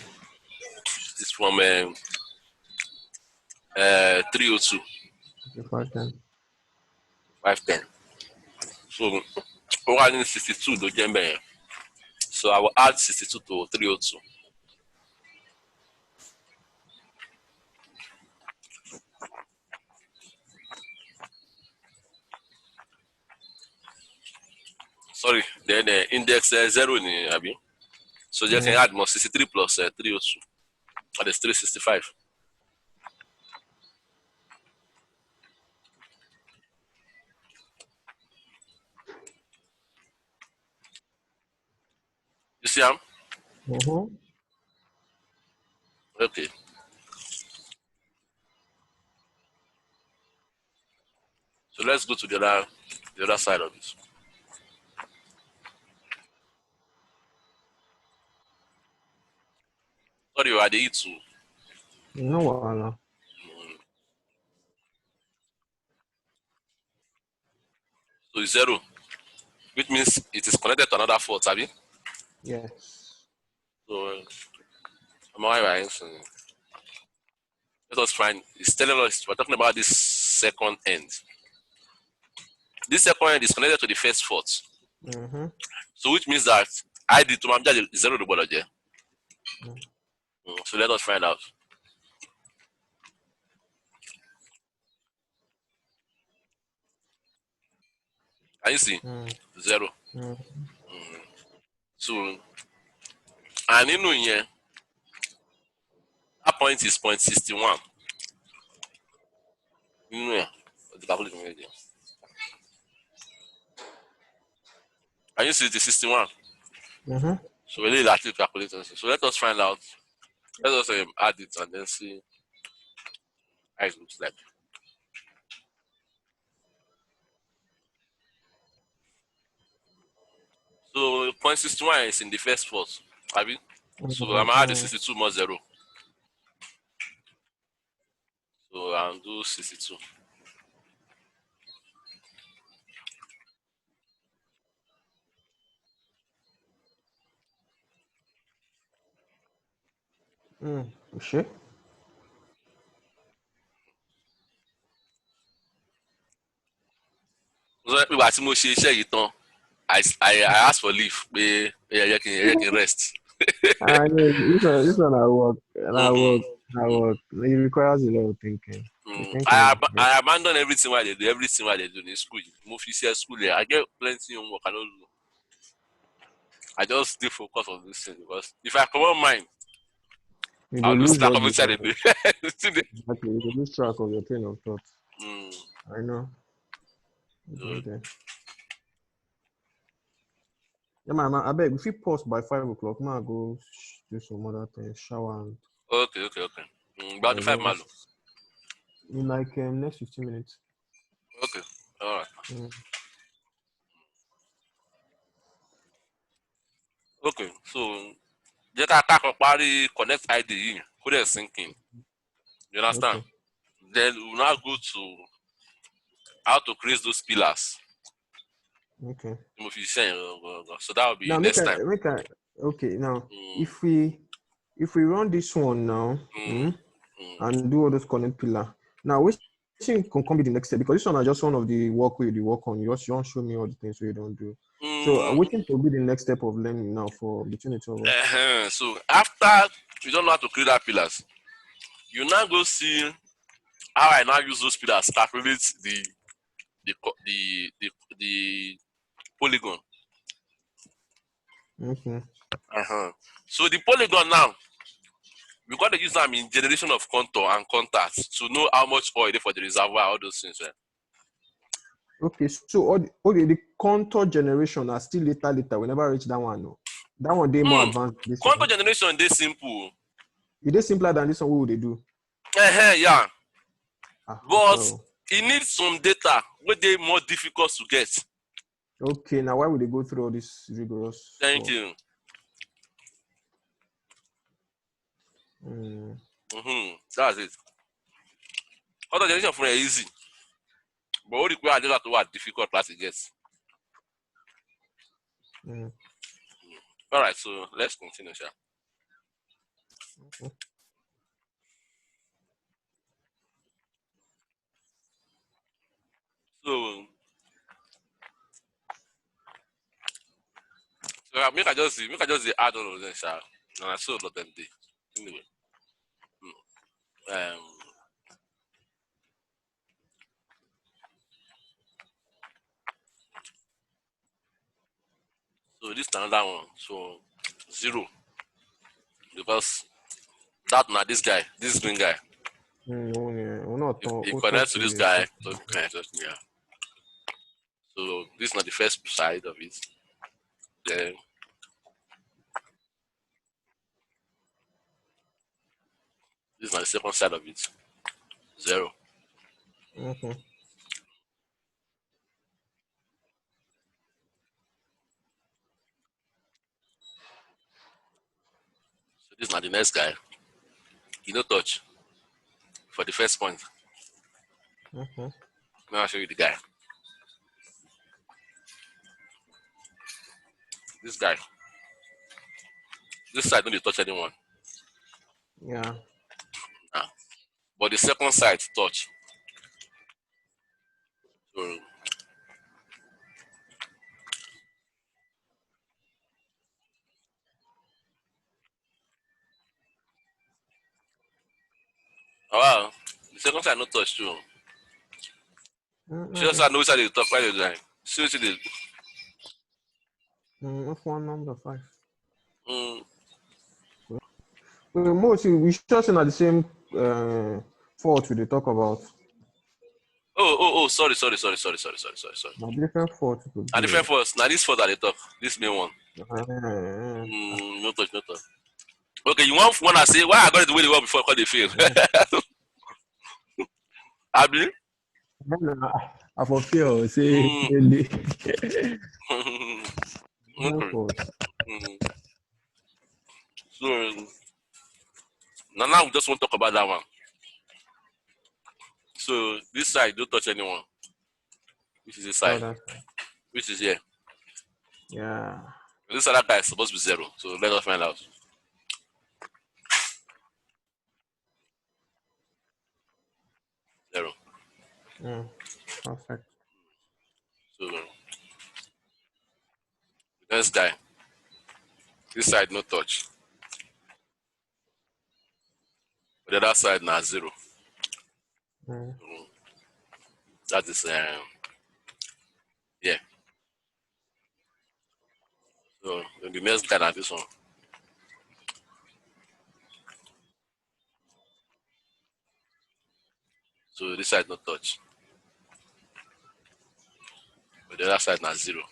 302, If I can. 510. So we're adding 62 to Jembe. So I will add 62 to 302. Sorry, then index 0 in Abi. So you can Mm. add more 63 plus 302. That is 365. You see, Mm-hmm. okay. So let's go to the other side of this. Sorry, you are the E2. No wahala. So it's 0, which means it is connected to another fault, Abi. Yes. So I'm alright. So let us find. It's telling us we're talking about this second end. This second end is connected to the first fault. Mm-hmm. So which means that I did to Mamja is 0 to Boloje. Mm. So let us find out. Can you see? Mm. 0. Mm. So and you know here, that point is point 61. You know here. The calculator already. Can you see the 61? Mm-hmm. So we need active calculators. So let us find out. Let us add it and then see how it looks like. So point 61 is in the first fault. Abi? So I'm gonna add the Mm-hmm. 62 more 0. So I'll do 62. Mm. Sure. So nígbà tí mo ṣe iṣẹ́ yìí tán, I ask for leave pé ẹ jẹ́ kí n rest. I know this one I work and I Mm-hmm. work. I work. It requires a lot of thinking. The thinking I, is I abandon everything while they do, everything while they do in school. Mo fi ṣe school there. I get plenty homework I don't do. I just stay focused on this thing because if I come on mind, you go I'll lose lose track all of the inside the day. exactly. You go lose track of your train of thought. Mm, I know. You so, get there. Yeah, man, I beg if you pause by 5 o'clock, man, go do some other things, shower and okay. About the 5 malo. just in like next 15 minutes. Okay, all right. Mm. Okay, so jẹ́ ká kákan parí connect ID yìí kó dẹ̀ sync in. You understand? Okay. Then we will now go to how to create those pillars. Okay. Mo fi ṣiṣẹ́ yẹn gangan. So that will be Now next time. make I okay now Mm, if we if we run this one now, and do all those connect pillar, now which thing can come be the next step? Because this one is just one of the work where you work on. You just don't show me all the things you don't do. So waiting to be the next step of learning now for between the two of us. So after you don't know how to create that pillars, you now go see how I now use those pillars to calculate the the polygon. Okay. So the polygon now, we got to use them in generation of contour and contacts to know how much oil there for the reservoir, all those things. Okay, so the contour generation are still later. We never reach that one. No. That one they more advanced. This Contour one. generation, they simple. It is simpler than this one. What would they do? Yeah. But Well. it needs some data where they more difficult to get. Okay, now why would they go through all this rigorous Thank stuff? you. That's it. Contour generation for easy. But what require data to what difficult class it gets. All right, so let's continue, sir. So make I just add all of them, sir. And I saw all of them day. Anyway. So this is another one. So 0. Because that now this guy, this green guy. No, yeah, we're not. He connects to this guy. So this is not the first side of it. Then this is not the second side of it. 0. Okay. So this is not the next guy. You no touch for the first point. Now I'll show you the guy. This guy. This side don't touch anyone. Yeah. But the second side touch. So wow, the second side not touch too. Just I know which side they talk right there. See the F1 number 5. mm. We should say the same fault we talk about. Sorry. Now different fault. And different first. Now this first that they talk. This main one. No touch. Okay, you want one I say why I got it the way they were before because they fail. Abi? I for fear say So now we just want to talk about that one. So this side don't touch anyone. Which is this side? Which is here? Yeah. This other guy is supposed to be 0. So let us find out. 0. Perfect. So next guy. This side no touch. But the other side now 0. That is yeah. So the next guy now this one. So this side no touch. But the other side now 0.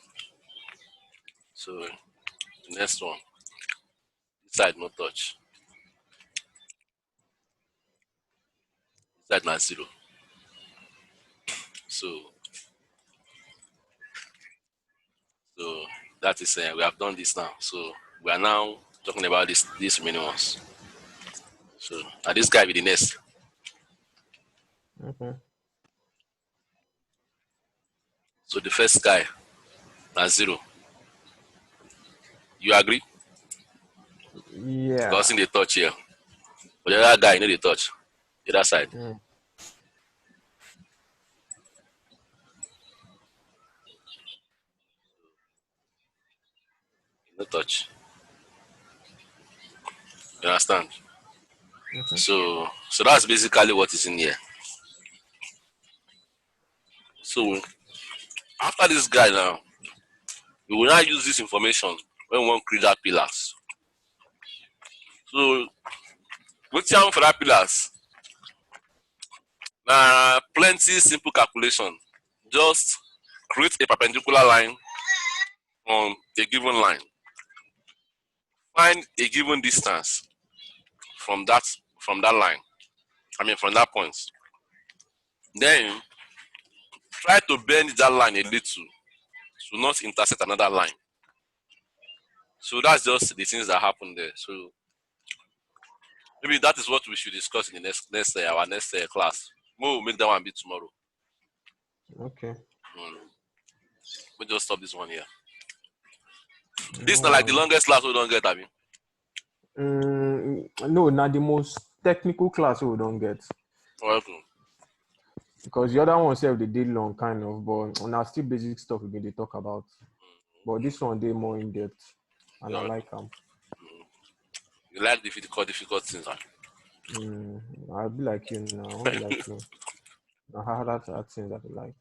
So the next one. This side no touch. This side now 0. So that is we have done this now. So we are now talking about these remaining ones. So this guy be the next. Okay. So the first guy na 0. You agree? Yeah. Because in the touch here. But the other guy, they touch. The other side. Mm. No touch. You understand? Mhm. So that's basically what is in here. So after this guy now, we will now use this information when we want create that pillars. So what's for that pillars? Plenty simple calculation. Just create a perpendicular line on a given line. Find a given distance from that line. I mean from that point. Then try to bend that line a little to not intersect another line. So that's just the things that happen there. So maybe that is what we should discuss in the next our next class. We'll make that one be tomorrow. Okay. Mm. We'll just stop this one here. This is No not like the worries. longest class we don't get, I mean. No, not the most technical class we don't get. Okay. Because the other one self they did long kind of, but now still basic stuff we they talk about. But this one they more in depth, and I Yeah. like them. You like difficult things, huh? I'll be like you now. I won't be like you. I have that things that I like.